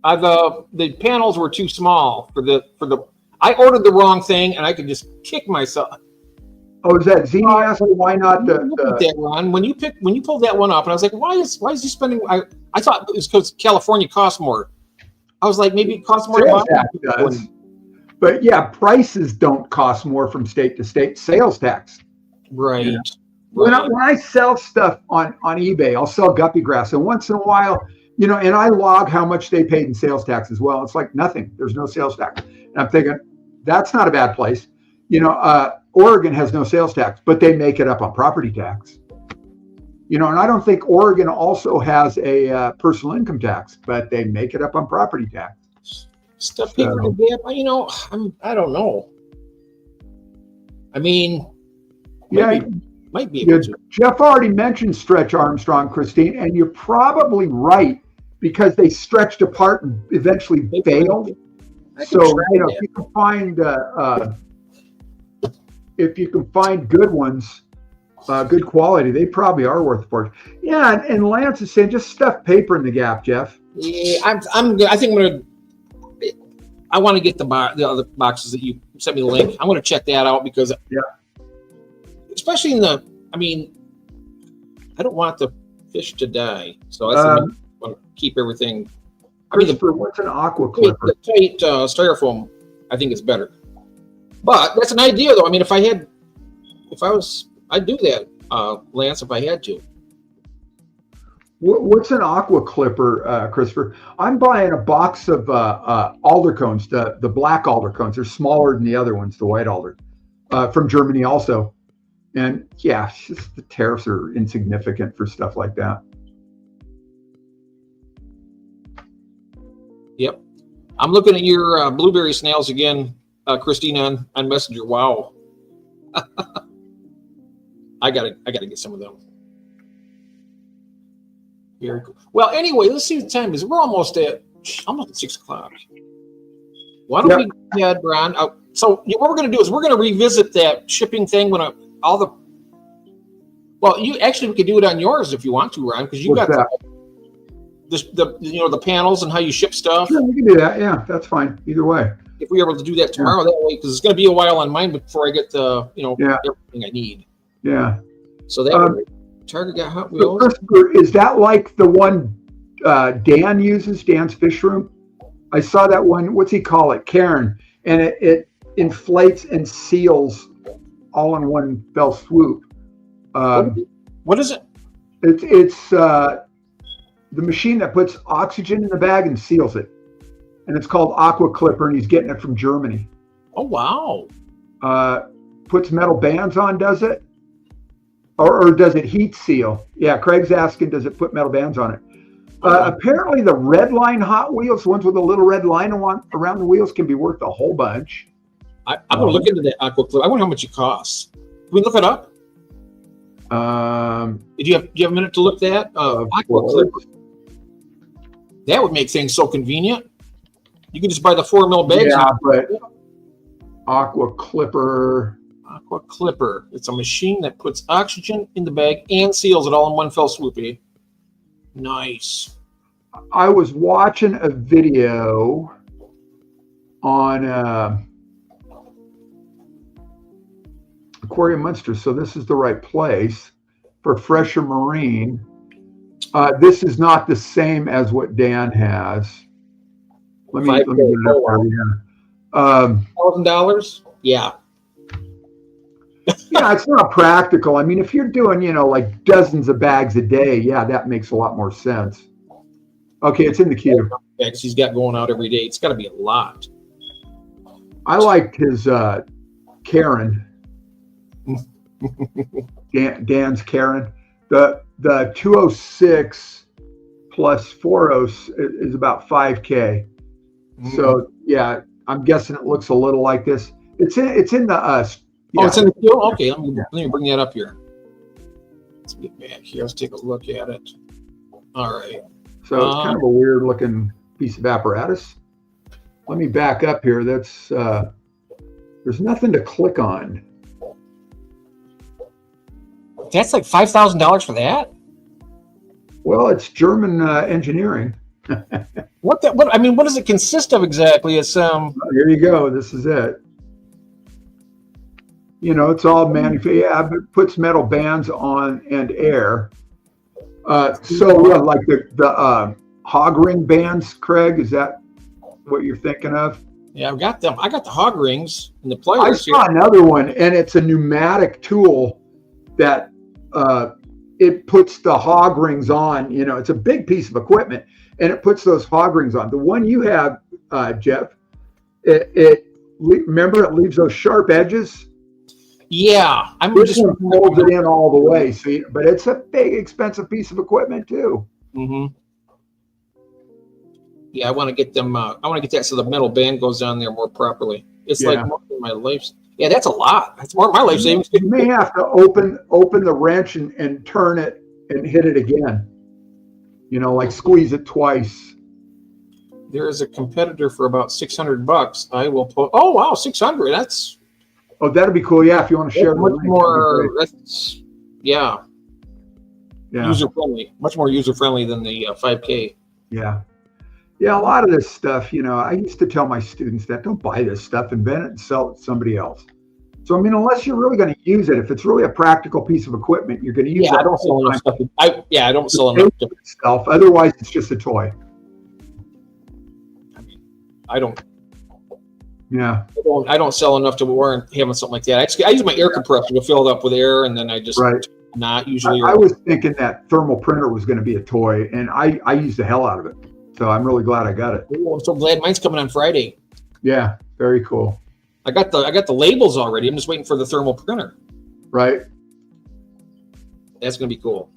The panels were too small for the. I ordered the wrong thing, and I could just kick myself. Oh, is that Zini asking why not that, Ron? When you pulled that one up, and I was like, why is he spending? I thought it was because California costs more. I was like, maybe it costs more. Sales tax does. But yeah, prices don't cost more from state to state. Sales tax. Right. Yeah. When I sell stuff on eBay, I'll sell guppy grass, and once in a while. And I log how much they paid in sales tax as well. It's like nothing. There's no sales tax. And I'm thinking, that's not a bad place. Oregon has no sales tax, but they make it up on property tax. And I don't think Oregon also has a personal income tax, but they make it up on property tax. Stuff paper in the gap. You know, I don't know. I mean, might be able to. Jeff already mentioned Stretch Armstrong, Christine, and you're probably right because they stretched apart and eventually failed. So if you can find good ones, good quality, they probably are worth a fortune. Yeah, and Lance is saying just stuff paper in the gap, Jeff. Yeah, I think I'm gonna. I want to get the other boxes that you sent me the link. I'm gonna check that out because especially I mean, I don't want the fish to die, so I want to keep everything. Christopher, what's an aqua clipper? The tight styrofoam, I think it's better. But that's an idea, though. I mean, I'd do that, Lance, if I had to. What's an aqua clipper, Christopher? I'm buying a box of alder cones, the black alder cones. They're smaller than the other ones, the white alder, from Germany also. And yeah, it's just the tariffs are insignificant for stuff like that. Yep. I'm looking at your blueberry snails again, Christine, on Messenger. Wow. I gotta get some of them. Very cool. Well, anyway, let's see what the time is. We're almost at 6 o'clock. Why don't we go ahead, Ron? So what we're going to do is we're going to revisit that shipping thing when we could do it on yours if you want to, Ron, because you got the panels and how you ship stuff. Sure, we can do that. Yeah, that's fine. Either way. If we're able to do that tomorrow, that way, because it's going to be a while on mine before I get everything I need. Yeah. So that Target got Hot Wheels. So Christopher, is that like the one Dan uses, Dan's Fish Room? I saw that one. What's he call it? Karen, and it inflates and seals all in one fell swoop. What is it? It's the machine that puts oxygen in the bag and seals it, and it's called Aqua Clipper, and he's getting it from Germany. Oh wow! Puts metal bands on, does it? Or does it heat seal? Yeah, Craig's asking, does it put metal bands on it? Apparently, the red line Hot Wheels, the ones with a little red line around the wheels, can be worth a whole bunch. I'm going to look into that Aqua Clip. I wonder how much it costs. Can we look it up? Do you have a minute to look that? Aqua Clip. That would make things so convenient. You can just buy the 4 mil bags. Yeah, but Aqua Clipper. Aqua Clipper. It's a machine that puts oxygen in the bag and seals it all in one fell swoop. Eh? Nice. I was watching a video on Aquarium Monster, so this is the right place for Fresher Marine. This is not the same as what Dan has. Let me get it up there. $1,000? Yeah. Yeah, it's not practical. I mean, if you're doing, like dozens of bags a day, yeah, that makes a lot more sense. Okay, it's in the queue. Bags he's got going out every day. It's got to be a lot. I liked his Karen. Dan's Karen. The 206 plus 40 is about 5K. Mm-hmm. So yeah, I'm guessing it looks a little like this. It's in the Oh, it's in the queue? Okay, let me bring that up here. Let's get back here. Let's take a look at it. All right. So it's kind of a weird looking piece of apparatus. Let me back up here. That's there's nothing to click on. That's like $5,000 for that? Well, it's German engineering. What does it consist of exactly? It's here you go. This is it. It's all manufactured. Yeah, it puts metal bands on and air. Like the hog ring bands, Craig, is that what you're thinking of? Yeah, I've got them. I got the hog rings and the pliers. I saw another one, and it's a pneumatic tool that it puts the hog rings on. It's a big piece of equipment, and it puts those hog rings on. The one you have, Jeff, remember it leaves those sharp edges. Yeah, this one folds it in all the way. But it's a big, expensive piece of equipment too. Mm-hmm. Yeah, I want to get them. I want to get that so the metal band goes on there more properly. It's like more than my life. Yeah, that's a lot. That's more of my life savings. You may have to open the wrench and turn it and hit it again. You know, like squeeze it twice. There is a competitor for about $600. I will put. Oh wow, 600. That's. Oh, that'd be cool. Yeah, if you want to share. Much more. That's yeah. User friendly. Much more user friendly than the 5K. Yeah. Yeah, a lot of this stuff, you know, I used to tell my students that don't buy this stuff, invent it and sell it to somebody else. So, I mean, unless you're really going to use it, if it's really a practical piece of equipment, you're going to use it. I don't sell enough stuff. I don't sell enough stuff. Otherwise, it's just a toy. I mean, I don't. Yeah. I don't sell enough to warrant having something like that. I use my air compressor to fill it up with air, and then I just not usually. I was thinking that thermal printer was going to be a toy, and I used the hell out of it. So I'm really glad I got it. Oh, I'm so glad mine's coming on Friday. Yeah, very cool. I got the labels already. I'm just waiting for the thermal printer. Right. That's gonna be cool.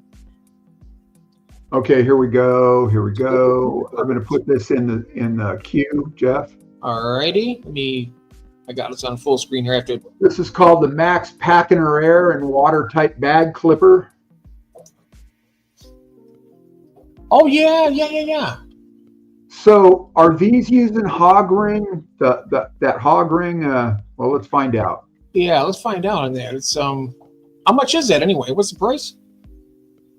Okay, here we go. Here we go. I'm gonna put this in the queue, Jeff. All righty. I got this on full screen here. This is called the Max Packiner Air and Watertight Bag Clipper. Oh yeah. So are these using hog ring? That hog ring? Well, let's find out. Yeah, let's find out on that. It's how much is that anyway? What's the price?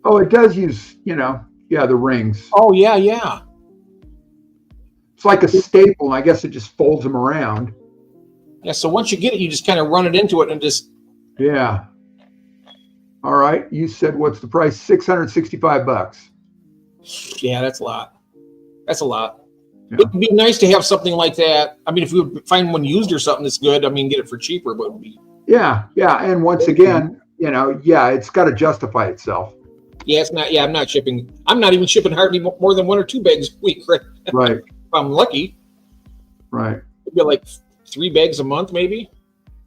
Oh, it does use, the rings. Oh yeah. It's like a staple, and I guess it just folds them around. Yeah. So once you get it, you just kind of run it into it and just. Yeah. All right. You said what's the price? $665. Yeah, that's a lot. That's a lot. Yeah. It'd be nice to have something like that. I mean, if we would find one used or something that's good, I mean, get it for cheaper, but it would be. Yeah. And once again, it's got to justify itself. Yeah, it's not. Yeah, I'm not shipping. I'm not even shipping hardly more than 1 or 2 bags a week. Right. If I'm lucky. Right. It'd be like 3 bags a month, maybe.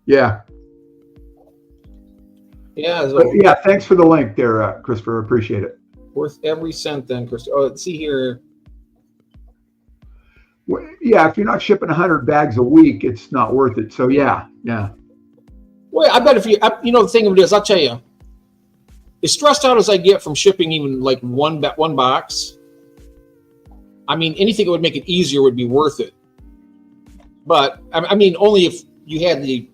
Yeah. Yeah. So thanks for the link there, Christopher. Appreciate it. Worth every cent, then, Christopher. Oh, let's see here. Yeah, if you're not shipping 100 bags a week, it's not worth it. So yeah. Well, I bet the thing of it is, I'll tell you, as stressed out as I get from shipping even like one box, I mean, anything that would make it easier would be worth it. But I mean, only if you had the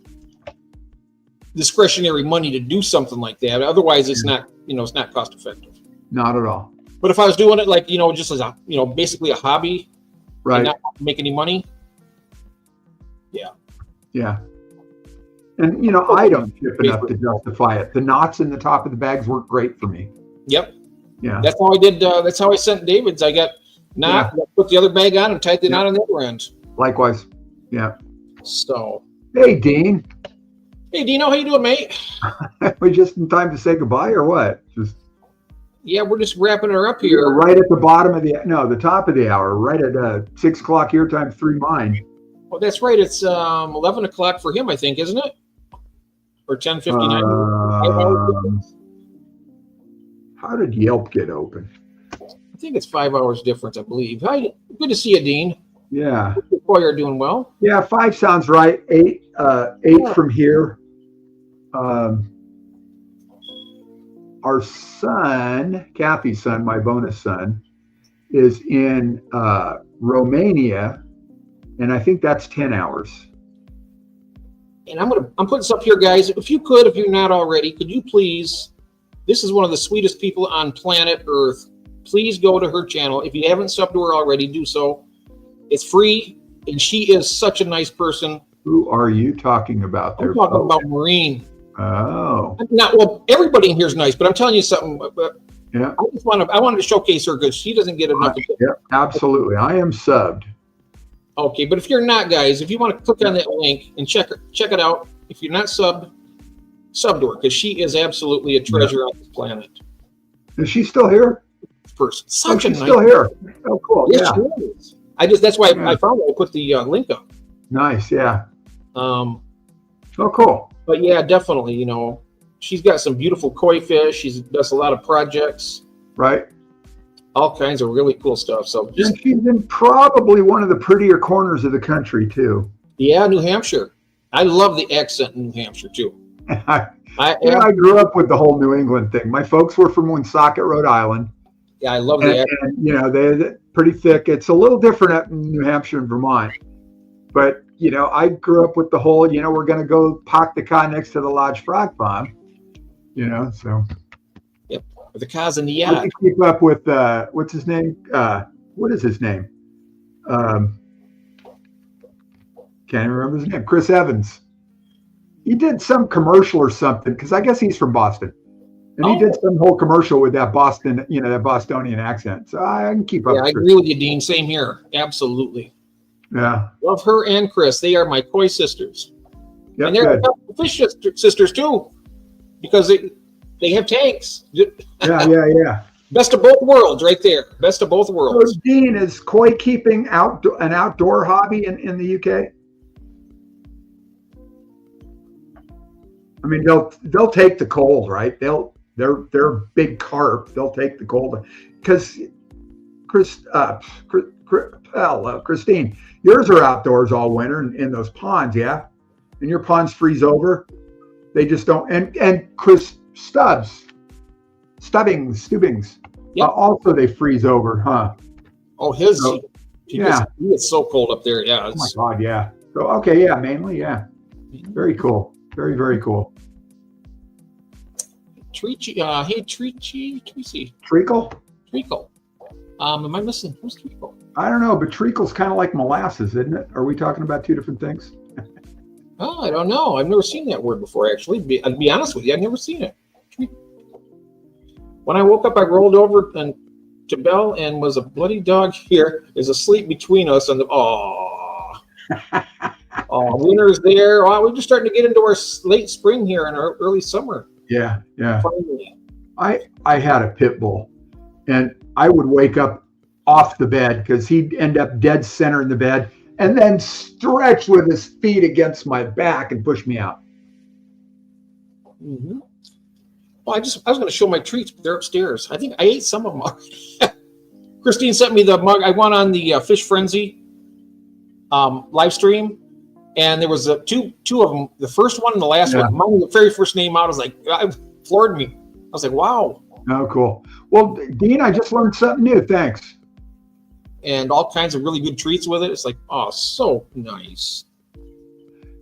discretionary money to do something like that. Otherwise, it's not, it's not cost effective. Not at all. But if I was doing it like, just as a, basically a hobby, right, and not make any money. Yeah. And I don't ship enough to justify it. The knots in the top of the bags work great for me. Yep. Yeah. That's how I did. That's how I sent David's. I got knot, put the other bag on and tied the knot on the other end. Likewise. Yeah. So. Hey, Dean. Hey, Dino, how you doing, mate? We just in time to say goodbye or what? Yeah, we're just wrapping her up here. Right at the bottom of the top of the hour, right at 6 o'clock your time, 3 mine. Well, that's right. It's 11 o'clock for him, I think, isn't it? Or 10:59. How did Yelp get open? I think it's 5 hours difference, I believe. Hi, good to see you, Dean. Yeah. Boy, you're doing well. Yeah, 5 sounds right. 8 from here. Our son, Kathy's son, my bonus son, is in Romania, and I think that's 10 hours. And I'm putting this up here, guys. If you're not already, could you please? This is one of the sweetest people on planet Earth. Please go to her channel. If you haven't subbed to her already, do so. It's free, and she is such a nice person. Who are you talking about there? I'm talking about Maureen. Oh. Everybody in here is nice, but I'm telling you something. Yeah. I wanted to showcase her because she doesn't get enough. Yeah, absolutely. I am subbed. Okay, but if you're not, guys, if you want to click on that link and check it out. If you're not sub to her because she is absolutely a treasure on this planet. Is she still here? Person, she's still here. Oh, cool. Yes, she is. That's why I found it. I put the link up. Nice. Yeah. Oh, cool. But yeah, definitely. She's got some beautiful koi fish. She does a lot of projects. Right. all kinds of really cool stuff. So just, and she's in probably one of the prettier corners of the country too. yeah, New Hampshire. I love the accent in New Hampshire too. I grew up with the whole New England thing. My folks were from Woonsocket, Rhode Island. Yeah, I love the accent. And, you know, they're pretty thick. It's a little different up in New Hampshire and Vermont. But, you know, I grew up with the whole, you know, we're going to go park the car next to the Lodge Frog Farm, you know, so. Yep, with the cars in the I yard. can keep up with, what's his name? What is his name? Can't remember his name. Chris Evans. He did some commercial or something, because I guess he's from Boston. And he did some whole commercial with that Boston, you know, that Bostonian accent. So I can keep up. Yeah, I agree with you, Dean. Same here. Absolutely. Yeah. Love her and Chris. They are my koi sisters. Yep, and they're good. fish sisters too, because they have tanks. Yeah. Best of both worlds right there. Best of both worlds. So, Dean, is koi keeping an outdoor hobby in the UK? I mean, they'll take the cold, right? They're big carp. They'll take the cold because Christine, yours are outdoors all winter in those ponds, yeah? And your ponds freeze over. They just don't. And Chris Stubbings, yep. Also they freeze over, huh? Oh, he gets so cold up there. Yeah. Oh my God, yeah. So okay, yeah, mainly, yeah. Very cool. Very, very cool. Tracy. Treacle? Treacle. Am I missing? Who's treacle? I don't know, but treacle's kind of like molasses, isn't it? Are we talking about two different things? Oh, I don't know. I've never seen that word before, actually. I'll be honest with you, I've never seen it. When I woke up, I rolled over to Belle, and was a bloody dog here is asleep between us. And winter's there. Oh, we're just starting to get into our late spring here and our early summer. Yeah. Finally. I had a pit bull, and I would wake up off the bed because he'd end up dead center in the bed and then stretch with his feet against my back and push me out. Mm-hmm. Well, I was going to show my treats, but they're upstairs. I think I ate some of them already. Christine sent me the mug. I went on the Fish Frenzy live stream, and there was two of them. The first one and the last one. Mine, the very first name out, it floored me. I was like, wow. Oh, cool. Well, Dean, I just learned something new. Thanks. And all kinds of really good treats with it. It's like, oh, so nice.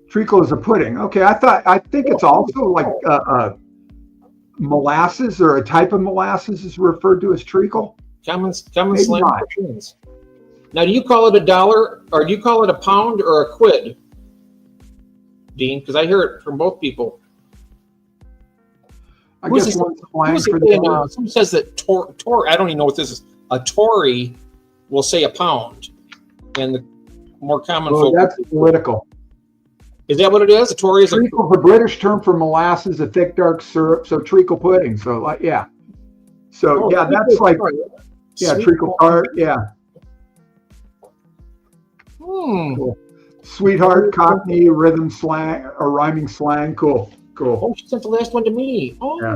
Treacle is a pudding. Okay, I think it's also like molasses, or a type of molasses is referred to as treacle. Common slang. Now, do you call it $1, or do you call it a pound or a quid, Dean? Because I hear it from both people. I guess one slang for the someone says that Tory. I don't even know what this is. A Tory will say a pound, and the more common folk. That's political. Is that what it is? A Tory is treacle, the British term for molasses, a thick dark syrup. So treacle pudding. So yeah. So that's like treacle tart. Yeah. Cool. Sweetheart, Cockney, rhythm slang, or rhyming slang. Cool. Oh, she sent the last one to me. Oh, yeah.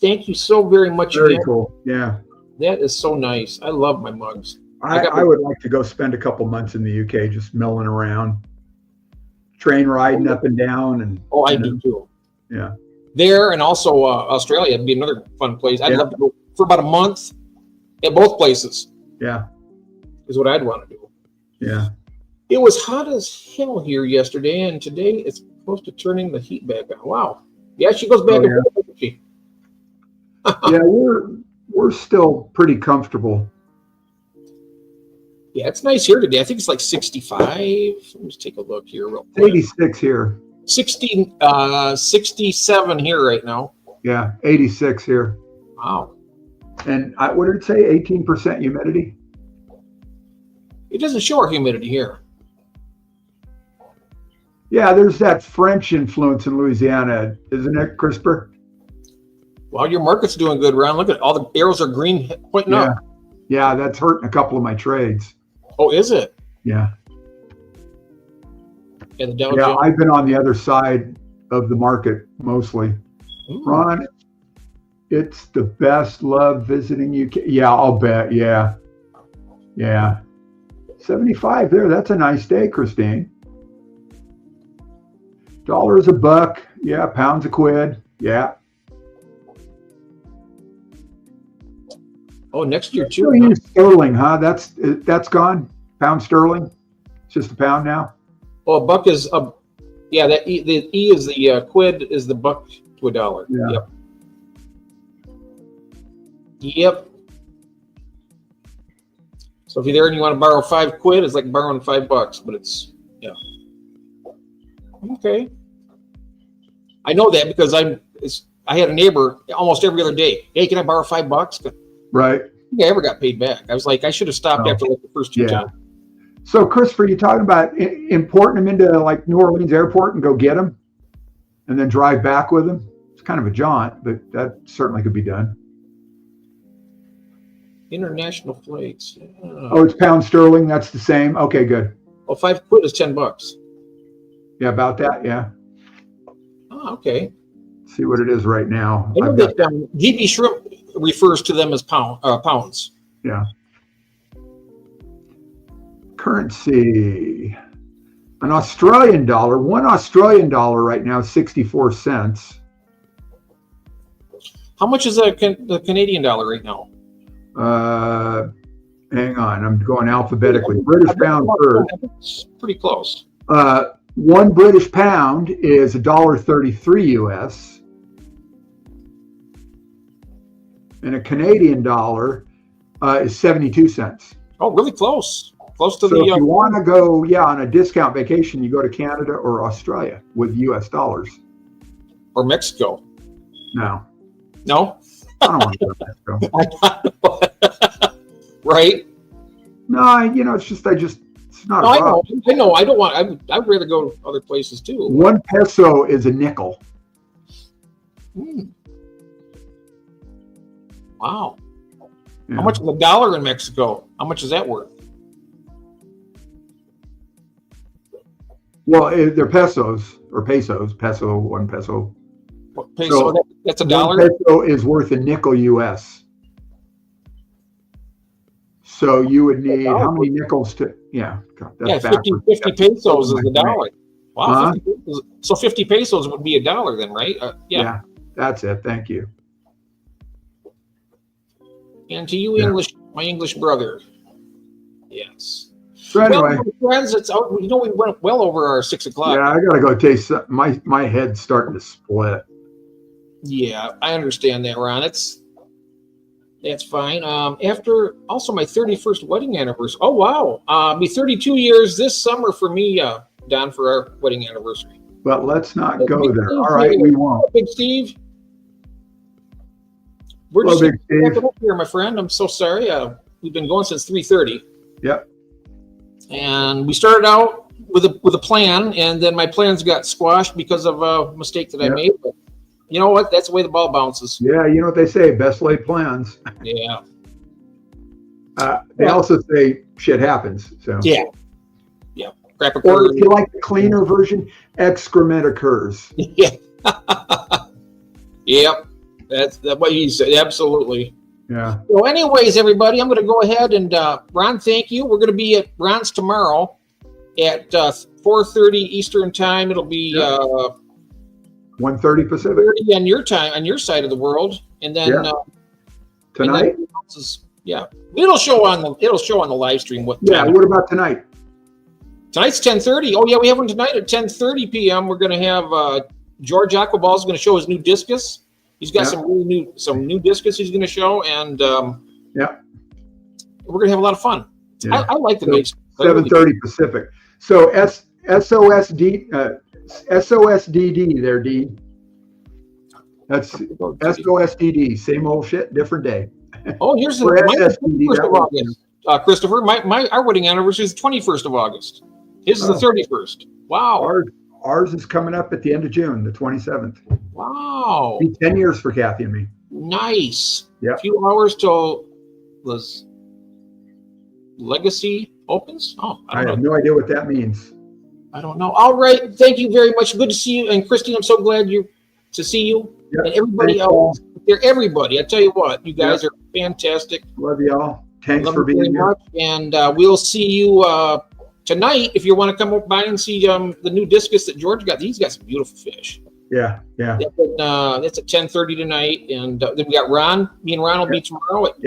Thank you so very much. Very cool. Yeah. That is so nice. I love my mugs. I would like to go spend a couple months in the UK just milling around, train riding up and down. And I do too. Yeah. There, and also Australia would be another fun place. I'd love to go for about a month at both places. Yeah. Is what I'd want to do. Yeah. It was hot as hell here yesterday, and today it's close to turning the heat back on. Wow. Yeah, she goes back and forth, doesn't she? Yeah, we're still pretty comfortable. Yeah, it's nice here today. I think it's like 65. Let me just take a look here real quick. 86 here. 67 here right now. Yeah, 86 here. Wow. And what did it say? 18% humidity? It doesn't show our humidity here. Yeah, there's that French influence in Louisiana, isn't it, CRISPR? Well, your market's doing good, Ron. Look at all the arrows are green pointing up. Yeah, that's hurting a couple of my trades. Oh, is it? Yeah. Yeah, the Dow Jones. I've been on the other side of the market mostly. Ron, It's the best. Love visiting you. Yeah, I'll bet. Yeah. 75 there. That's a nice day, Christine. Dollars a buck. Yeah, pounds a quid. Yeah. Oh, next year too. So you use sterling, huh? That's gone. Pound sterling. It's just a pound now. Oh, a buck is a. Yeah, the E is the quid is the buck to a dollar. Yeah. Yep. So if you're there and you want to borrow 5 quid, it's like borrowing $5, but it's okay. I know that because I had a neighbor almost every other day. Hey, can I borrow $5? Right. I ever got paid back. I was like, I should have stopped after like the first 2 times. So, Christopher, you talking about importing them into like New Orleans airport and go get them and then drive back with them? It's kind of a jaunt, but that certainly could be done. International flights. Oh, it's pound sterling. That's the same. Okay, good. Well, 5 quid is $10. Yeah, about that. Yeah. Oh, okay. Let's see what it is right now. I know that GB shrimp refers to them as pounds. Yeah. Currency. An Australian dollar. $1 Australian dollar right now is 64 cents. How much is the Canadian dollar right now? Hang on. I'm going alphabetically. British pound first. It's pretty close. 1 British pound is $1.33 US. And a Canadian dollar is 72 cents. Oh, really close. Close to so the. If you want to go, on a discount vacation, you go to Canada or Australia with US dollars. Or Mexico. No. No? I don't want to go to Mexico. Right? No, it's just, it's not. No, I know. I don't want, I'd rather go to other places too. 1 peso is a nickel. Wow. Yeah. How much is a dollar in Mexico? How much is that worth? Well, they're pesos or pesos. Peso, 1 peso. What peso? So that's a dollar? 1 peso is worth a nickel US. So you would need how many nickels to? Yeah, that's 50 pesos is a dollar. Wow. 50 pesos. So 50 pesos would be a dollar then, right? Yeah, that's it. Thank you. And to you, my English brother. Yes. So anyway, friends, it's out. We went well over our 6 o'clock. Yeah, I gotta go taste something. My head's starting to split. Yeah, I understand that, Ron. That's fine. After also my 31st wedding anniversary. Oh wow, be 32 years this summer for me, Don, for our wedding anniversary. But let's not go there. All right, we won't. Big Steve. We're just wrapping up here, my friend. I'm so sorry. We've been going since 3:30. Yep. And we started out with a plan, and then my plans got squashed because of a mistake that I made. But you know what? That's the way the ball bounces. Yeah, you know what they say: best laid plans. Yeah. They also say shit happens. So. Yeah. Crap occurs. Or if you like the cleaner version, excrement occurs. Yeah. Yep. That's what he said. Absolutely. Yeah. So anyways, everybody, I'm going to go ahead and, Ron, thank you. We're going to be at Ron's tomorrow at 4:30 Eastern time. It'll be 1:30 Pacific. 30 on your time, on your side of the world. And then tonight? And then, it'll show on the live stream. What about tonight? Tonight's 10:30. Oh yeah, we have one tonight at 10:30 p.m. We're going to have George Aquaball is going to show his new discus. He's got some new discus he's going to show, and we're going to have a lot of fun. Yeah. I like the mix. 7:30 Pacific. So SOSDD there, D. That's SOSDD. Same old shit, different day. Oh, here's the 21st of August. Christopher, our wedding anniversary is the 21st of August. His is the 31st. Wow. Ours is coming up at the end of June, the 27th. Wow. It'll be 10 years for Kathy and me. Nice. Yeah. A few hours till the legacy opens. Oh, I have no idea what that means. I don't know. All right. Thank you very much. Good to see you. And Christine, I'm so glad to see you. Yep. And everybody else. They're everybody. I tell you what, you guys are fantastic. Love y'all. Thanks Love for you being very here. much. And we'll see you tonight if you want to come up by and see the new discus that George got. He's got some beautiful fish. Yeah. That's at 10:30 tonight. And then we got Ron. Me and Ron will be tomorrow at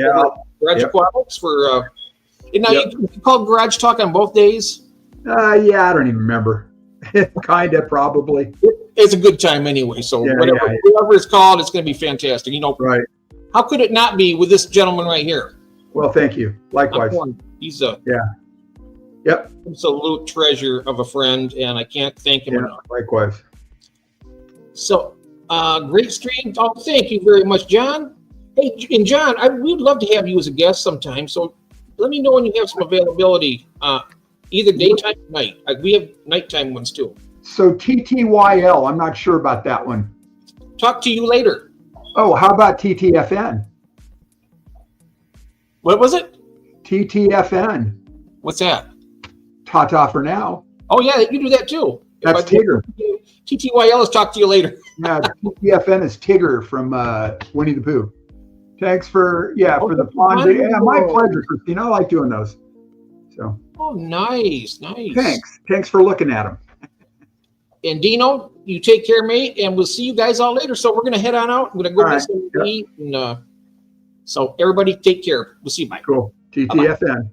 Garage Aquatics for. And now you call Garage Talk on both days? I don't even remember. Kinda, probably. It's a good time anyway. So whoever it's called, it's going to be fantastic. Right. How could it not be with this gentleman right here? Well, thank you. Likewise. He's a absolute treasure of a friend, and I can't thank him enough. Likewise. So, great stream. Oh, thank you very much, John. Hey, and John, we'd love to have you as a guest sometime. So let me know when you have some availability, either daytime or night. We have nighttime ones too. So TTYL, I'm not sure about that one. Talk to you later. Oh, how about TTFN? What was it? TTFN. What's that? Ta-ta for now. Oh, yeah, you do that too. That's Tigger. TTYL is talk to you later. Yeah, TTFN is Tigger from Winnie the Pooh. Thanks for the pond. Yeah, my pleasure, Christine. I like doing those. So. Oh, nice. Thanks for looking at them. And Dino, you take care, mate, and we'll see you guys all later. So we're going to head on out. I'm going to go get something to eat. And, so everybody take care. We'll see you. Bye. Cool. TTFN.